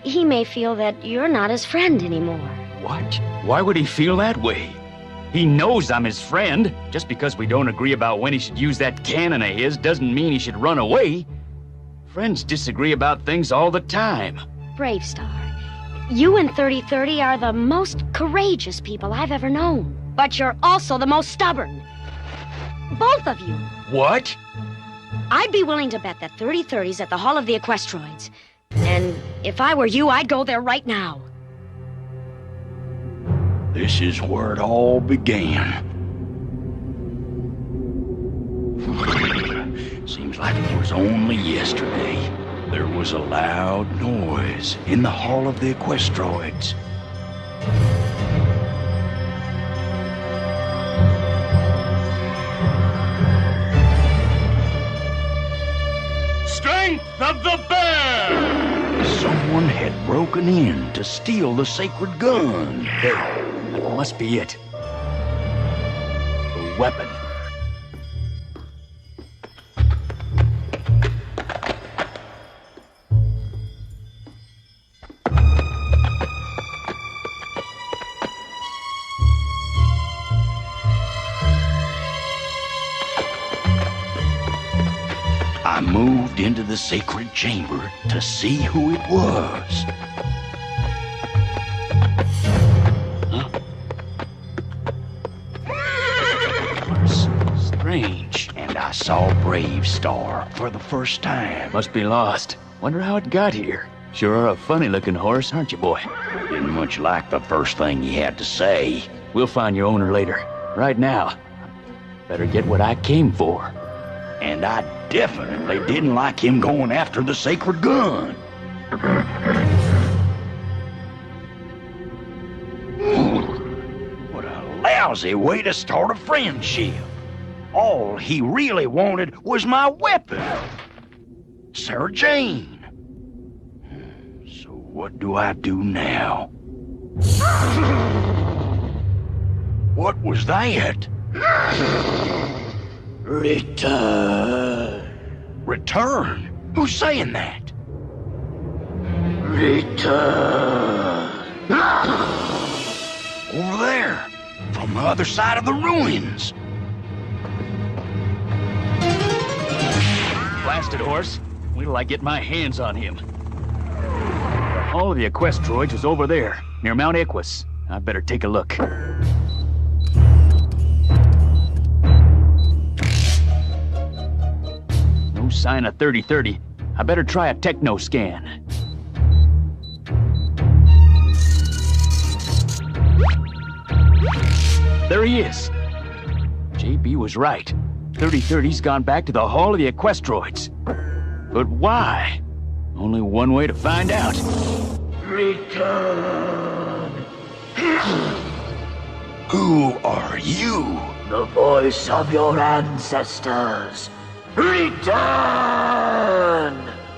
H: he may feel that you're not his friend anymore.
D: What? Why would he feel that way? He knows I'm his friend. Just because we don't agree about when he should use that cannon of his doesn't mean he should run away. Friends disagree about things all the time.
H: Brave Star, you and 30-30 are the most courageous people I've ever known. But you're also the most stubborn. Both of you.
D: What?
H: I'd be willing to bet that 30-30's at the Hall of the Equestroids. And if I were you, I'd go there right now.
Z: This is where it all began. Seems like it was only yesterday. There was a loud noise in the Hall of the Equestroids.
I: Strength of the bear!
Z: Someone had broken in to steal the sacred gun.
D: That must be it. The weapon.
Z: I moved into the sacred chamber to see who it was.
D: Strange.
Z: And I saw Brave Star for the first time.
D: Must be lost. Wonder how it got here. Sure are a funny-looking horse, aren't you, boy?
Z: Didn't much like the first thing he had to say.
D: We'll find your owner later. Right now, better get what I came for.
Z: And I definitely didn't like him going after the sacred gun. What a lousy way to start a friendship. All he really wanted was my weapon. Sarah Jane. So what do I do now? What was that? Return. Return? Who's saying that? Return. Over there, from the other side of the ruins.
D: Blasted horse. Wait till I get my hands on him. The Hall of the Equestroids is over there, near Mount Equus. I better take a look. No sign of 30-30. I better try a techno scan. There he is. JB was right. 30-30's gone back to the Hall of the Equestroids. But why? Only one way to find out.
Z: Return. Who are you?
J: The voice of your ancestors. Return!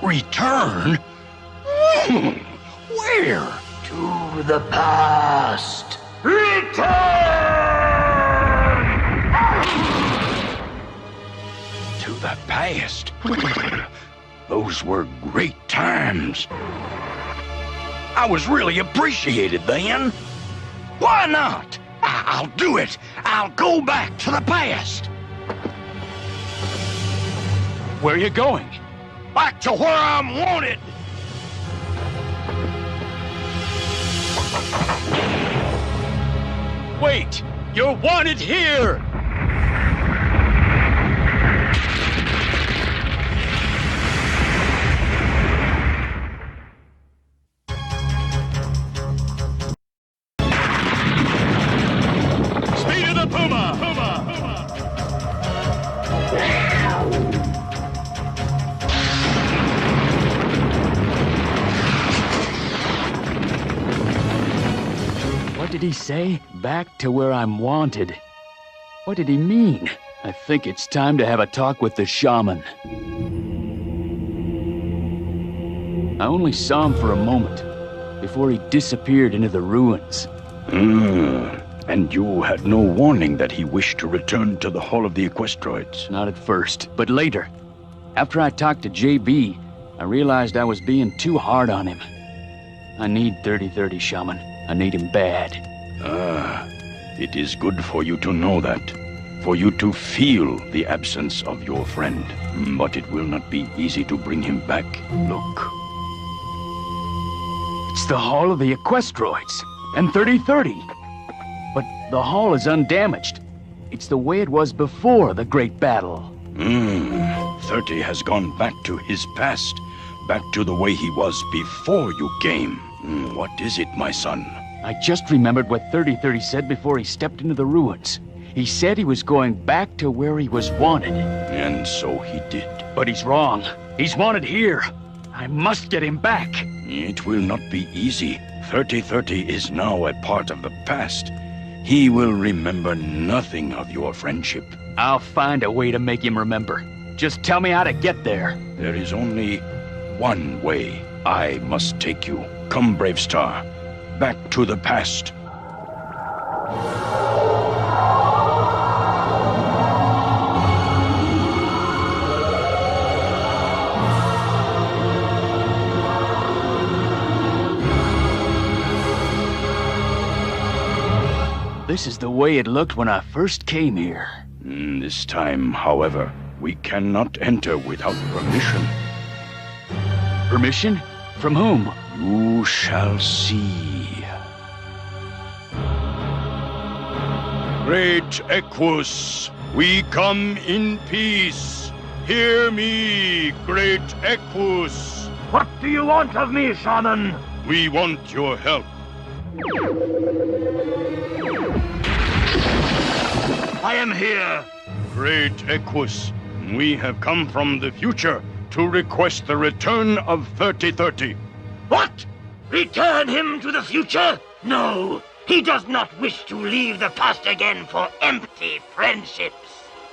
Z: Return? Where?
J: To the past. Return!
Z: To the past? Those were great times. I was really appreciated then. Why not? I'll do it. I'll go back to the past.
D: Where are you going?
Z: Back to where I'm wanted.
D: Wait! You're wanted here! Speed of the Puma! What did he say? Back to where I'm wanted. What did he mean? I think it's time to have a talk with the shaman. I only saw him for a moment, before he disappeared into the ruins.
Z: And you had no warning that he wished to return to the Hall of the Equestroids?
D: Not at first, but later. After I talked to JB, I realized I was being too hard on him. I need 3030, Shaman. I need him bad.
Z: It is good for you to know that. For you to feel the absence of your friend. But it will not be easy to bring him back. Look.
D: It's the Hall of the Equestroids. And 3030. But the hall is undamaged. It's the way it was before the Great Battle.
Z: 30 has gone back to his past. Back to the way he was before you came. What is it, my son?
D: I just remembered what 3030 said before he stepped into the ruins. He said he was going back to where he was wanted.
Z: And so he did.
D: But he's wrong. He's wanted here. I must get him back.
Z: It will not be easy. 3030 is now a part of the past. He will remember nothing of your friendship.
D: I'll find a way to make him remember. Just tell me how to get there.
Z: There is only one way. I must take you. Come, Brave Star. Back to the past.
D: This is the way it looked when I first came here.
Z: This time, however, we cannot enter without permission.
D: Permission? From whom?
Z: You shall see. Great Equus, we come in peace. Hear me, Great Equus. What do you want of me, Shaman? We want your help. I am here. Great Equus, we have come from the future to request the return of 3030.
J: What? Return him to the future? No, he does not wish to leave the past again for empty friendships.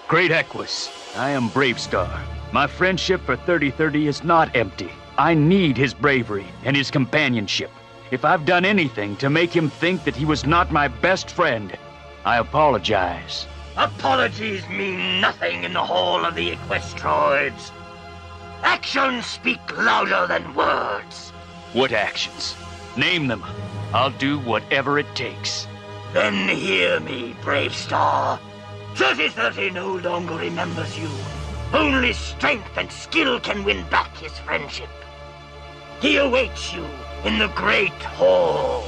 D: Great Equus, I am Brave Star. My friendship for 3030 is not empty. I need his bravery and his companionship. If I've done anything to make him think that he was not my best friend, I apologize.
J: Apologies mean nothing in the Hall of the Equestroids. Actions speak louder than words.
D: What actions? Name them. I'll do whatever it takes.
J: Then hear me, Brave Star. 3030 no longer remembers you. Only strength and skill can win back his friendship. He awaits you in the Great Hall.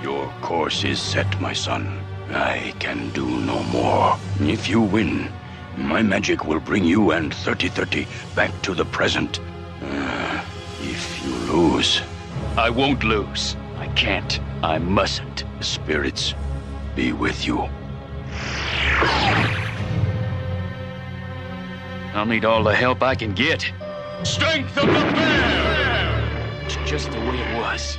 Z: Your course is set, my son. I can do no more. If you win, my magic will bring you and 3030 back to the present. If you lose...
D: I won't lose. I can't. I mustn't.
Z: Spirits be with you.
D: I'll need all the help I can get.
Z: Strength of the bear!
D: It's just the way it was.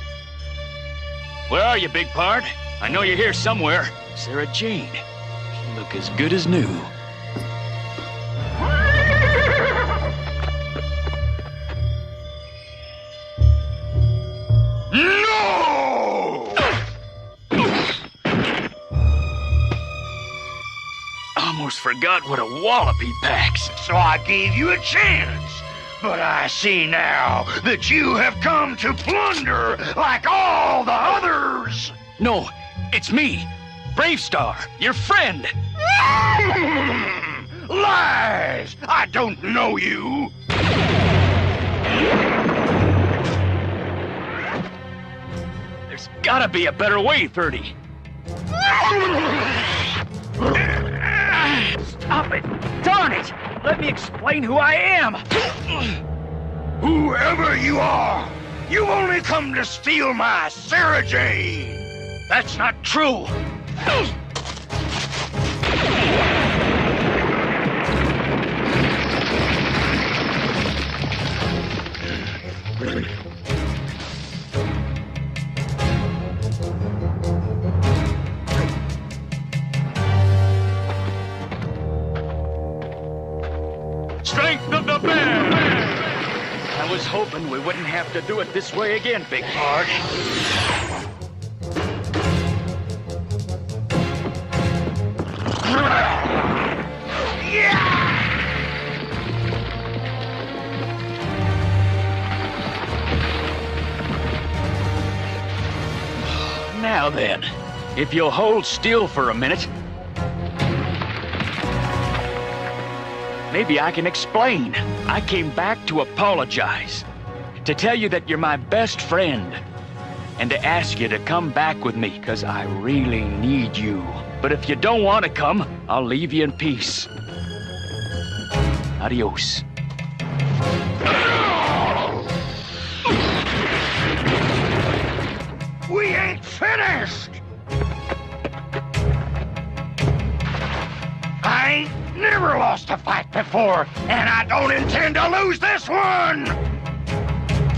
D: Where are you, Big Pard? I know you're here somewhere. Sarah Jane. You look as good as new.
Z: No!
D: Almost forgot what a wallop he packs.
Z: So I gave you a chance. But I see now that you have come to plunder like all the others.
D: No, it's me, Brave Star, your friend.
Z: Lies! I don't know you.
D: There's gotta be a better way, 30. Stop it! Darn it! Let me explain who I am!
Z: Whoever you are, you've only come to steal my Sarah Jane.
D: That's not true! Strength of the bear! I was hoping we wouldn't have to do it this way again, Big Pard. Now then, if you'll hold still for a minute, maybe I can explain. I came back to apologize, to tell you that you're my best friend, and to ask you to come back with me, because I really need you. But if you don't want to come, I'll leave you in peace. Adios.
Z: We ain't finished! I ain't never lost a fight before, and I don't intend to lose this one!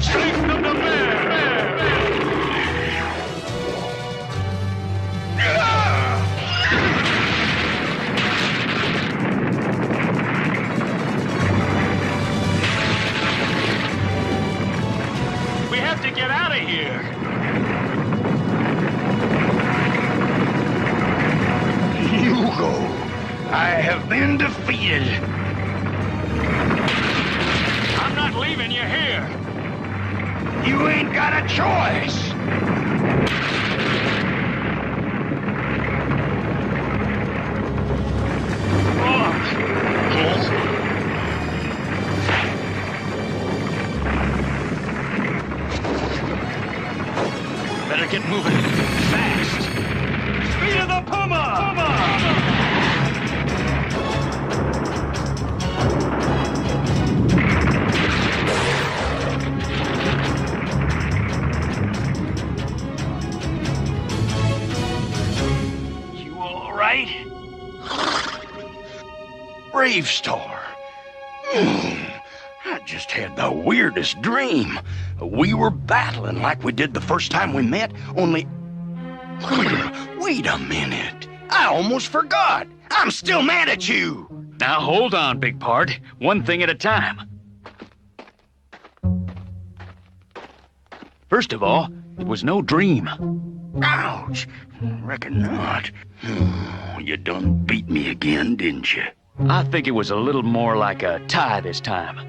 Z: Strength of the bear!
D: We have to get out of here!
Z: You go. I have been defeated.
D: I'm not leaving you here.
Z: You ain't got a choice.
D: Better get moving fast. Speed of the Puma! You all right?
Z: Brave Star. I just had the weirdest dream. We were battling like we did the first time we met, only... Wait a minute. I almost forgot. I'm still mad at you.
D: Now hold on, Big Pard. One thing at a time. First of all, it was no dream.
Z: Ouch. Reckon not. You done beat me again, didn't you?
D: I think it was a little more like a tie this time.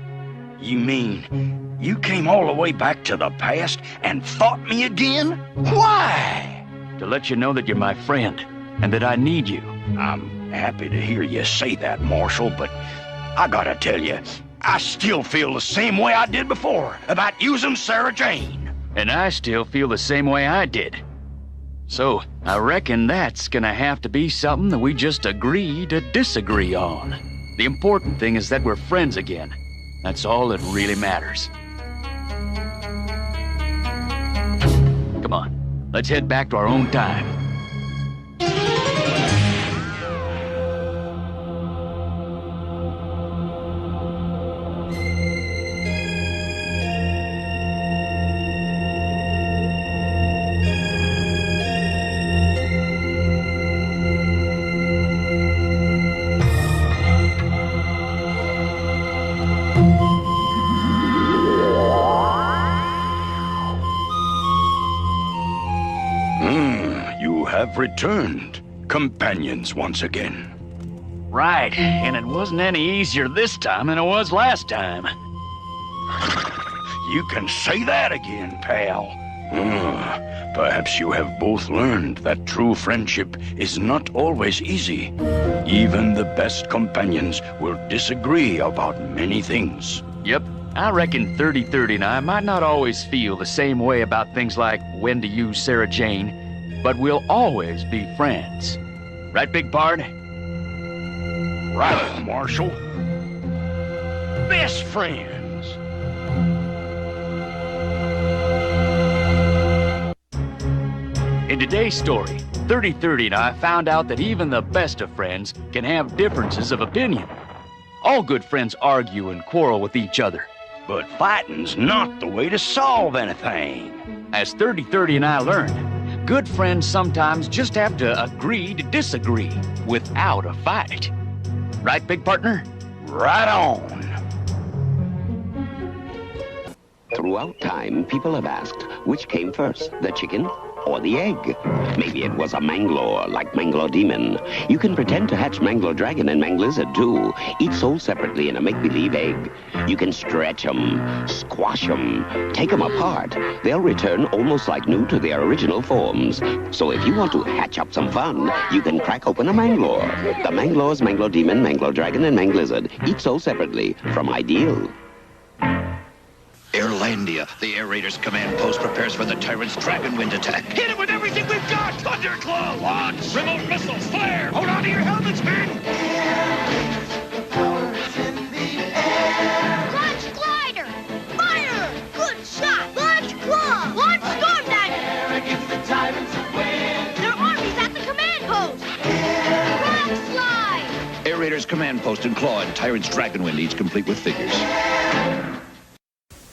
Z: You mean you came all the way back to the past and fought me again? Why?
D: To let you know that you're my friend and that I need you.
Z: I'm happy to hear you say that, Marshal, but I gotta tell you, I still feel the same way I did before about using Sarah Jane.
D: And I still feel the same way I did. So, I reckon that's gonna have to be something that we just agree to disagree on. The important thing is that we're friends again. That's all that really matters. Come on, let's head back to our own time.
R: You have returned, companions once again.
D: Right, and it wasn't any easier this time than it was last time.
R: You can say that again, pal. Perhaps you have both learned that true friendship is not always easy. Even the best companions will disagree about many things.
D: Yep, I reckon 3030 and I might not always feel the same way about things like when to use Sarah Jane, but we'll always be friends. Right, Big Pard?
Z: Right, Marshal. Best friends.
D: In today's story, 3030 and I found out that even the best of friends can have differences of opinion. All good friends argue and quarrel with each other.
R: But fighting's not the way to solve anything.
D: As 3030 and I learned, good friends sometimes just have to agree to disagree without a fight. Right, big partner?
R: Right on.
E: Throughout time, people have asked, which came first, the chicken or the egg? Maybe it was a Manglore, like Manglore Demon. You can pretend to hatch Manglore Dragon and Manglizard, too, each sold separately in a make-believe egg. You can stretch them, squash them, take them apart. They'll return almost like new to their original forms. So if you want to hatch up some fun, you can crack open a Manglore. The Manglores, Manglore Demon, Manglore Dragon, and Manglizard, each sold separately from Ideal.
K: Airlandia, the air raiders command post prepares for the tyrant's dragon wind attack.
I: Hit it with everything we've got! Thunderclaw, launch! Remote missiles, fire! Hold on to your helmets, men!
N: Launch glider! Fire! Good shot! Launch claw! Launch storm dagger! Against the tyrants of wind! Their army's at the command post! Rock slide!
K: Air raiders command post and claw and tyrant's dragon wind, each complete with figures.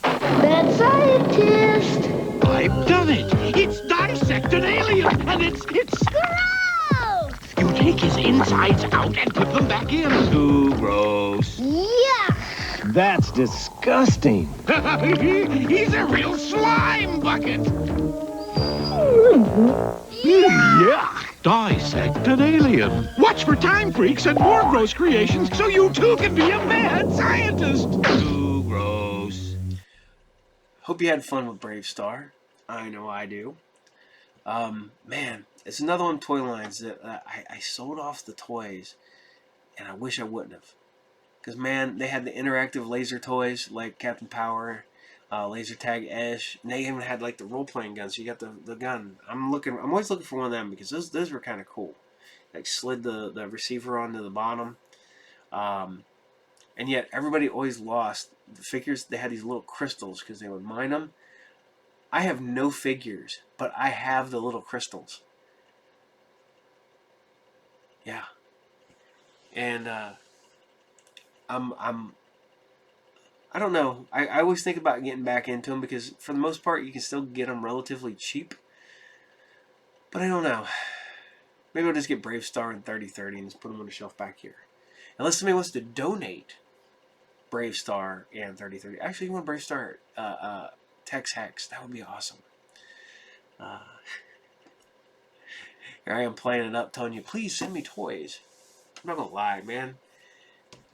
N: That scientist!
K: I've done it! It's dissect an alien, and it's...
N: Gross!
K: You take his insides out and put them back in.
V: Too gross.
N: Yuck!
V: That's disgusting.
K: He's a real slime bucket.
N: Yuck!
K: Dissect an alien. Watch for time freaks and more gross creations so you too can be a mad scientist.
V: Too gross.
A: Hope you had fun with Brave Star. I know I do. Man, it's another one of Toy Lines that I sold off the toys, and I wish I wouldn't have. Because, man, they had the interactive laser toys like Captain Power, Laser Tag Ash, and they even had like the role-playing guns. So you got the gun. I'm always looking for one of them because those were kind of cool. Like slid the receiver onto the bottom. And yet everybody always lost. The figures, they had these little crystals because they would mine them. I have no figures, but I have the little crystals. Yeah. And I don't know. I always think about getting back into them because for the most part you can still get them relatively cheap. But I don't know. Maybe I'll just get Brave Star and 3030 and just put them on the shelf back here. Unless somebody wants to donate Brave Star and 3030. Actually, you want Brave Star Tex Hex. That would be awesome. Here I am playing it up, telling you, please send me toys. I'm not going to lie, man.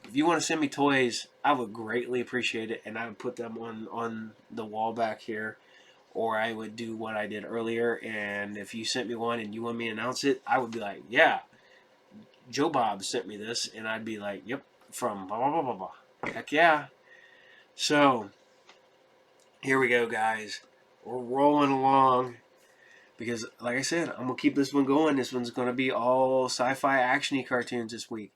A: If you want to send me toys, I would greatly appreciate it, and I would put them on the wall back here, or I would do what I did earlier, and if you sent me one and you want me to announce it, I would be like, yeah, Joe Bob sent me this, and I'd be like, yep, from blah, blah, blah, blah, blah. Heck yeah. So, here we go, guys. We're rolling along, because, like I said, I'm going to keep this one going. This one's going to be all sci-fi action-y cartoons this week.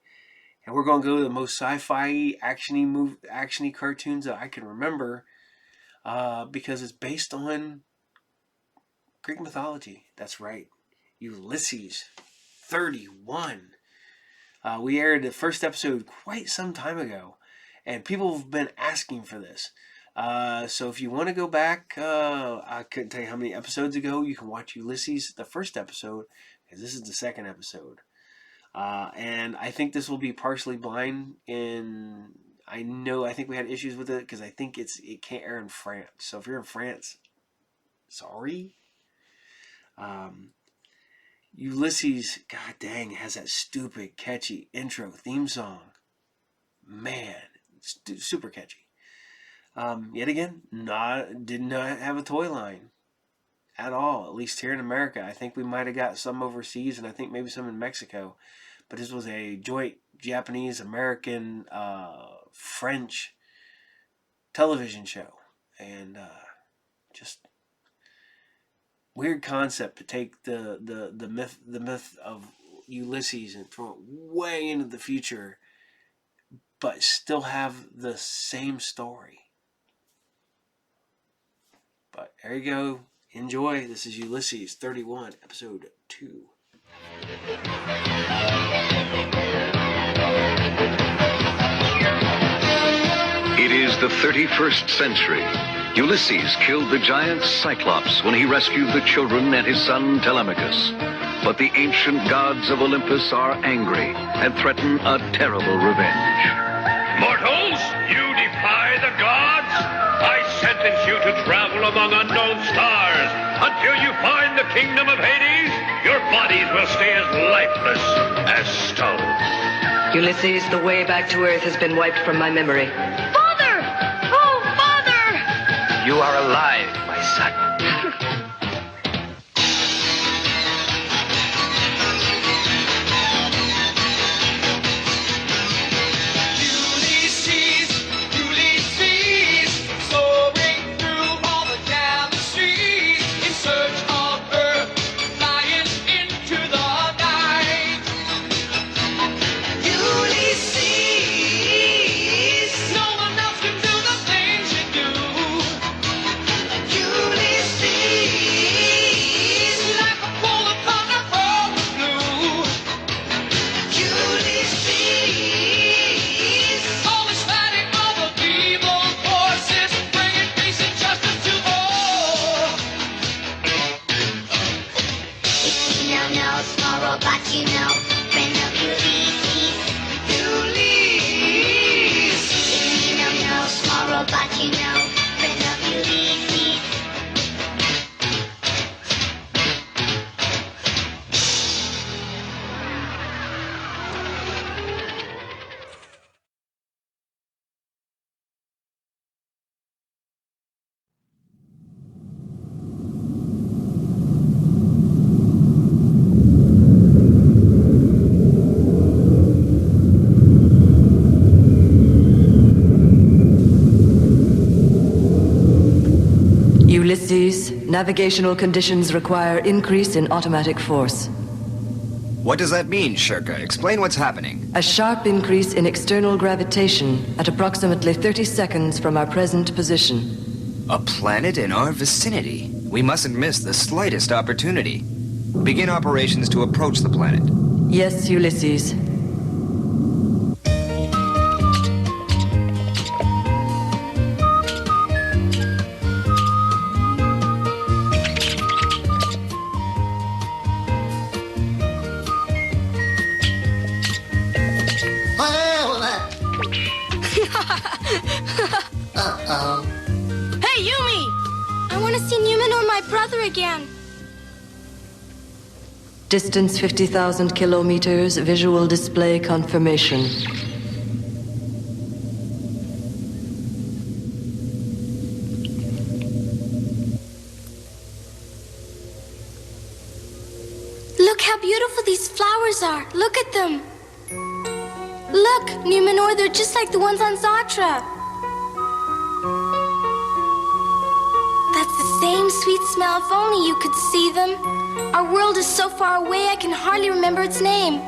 A: And we're going to go to the most sci-fi action-y cartoons that I can remember because it's based on Greek mythology. That's right. Ulysses 31. We aired the first episode quite some time ago. And people have been asking for this. So if you want to go back, I couldn't tell you how many episodes ago, you can watch Ulysses, the first episode, because this is the second episode. And I think this will be partially blind, and I think we had issues with it because I think it can't air in France. So if you're in France, sorry. Ulysses, god dang, has that stupid, catchy intro theme song. Man, it's super catchy. Yet again, did not have a toy line at all, at least here in America. I think we might have got some overseas, and I think maybe some in Mexico. But this was a joint Japanese, American, French television show. And just weird concept to take the myth of Ulysses and throw it way into the future, but still have the same story. But there you go. Enjoy. This is Ulysses 31, episode 2.
L: It is the 31st century. Ulysses killed the giant Cyclops when he rescued the children and his son Telemachus. But the ancient gods of Olympus are angry and threaten a terrible revenge.
I: Mortals, you defy the gods? I sentence you to travel among unknown stars. Until you find the kingdom of Hades, your bodies will stay as lifeless as stone.
O: Ulysses, the way back to Earth has been wiped from my memory.
N: Father! Oh, Father!
Z: You are alive, my son.
O: Ulysses, navigational conditions require increase in automatic force.
S: What does that mean, Shirka? Explain what's happening.
O: A sharp increase in external gravitation at approximately 30 seconds from our present position.
S: A planet in our vicinity. We mustn't miss the slightest opportunity. Begin operations to approach the planet.
O: Yes, Ulysses.
N: Uh-oh. Hey, Yumi! I want to see Newman or my brother again.
O: Distance 50,000 kilometers, visual display confirmation.
N: Look how beautiful these flowers are. Look at them. Look, Numenor, they're just like the ones on Zatra. That's the same sweet smell. If only you could see them. Our world is so far away I can hardly remember its name.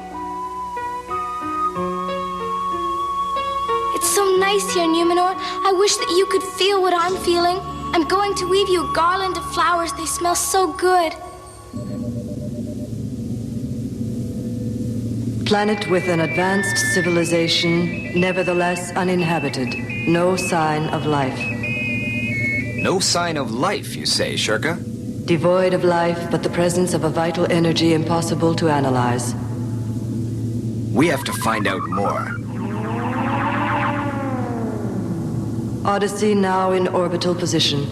N: It's so nice here, Numenor. I wish that you could feel what I'm feeling. I'm going to weave you a garland of flowers. They smell so good.
O: Planet with an advanced civilization, nevertheless uninhabited. No sign of life.
S: No sign of life, you say, Shirka?
O: Devoid of life, but the presence of a vital energy impossible to analyze.
S: We have to find out more.
O: Odyssey now in orbital position.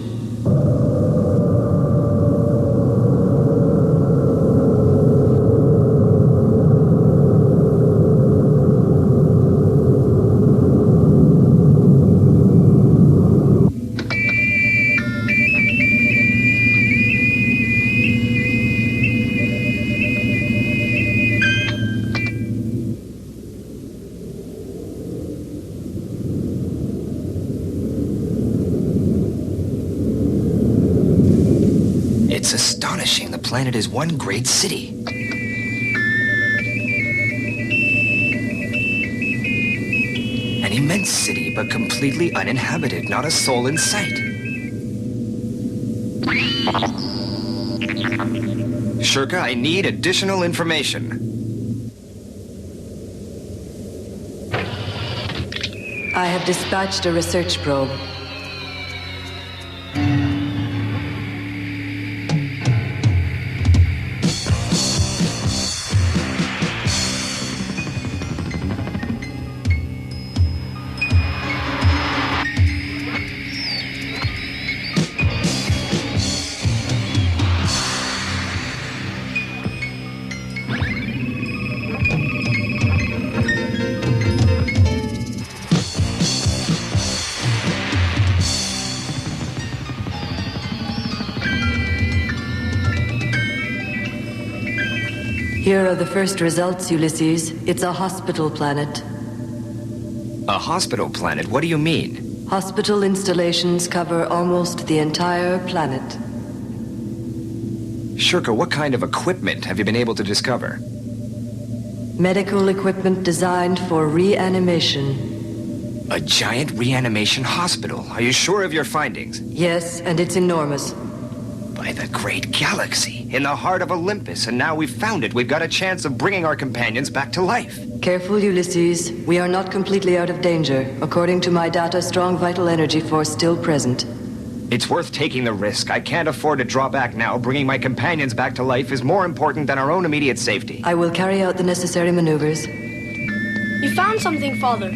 S: planet is one great city. An immense city, but completely uninhabited, not a soul in sight. Shirka, I need additional information.
O: I have dispatched a research probe. Here are the first results, Ulysses. It's a hospital planet.
S: A hospital planet? What do you mean?
O: Hospital installations cover almost the entire planet.
S: Shirka, what kind of equipment have you been able to discover?
O: Medical equipment designed for reanimation.
S: A giant reanimation hospital. Are you sure of your findings?
O: Yes, and it's enormous.
S: By the great galaxy, in the heart of Olympus, and now we've found it. We've got a chance of bringing our companions back to life.
O: Careful, Ulysses. We are not completely out of danger. According to my data, strong vital energy force still present.
S: It's worth taking the risk. I can't afford to draw back now. Bringing my companions back to life is more important than our own immediate safety.
O: I will carry out the necessary maneuvers.
C: You found something, Father.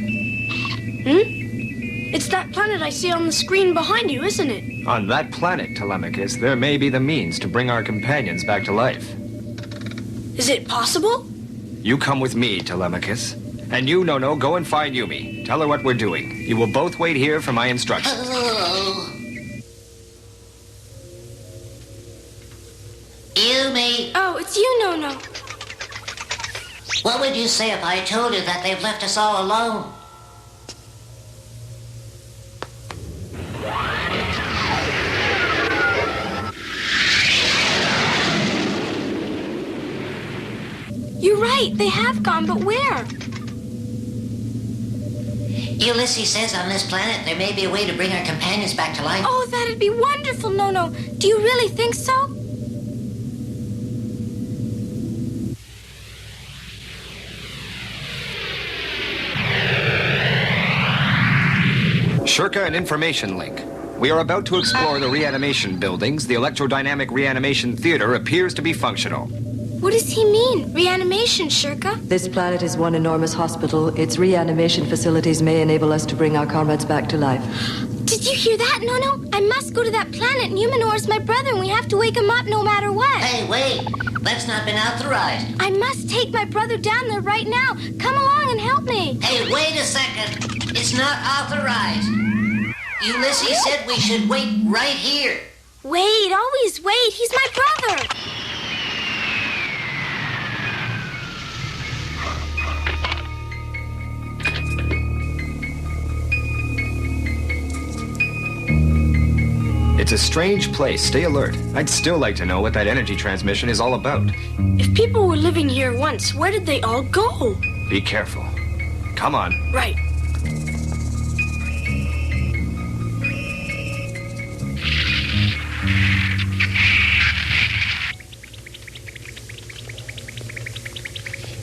C: It's that planet I see on the screen behind you, isn't it?
S: On that planet, Telemachus, there may be the means to bring our companions back to life.
C: Is it possible?
S: You come with me, Telemachus. And you, Nono, go and find Yumi. Tell her what we're doing. You will both wait here for my instructions.
G: Yumi!
C: Oh, it's you, Nono.
G: What would you say if I told you that they've left us all alone?
C: You're right, they have gone, but where?
G: Ulysses says on this planet there may be a way to bring our companions back to life.
C: Oh, that'd be wonderful, Nono. Do you really think so?
S: Shirka, an information link. We are about to explore the reanimation buildings. The electrodynamic reanimation theater appears to be functional.
C: What does he mean? Reanimation, Shirka?
O: This planet is one enormous hospital. Its reanimation facilities may enable us to bring our comrades back to life.
C: Did you hear that, Nono? I must go to that planet, and Numenor's my brother, and we have to wake him up no matter what.
G: Hey, wait! That's not been authorized.
C: I must take my brother down there right now. Come along and help me.
G: Hey, wait a second. It's not authorized. Ulysses said we should wait right here.
C: Wait, always wait. He's my brother.
S: It's a strange place. Stay alert. I'd still like to know what that energy transmission is all about.
C: If people were living here once, where did they all go?
S: Be careful. Come on.
C: Right.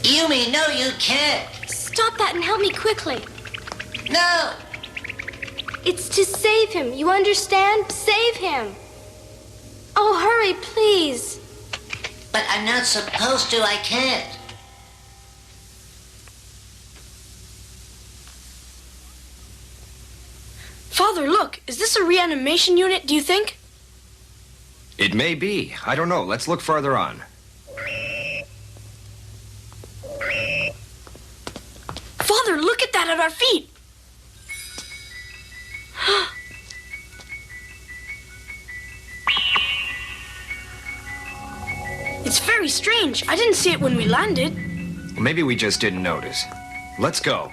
G: Yumi, no, you can't.
C: Stop that and help me quickly.
G: No.
C: It's to save him. You understand? Save him. Oh, hurry, please.
G: But I'm not supposed to. I can't.
C: Father, look. Is this a reanimation unit, do you think?
S: It may be. I don't know. Let's look further on.
C: Father, look at that at our feet. It's very strange. I didn't see it when we landed.
S: Maybe we just didn't notice. Let's go.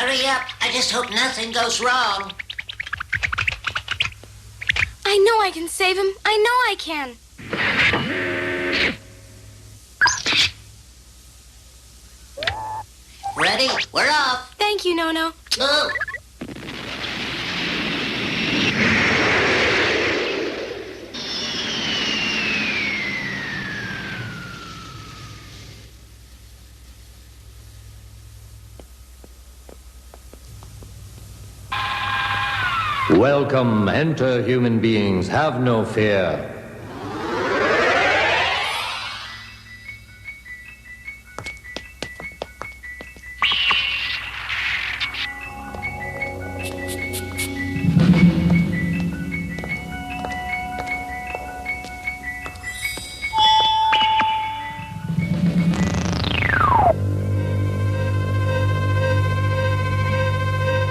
G: Hurry up. I just hope nothing goes wrong.
C: I know I can save him. I know I can.
G: Ready? We're off.
C: Thank you, Nono.
G: Move.
B: Welcome, enter human beings, have no fear.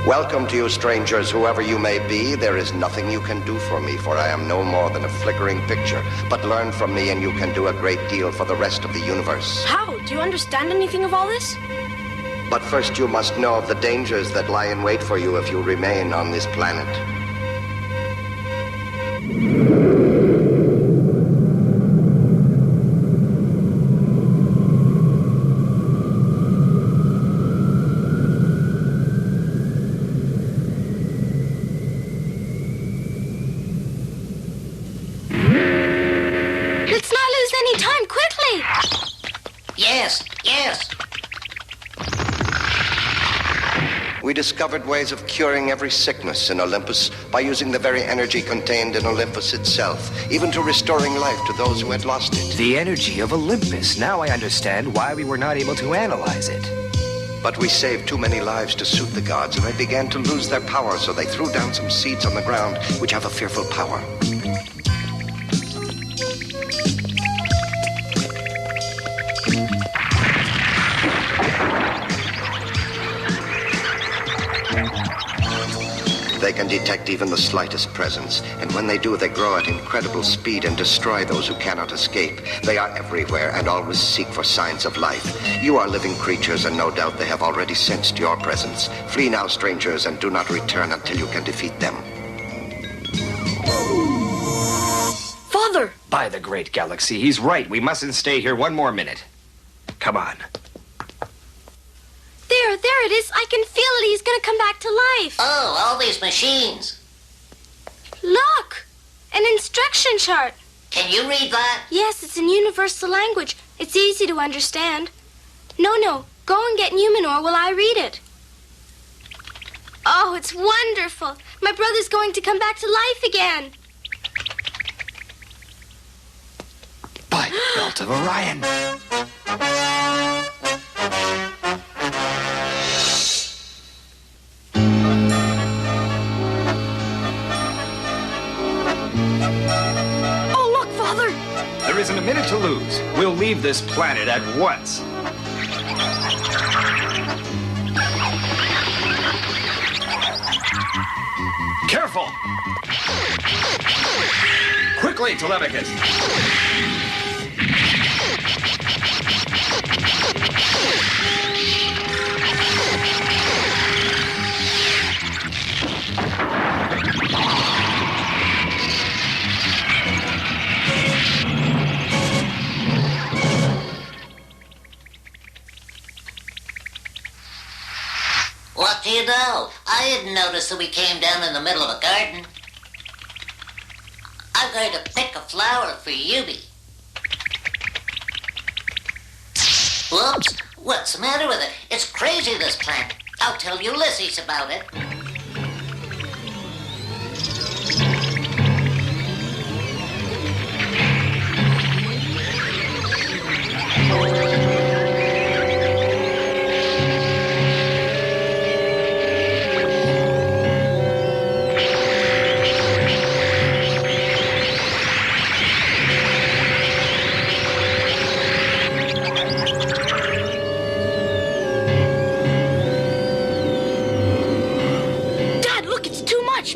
Q: Welcome to you, strangers, whoever you may be. There is nothing you can do for me, for I am no more than a flickering picture. But learn from me and you can do a great deal for the rest of the universe.
C: How? Do you understand anything of all this?
Q: But first you must know of the dangers that lie in wait for you if you remain on this planet.
C: Let's not lose any time. Quickly!
G: Yes, yes.
Q: We discovered ways of curing every sickness in Olympus by using the very energy contained in Olympus itself, even to restoring life to those who had lost it.
S: The energy of Olympus. Now I understand why we were not able to analyze it.
Q: But we saved too many lives to suit the gods, and they began to lose their power, so they threw down some seeds on the ground, which have a fearful power. They can detect even the slightest presence, and when they do, they grow at incredible speed and destroy those who cannot escape. They are everywhere and always seek for signs of life. You are living creatures, and no doubt they have already sensed your presence. Flee now, strangers, and do not return until you can defeat them.
S: Father! By the great galaxy, he's right. We mustn't stay here one more minute. Come on.
C: There it is. I can feel it. He's gonna come back to life.
G: Oh, all these machines.
C: Look! An instruction chart.
G: Can you read that?
C: Yes, it's in universal language. It's easy to understand. No, go and get Numenor while I read it. Oh, it's wonderful. My brother's going to come back to life again.
S: By the belt of Orion.
C: Oh, look, Father!
S: There isn't a minute to lose. We'll leave this planet at once. Careful! Quickly, Telemachus!
G: What do you know? I didn't notice that we came down in the middle of a garden. I'm going to pick a flower for Yubi. Whoops! What's the matter with it? It's crazy, this plant. I'll tell Ulysses about it.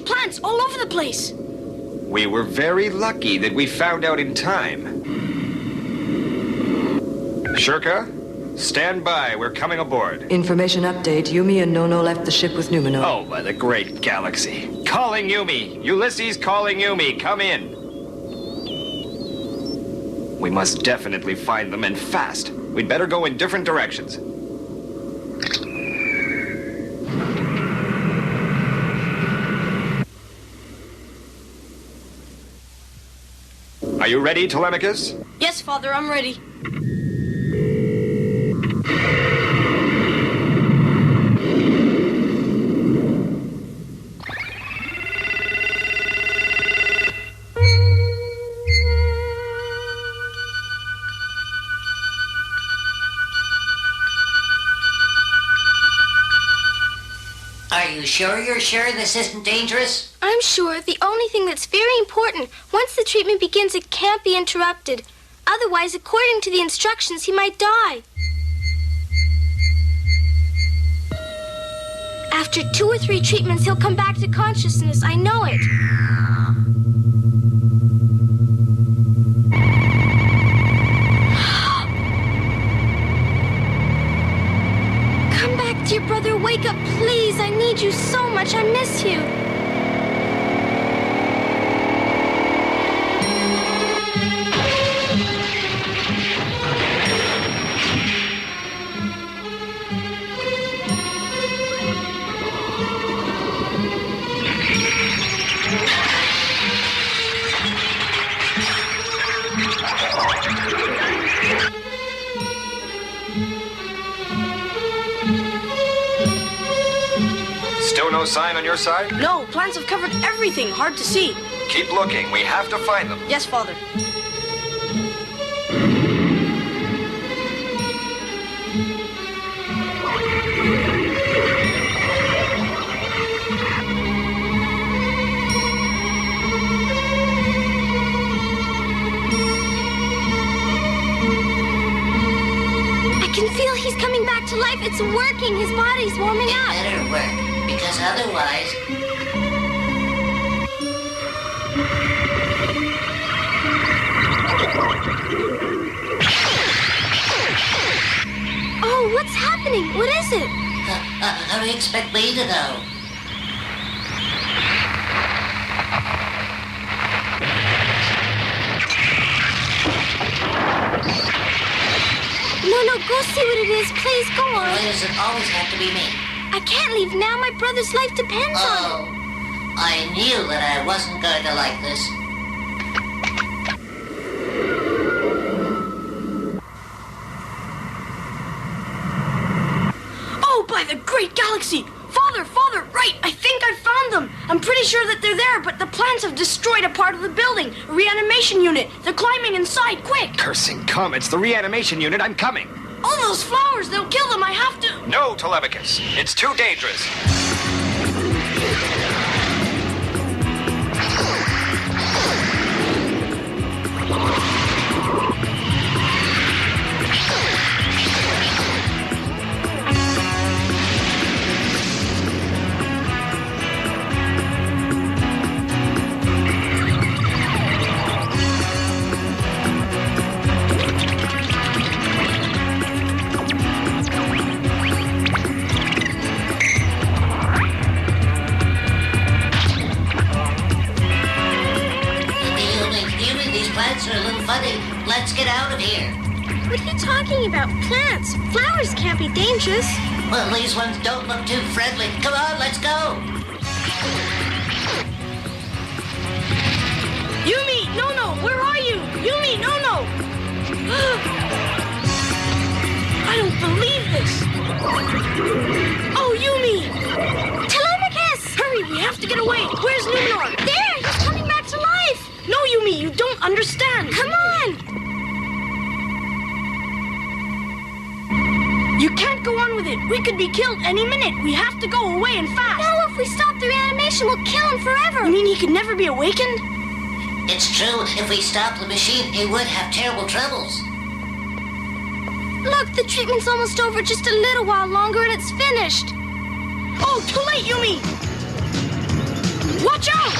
C: Plants all over the place.
S: We were very lucky that we found out in time. Shirka, Stand by. We're coming aboard.
O: Information update. Yumi and Nono left the ship with Numenoid.
S: Oh, by the great galaxy. Calling Yumi. Ulysses calling Yumi. Come in. We must definitely find them, and fast. We'd better go in different directions. Are you ready, Telemachus?
M: Yes, Father, I'm ready.
G: Are you sure you're sure this isn't dangerous?
C: I'm sure. The only thing that's very important, once the treatment begins, it can't be interrupted. Otherwise, according to the instructions, he might die. After 2 or 3 treatments, he'll come back to consciousness. I know it. Come back, dear brother. Wake up, please. I need you so much. I miss you.
S: Still no sign on your side?
M: No, plants have covered everything. Hard to see.
S: Keep looking. We have to find them.
M: Yes, Father.
C: I can feel he's coming back to life. It's working. His body's warming up.
G: Better work, because otherwise...
C: Oh, what's happening? What is it?
G: How do you expect me to know?
C: No, go see what it is. Please, go on.
G: Why does it always have to be me?
C: I can't leave now. My brother's life depends on it.
G: I knew that I wasn't going to like this.
M: Oh, by the great galaxy! Father, right! I think I found them! I'm pretty sure that they're there, but the plants have destroyed a part of the building. A reanimation unit. They're climbing inside, quick!
S: Cursing comets. The reanimation unit. I'm coming.
M: All those flowers, they'll kill them. I have to...
S: No, Telemachus. It's too dangerous.
G: Plants are a little funny. Let's get out of here.
C: What are you talking about? Plants. Flowers can't be dangerous.
G: Well, these ones don't look too friendly. Come on, let's go.
M: Yumi, no, where are you? Yumi, no. I don't believe this. Oh, Yumi.
C: Telemachus!
M: Hurry, we have to get away. Where's Numenor?
C: There, he's coming back to life.
M: No, Yumi, you don't understand.
C: Come on!
M: You can't go on with it. We could be killed any minute. We have to go away and fast.
C: No, if we stop the reanimation, we'll kill him forever.
M: You mean he could never be awakened?
G: It's true. If we stop the machine, he would have terrible troubles.
C: Look, the treatment's almost over. Just a little while longer and it's finished.
M: Oh, too late, Yumi! Watch out!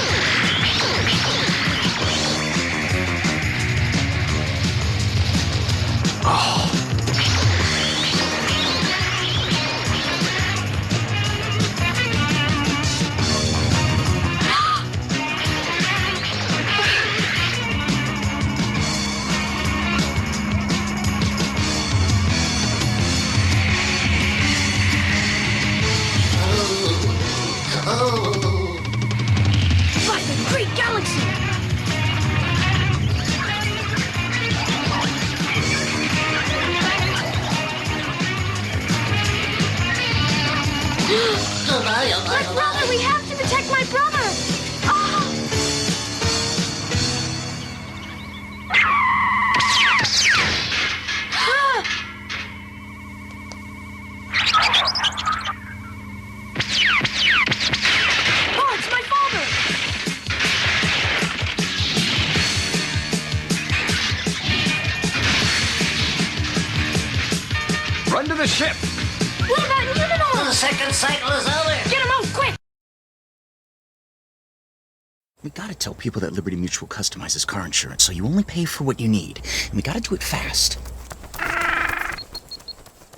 M: My brother! We have to protect my brother! Ah! Oh, it's my father!
S: Run to the ship!
M: What about inhumanoids?
G: The second cycle is over.
M: Get him out, quick!
P: We gotta tell people that Liberty Mutual customizes car insurance, so you only pay for what you need. And we gotta do it fast.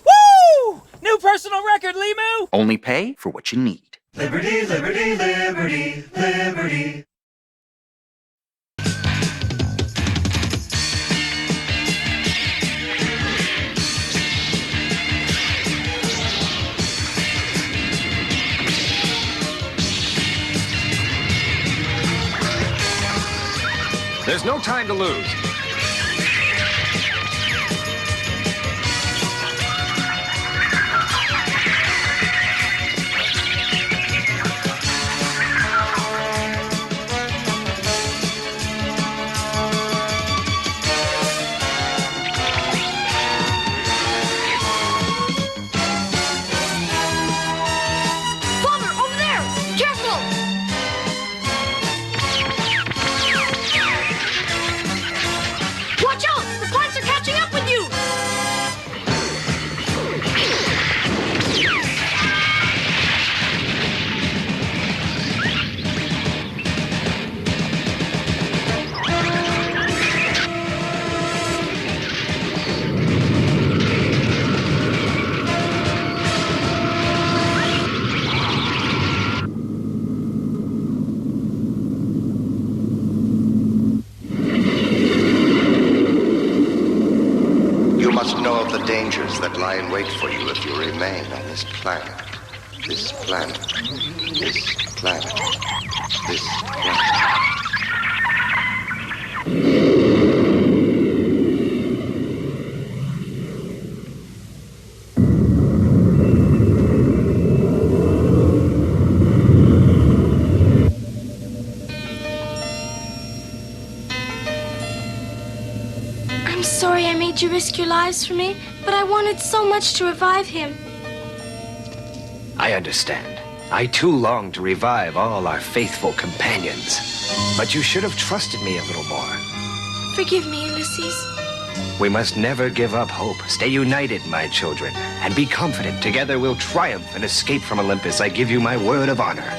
V: Woo! New personal record, Limu!
P: Only pay for what you need.
V: Liberty, liberty, liberty, liberty.
S: There's no time to lose.
M: Father, over there! Careful! Watch out! The plants are catching up with you!
Q: You must know of the dangers that lie in wait for you if you remain on this planet. This planet. This planet. This planet.
C: I'm sorry I made you risk your lives for me, but I wanted so much to revive him.
S: I understand. I too long to revive all our faithful companions. But you should have trusted me a little more.
C: Forgive me, Ulysses.
S: We must never give up hope. Stay united, my children, and be confident. Together we'll triumph and escape from Olympus. I give you my word of honor.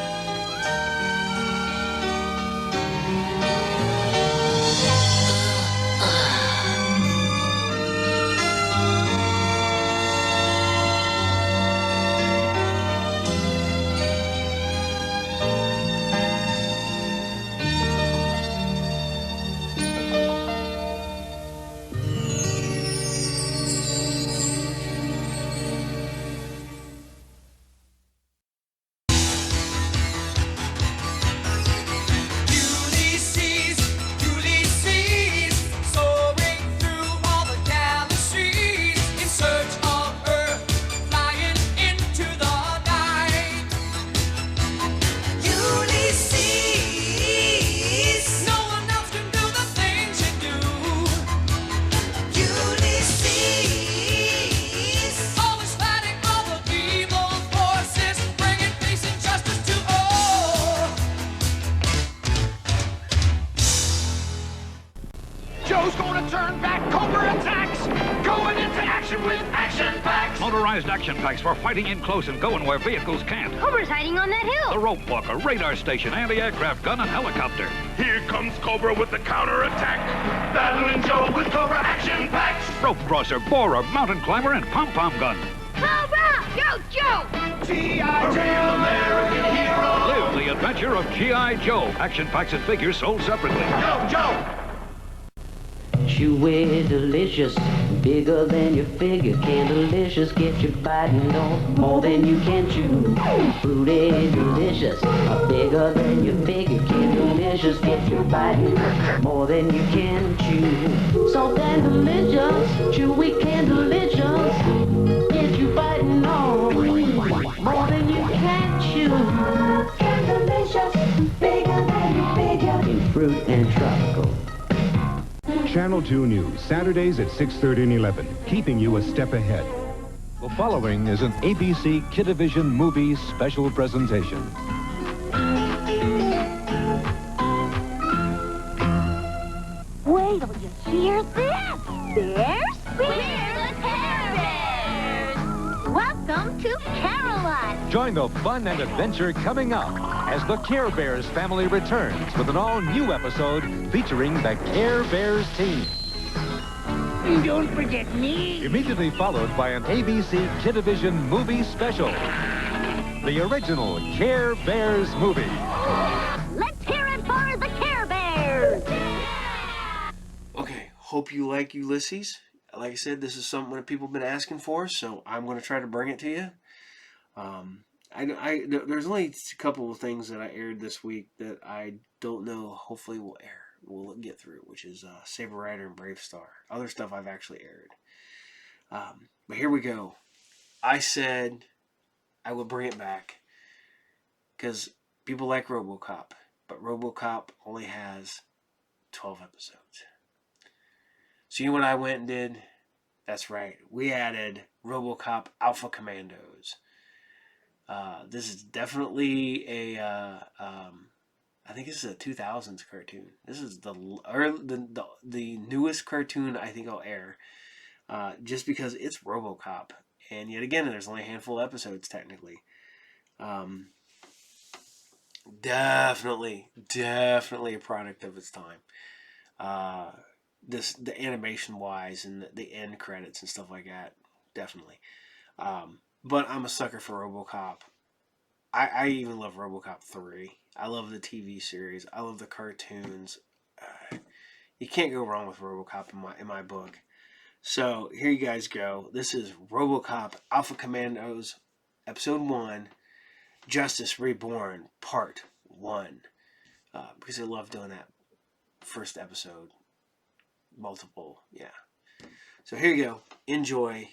K: Joe's gonna turn back. Cobra attacks. Going into action with action packs.
I: Motorized action packs for fighting in close and going where vehicles can't.
N: Cobra's hiding on that hill.
I: The rope walker, radar station, anti-aircraft gun, and helicopter.
K: Here comes Cobra with the counterattack. Battling Joe with Cobra action packs.
I: Rope crosser, borer, mountain climber, and pom-pom gun.
N: Cobra! Go, Joe!
K: G.I. Real American hero.
I: Live the adventure of G.I. Joe. Action packs and figures sold separately.
K: Go, Joe!
T: Chewy delicious, bigger than you figure. Candelicious, get you biting on more than you can chew. Fruity delicious, bigger than you figure. Candelicious, get you biting more than you can chew. Salt and delicious, chewy candelicious, get you biting on more than you can chew.
F: Channel 2 News, Saturdays at 6:30 and 11, keeping you a step ahead. The following is an ABC Kidavision Movies special presentation.
N: Wait till you hear this. Bears? We're the Care Bears. Welcome to Caroline.
F: Join the fun and adventure coming up as the Care Bears family returns with an all-new episode featuring the Care Bears team.
J: Don't forget me.
F: Immediately followed by an ABC Kidavision movie special. The original Care Bears movie.
N: Let's hear it for the Care Bears.
A: Okay, hope you like Ulysses. Like I said, this is something that people have been asking for, so I'm going to try to bring it to you. There's only a couple of things that I aired this week that I don't know, hopefully will air. We'll get through, which is Saber Rider and Brave Star. Other stuff I've actually aired. But here we go. I said I would bring it back because people like RoboCop, but RoboCop only has 12 episodes. So you know what I went and did? That's right. We added RoboCop Alpha Commandos. This is definitely a I think this is a 2000s cartoon. This is the newest cartoon I think I'll air, just because it's RoboCop, and yet again, there's only a handful of episodes technically. Definitely a product of its time. The animation wise and the end credits and stuff like that, definitely. But I'm a sucker for RoboCop. I even love RoboCop 3. I love the TV series. I love the cartoons. You can't go wrong with RoboCop in my book. So here you guys go. This is RoboCop Alpha Commandos, Episode 1, Justice Reborn, Part 1. Because I love doing that first episode. Multiple, yeah. So here you go. Enjoy.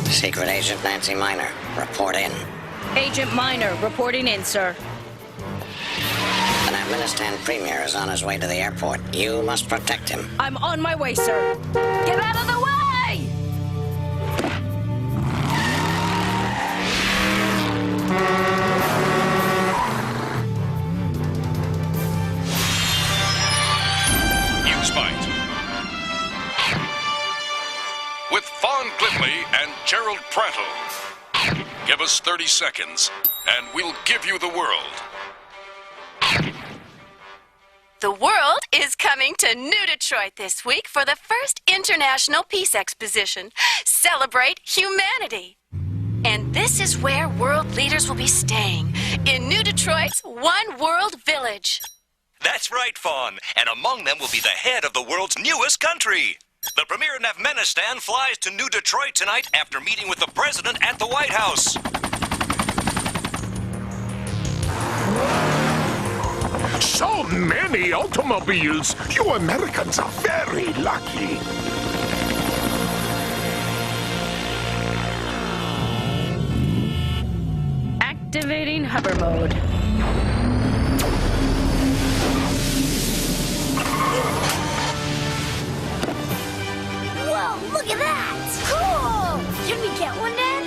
H: Secret Agent Nancy Minor, report in.
U: Agent Minor, reporting in, sir.
H: An Afghanistan premier is on his way to the airport. You must protect him.
U: I'm on my way, sir. Get out of the way!
W: News Bite. With Fawn Glidley and Gerald Prattle. Give us 30 seconds, and we'll give you the world.
X: The world is coming to New Detroit this week for the first International Peace Exposition. Celebrate humanity. And this is where world leaders will be staying, in New Detroit's One World Village.
Y: That's right, Fawn. And among them will be the head of the world's newest country.
D: The premier in Afghanistan flies to New Detroit tonight after meeting with the president at the White House.
K: So many automobiles. You Americans are very lucky.
U: Activating hover mode.
N: Whoa, look at that! Cool! Can we get one, Dad?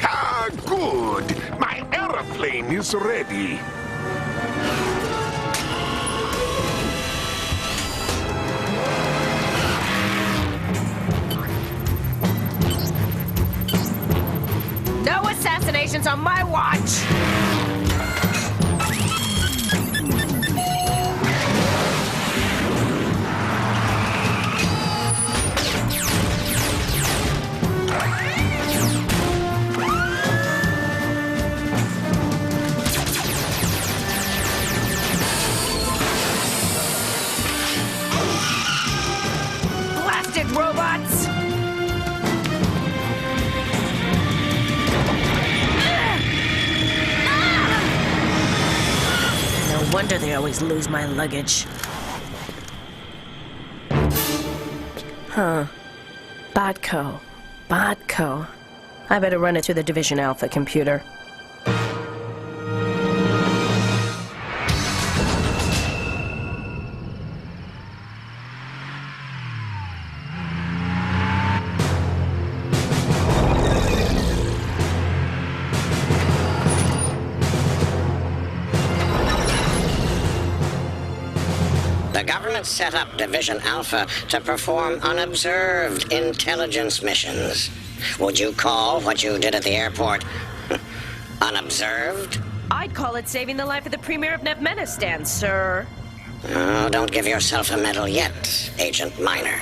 K: Ah, good. My aeroplane is ready.
U: No assassinations on my watch! Blasted robots! No wonder they always lose my luggage. Huh. Botco. Botco. I better run it through the Division Alpha computer.
H: The government set up Division Alpha to perform unobserved intelligence missions. Would you call what you did at the airport unobserved?
U: I'd call it saving the life of the Premier of Afghanistan, sir.
H: Oh, don't give yourself a medal yet, Agent Minor.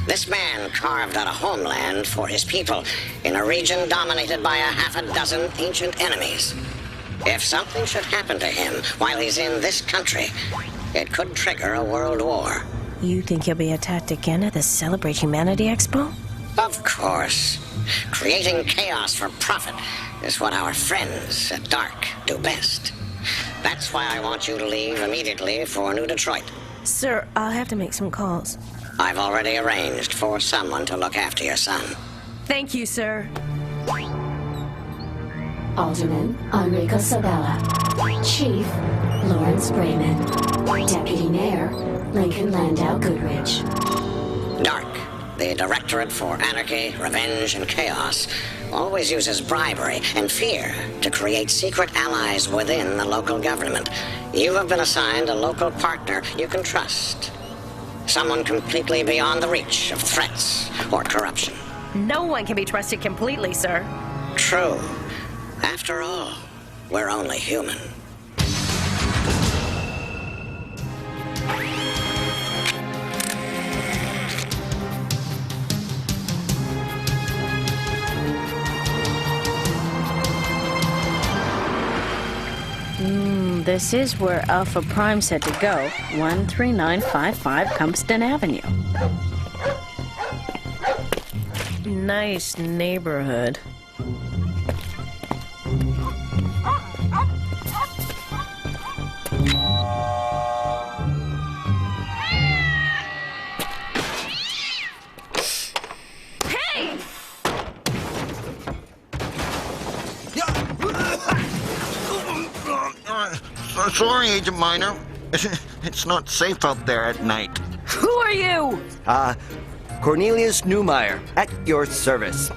H: This man carved out a homeland for his people in a region dominated by a half a dozen ancient enemies. If something should happen to him while he's in this country, it could trigger a world war.
U: You think he'll be attacked again at the Celebrate Humanity Expo?
H: Of course. Creating chaos for profit is what our friends at Dark do best. That's why I want you to leave immediately for New Detroit.
U: Sir, I'll have to make some calls.
H: I've already arranged for someone to look after your son.
U: Thank you, sir.
E: Alderman Enrico Sabella. Chief Lawrence Brayman. Deputy Mayor Lincoln Landau Goodrich.
H: Dark, the Directorate for Anarchy, Revenge, and Chaos, always uses bribery and fear to create secret allies within the local government. You have been assigned a local partner you can trust. Someone completely beyond the reach of threats or corruption.
U: No one can be trusted completely, sir.
H: True. After all, we're only human.
U: This is where Alpha Prime said to go. 13955 Compston Avenue. Nice neighborhood. Hey!
L: Sorry, Agent Minor. It's not safe out there at night.
U: Who are you?
R: Cornelius Newmeyer, at your service.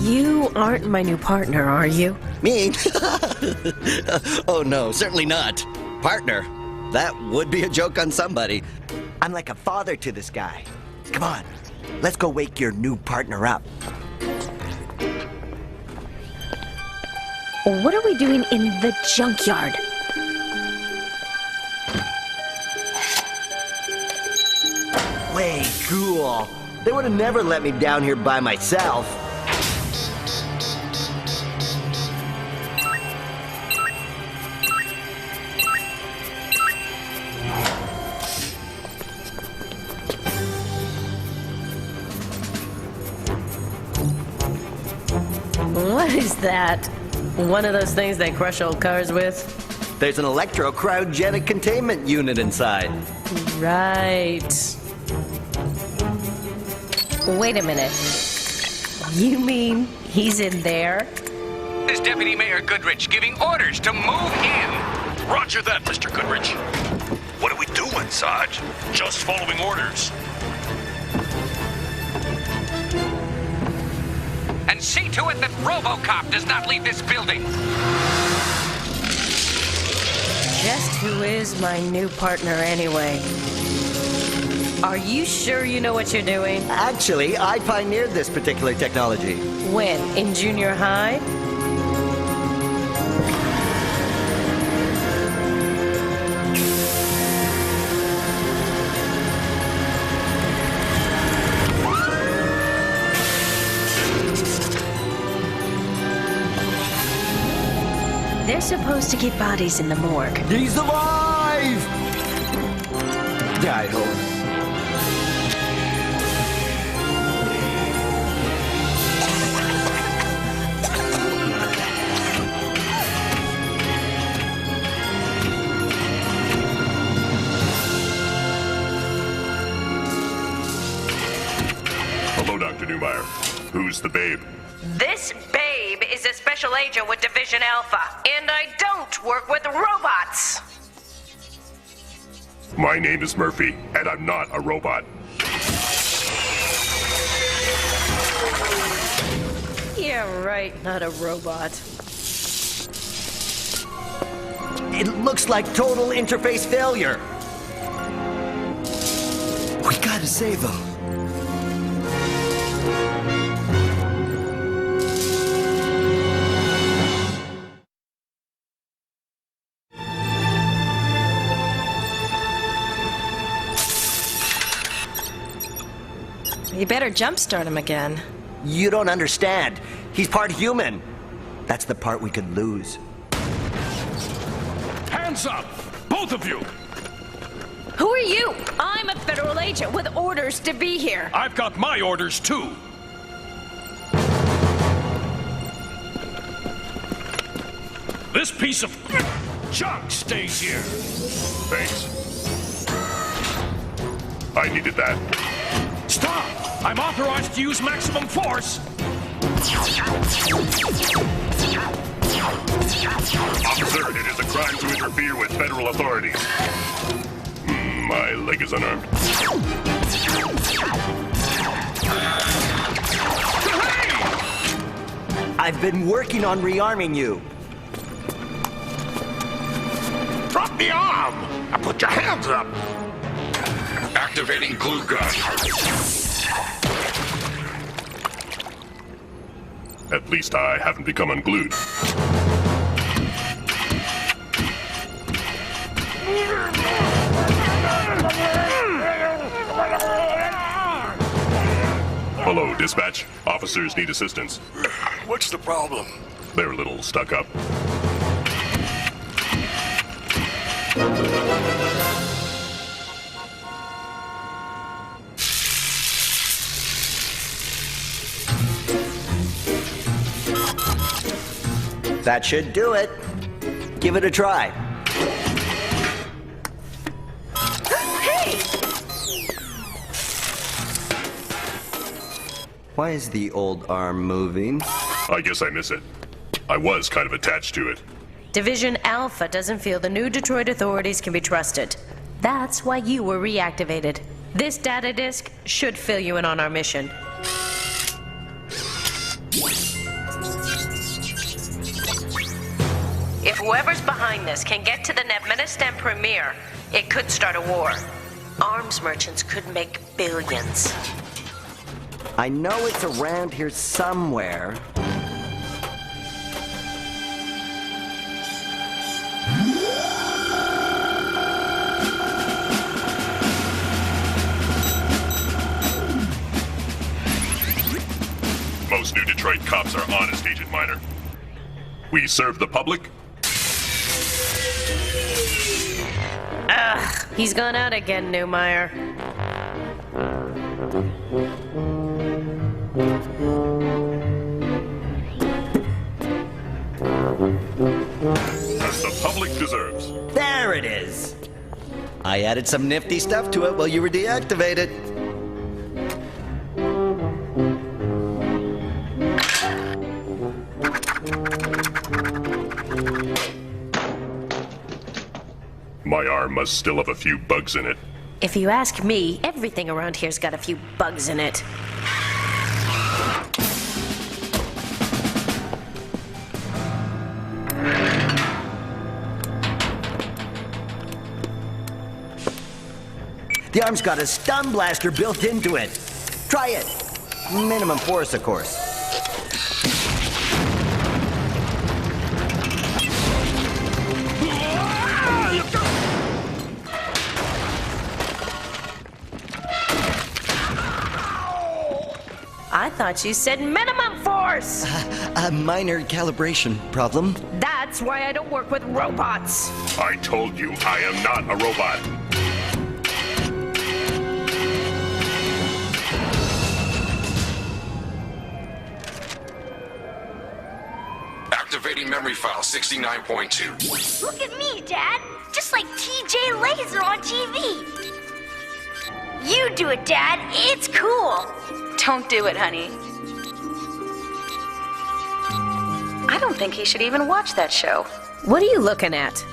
U: You aren't my new partner, are you?
R: Me? Oh, no, certainly not. Partner? That would be a joke on somebody. I'm like a father to this guy. Come on, let's go wake your new partner up.
U: What are we doing in the junkyard?
R: Way cool. They would have never let me down here by myself.
U: What is that? One of those things they crush old cars with?
R: There's an electro-cryogenic containment unit inside.
U: Right. Wait a minute. You mean he's in there?
B: This Deputy Mayor Goodrich giving orders to move in.
D: Roger that, Mr. Goodrich. What are we doing, Sarge? Just following orders.
B: And see to it that RoboCop does not leave this building.
U: Just who is my new partner anyway? Are you sure you know what you're doing?
R: Actually, I pioneered this particular technology.
U: When? In junior high? They're supposed to keep bodies in the morgue.
R: He's alive! Yeah, I hope.
G: Hello, Dr. Newmeyer. Who's the babe?
U: This babe is a special agent with Division Alpha, and I don't work with robots.
G: My name is Murphy, and I'm not a robot.
U: Yeah, right, not a robot.
R: It looks like total interface failure. We gotta save him.
U: You better jumpstart him again.
R: You don't understand. He's part human. That's the part we could lose.
W: Hands up! Both of you!
U: Who are you? I'm a federal agent with orders to be here.
W: I've got my orders too. This piece of junk stays here.
G: Thanks. I needed that.
W: Stop! I'm authorized to use maximum force.
G: Officer, it is a crime to interfere with federal authorities. My leg is unarmed.
R: I've been working on rearming you.
G: Drop the arm! And put your hands up!
W: Activating glue gun.
G: At least I haven't become unglued. Hello, dispatch. Officers need assistance.
W: What's the problem?
G: They're a little stuck up.
R: That should do it. Give it a try.
U: Hey!
R: Why is the old arm moving?
G: I guess I miss it. I was kind of attached to it.
U: Division Alpha doesn't feel the new Detroit authorities can be trusted. That's why you were reactivated. This data disk should fill you in on our mission. If whoever's behind this can get to the Nedmenistan Premier, it could start a war. Arms merchants could make billions.
R: I know it's around here somewhere.
G: Most new Detroit cops are honest, Agent Minor. We serve the public.
U: Ugh, he's gone out again, Newmeyer.
R: I added some nifty stuff to it while you were deactivated.
G: My arm must still have a few bugs in it.
U: If you ask me, everything around here's got a few bugs in it.
R: The arm's got a stun blaster built into it. Try it. Minimum force, of course.
U: I thought you said minimum force!
R: A minor calibration problem.
U: That's why I don't work with robots.
G: I told you, I am not a robot.
W: Activating memory file 69.2.
N: Look at me, Dad. Just like TJ Laser on TV. You do it, Dad. It's cool.
X: Don't do it, honey. I don't think he should even watch that show.
U: What are you looking at?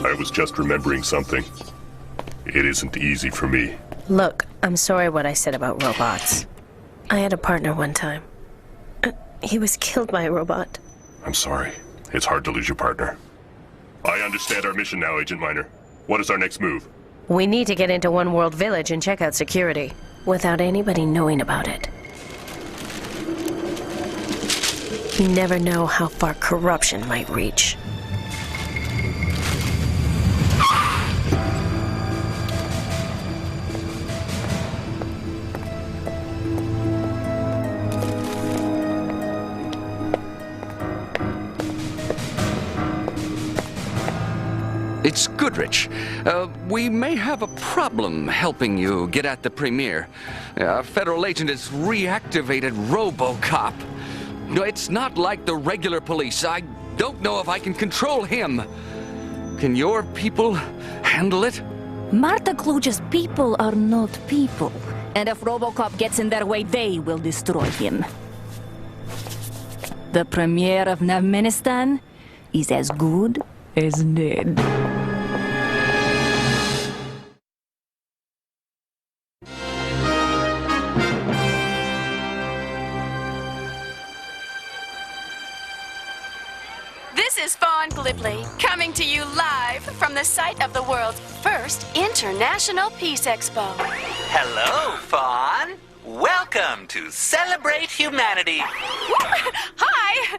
G: I was just remembering something. It isn't easy for me.
U: Look, I'm sorry what I said about robots. I had a partner one time. He was killed by a robot.
G: I'm sorry. It's hard to lose your partner. I understand our mission now, Agent Minor. What is our next move?
U: We need to get into One World Village and check out security, without anybody knowing about it. You never know how far corruption might reach.
B: It's Goodrich. We may have a problem helping you get at the premiere. A federal agent has reactivated RoboCop. No, it's not like the regular police. I don't know if I can control him. Can your people handle it?
M: Marta Kluge's people are not people. And if RoboCop gets in their way, they will destroy him. The premier of Navmenistan is as good as dead.
X: This is Fawn Glibly, coming to you live from the site of the world's first International Peace Expo.
O: Hello, Fawn. Welcome to Celebrate Humanity.
X: Hi!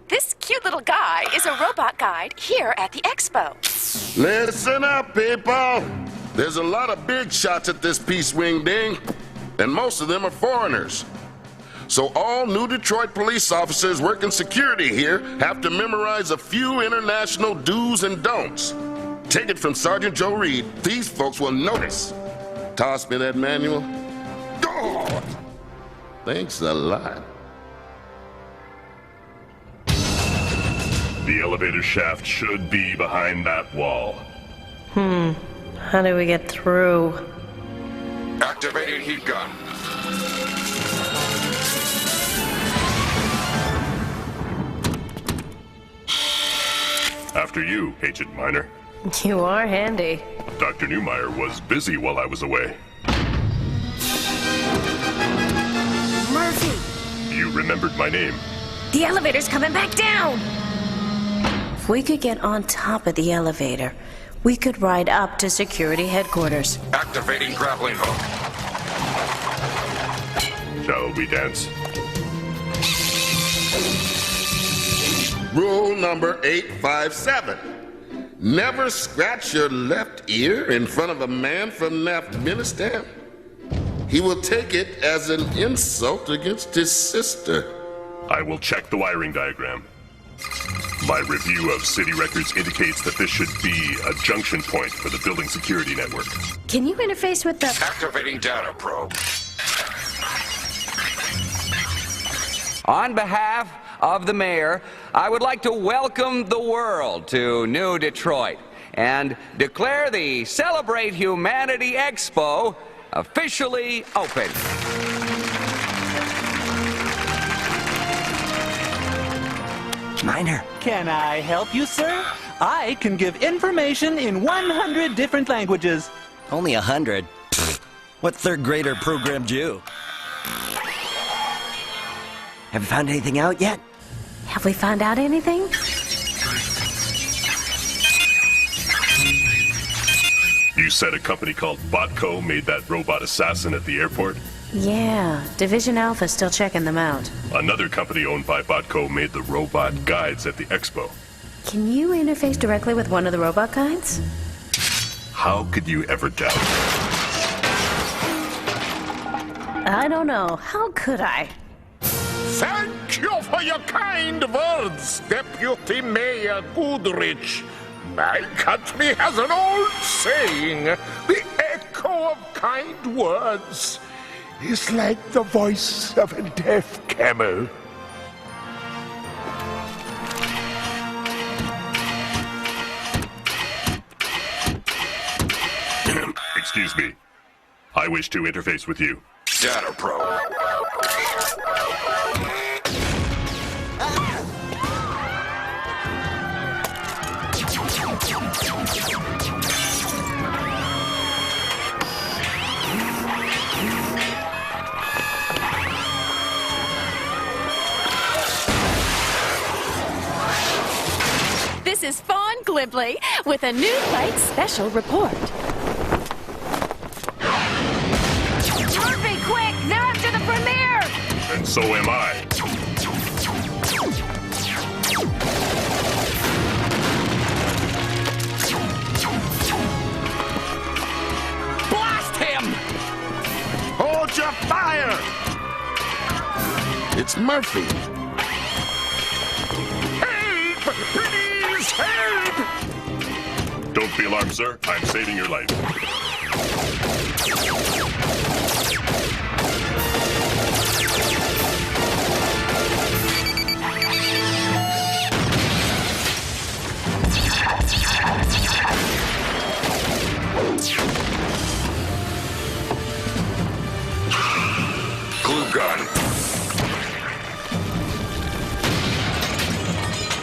X: This cute little guy is a robot guide here at the expo.
P: Listen up, people. There's a lot of big shots at this Peace Wing Ding, and most of them are foreigners. So all new Detroit police officers working security here have to memorize a few international do's and don'ts. Take it from Sergeant Joe Reed. These folks will notice. Toss me that manual. God! Thanks a lot.
G: The elevator shaft should be behind that wall.
U: How do we get through?
W: Activating heat gun.
G: After you, Agent Minor.
U: You are handy.
G: Dr. Newmeyer was busy while I was away.
U: Murphy!
G: You remembered my name.
U: The elevator's coming back down! If we could get on top of the elevator, we could ride up to security headquarters.
W: Activating grappling hook.
G: Shall we dance?
P: Rule number 857. Never scratch your left ear in front of a man from Afghanistan. He will take it as an insult against his sister.
G: I will check the wiring diagram. My review of city records indicates that this should be a junction point for the building security network.
U: Can you interface with the...
W: Activating data probe.
B: On behalf of the mayor, I would like to welcome the world to New Detroit and declare the Celebrate Humanity Expo officially open.
R: Miner.
C: Can I help you, sir? I can give information in 100 different languages.
R: Only 100? Pfft, what third grader programmed you? Have you found anything out yet?
U: Have we found out anything?
G: You said a company called Botco made that robot assassin at the airport?
U: Yeah, Division Alpha's still checking them out.
G: Another company owned by Botco made the robot guides at the expo.
U: Can you interface directly with one of the robot guides?
G: How could you ever doubt?
U: I don't know. How could I?
K: Thank you for your kind words, Deputy Mayor Goodrich. My country has an old saying, the echo of kind words is like the voice of a deaf camel.
G: Excuse me. I wish to interface with you.
W: Data Pro.
X: This is Fawn Glibly with a New Light special report.
N: Murphy, quick! They're after the premiere!
G: And so am I.
K: Blast him! Hold your fire!
P: It's Murphy.
K: Help! Please help!
G: Don't be alarmed, sir. I'm saving your life.
W: Glue gun.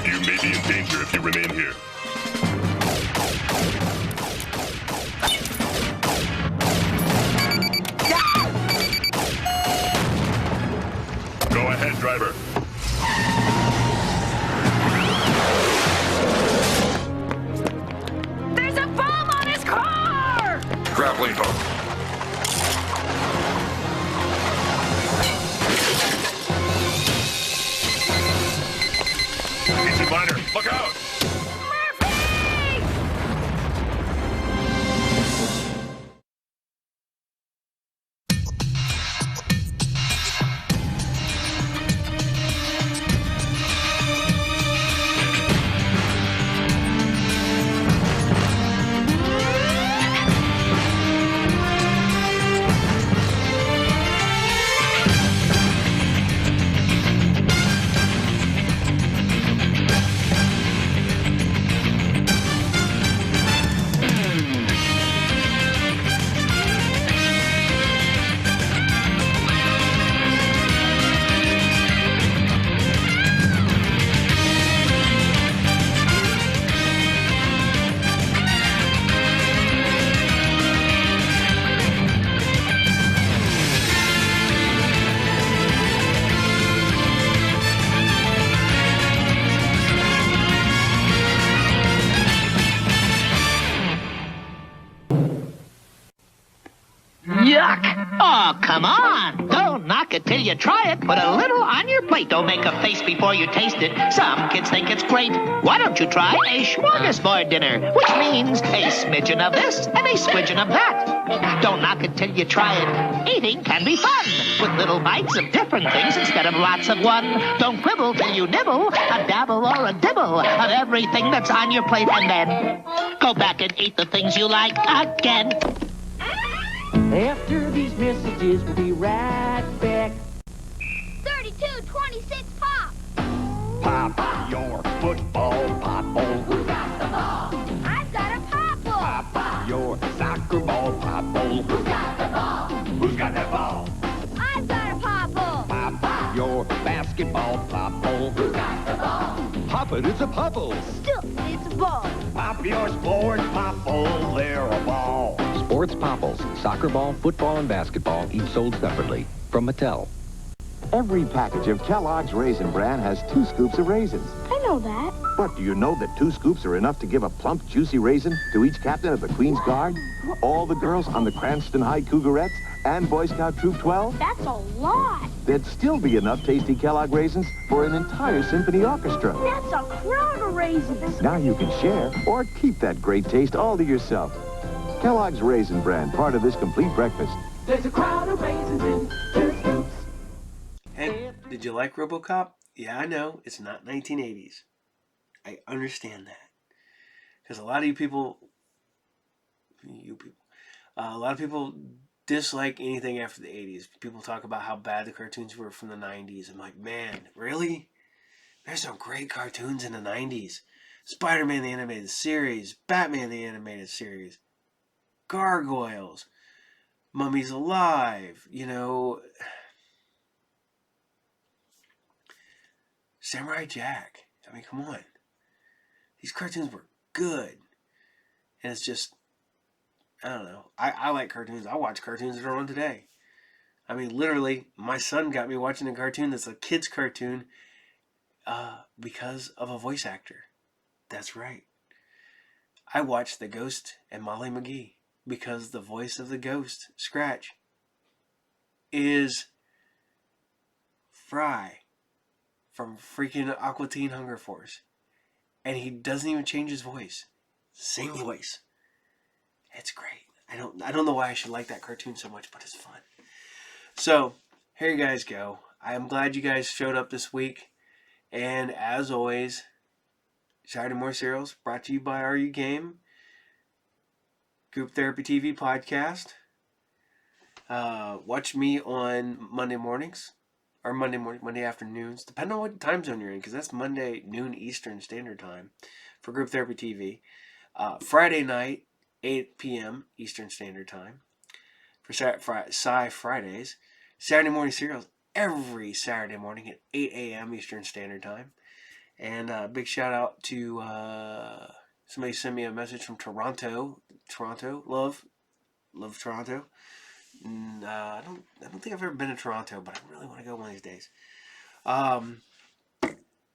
G: You may be in danger if you remain here. Go ahead, driver.
N: There's a bomb on his car!
W: Grappling hook.
G: Easy, miner. Look out!
J: Yuck! Oh, come on! Don't knock it till you try it. Put a little on your plate. Don't make a face before you taste it. Some kids think it's great. Why don't you try a smorgasbord dinner, which means a smidgen of this and a smidgen of that. Don't knock it till you try it. Eating can be fun, with little bites of different things instead of lots of one. Don't quibble till you nibble, a dabble or a dibble of everything that's on your plate, and then go back and eat the things you like again.
T: After these messages, we'll be right back.
N: 3226 pop! Pop your football popple. Who got the ball? I've got a popple. Pop your soccer ball popple. Who's got the ball? Who's got that ball? I've got a popple. Pop your basketball popple. Who's got the ball?
F: Pop it, it's a popple.
N: Still, it's a ball. Pop your sports popple. They're a ball.
F: Sports popples, soccer ball, football, and basketball, each sold separately. From Mattel.
I: Every package of Kellogg's Raisin Bran has 2 scoops of raisins.
N: I know that.
I: But do you know that 2 scoops are enough to give a plump, juicy raisin to each captain of the Queen's Guard, all the girls on the Cranston High Cougarettes, and Boy Scout Troop 12?
N: That's a lot.
I: There'd still be enough tasty Kellogg raisins for an entire symphony orchestra.
N: That's a crowd of raisins.
I: Now you can share or keep that great taste all to yourself. Kellogg's Raisin Bran, part of this complete breakfast.
N: There's a crowd of raisins in 2 scoops.
A: And did you like RoboCop? Yeah, I know. It's not 1980s. I understand that. Because a lot of a lot of people dislike anything after the 80s. People talk about how bad the cartoons were from the 90s. I'm like, man, really? There's some great cartoons in the 90s. Spider-Man the Animated Series, Batman the Animated Series, Gargoyles, Mummies Alive, Samurai Jack. I mean, come on. These cartoons were good. And it's just, I don't know. I like cartoons. I watch cartoons that are on today. I mean, literally, my son got me watching a cartoon that's a kid's cartoon because of a voice actor. That's right. I watched The Ghost and Molly McGee because the voice of the ghost, Scratch, is Fry from freaking Aqua Teen Hunger Force. And he doesn't even change his voice. Same voice. It's great. I don't know why I should like that cartoon so much, but it's fun. So, here you guys go. I am glad you guys showed up this week. And as always, Saturday More Serials brought to you by RU Game, Group Therapy TV podcast. Watch me on Monday mornings. Or Monday afternoons, depending on what time zone you're in, because that's Monday noon Eastern Standard Time for Group Therapy TV. Friday night, 8 p.m. Eastern Standard Time for Sci Fridays. Saturday Morning Serials every Saturday morning at 8 a.m. Eastern Standard Time. And big shout out to somebody sent me a message from Toronto. Love Toronto. I don't think I've ever been to Toronto, but I really want to go one of these days.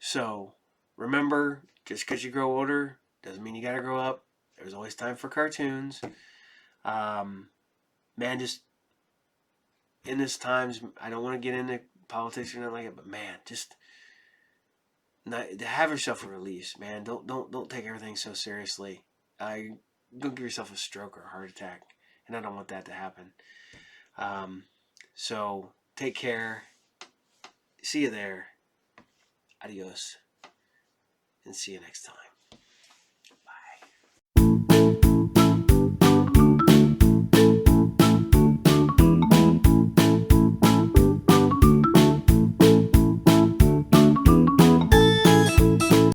A: So remember, just because you grow older doesn't mean you gotta grow up. There's always time for cartoons. Man, just in this times, I don't want to get into politics or nothing like it, but man, just have yourself a release, man. Don't take everything so seriously. Don't give yourself a stroke or a heart attack, and I don't want that to happen. So take care. See you there. Adios. And see you next time.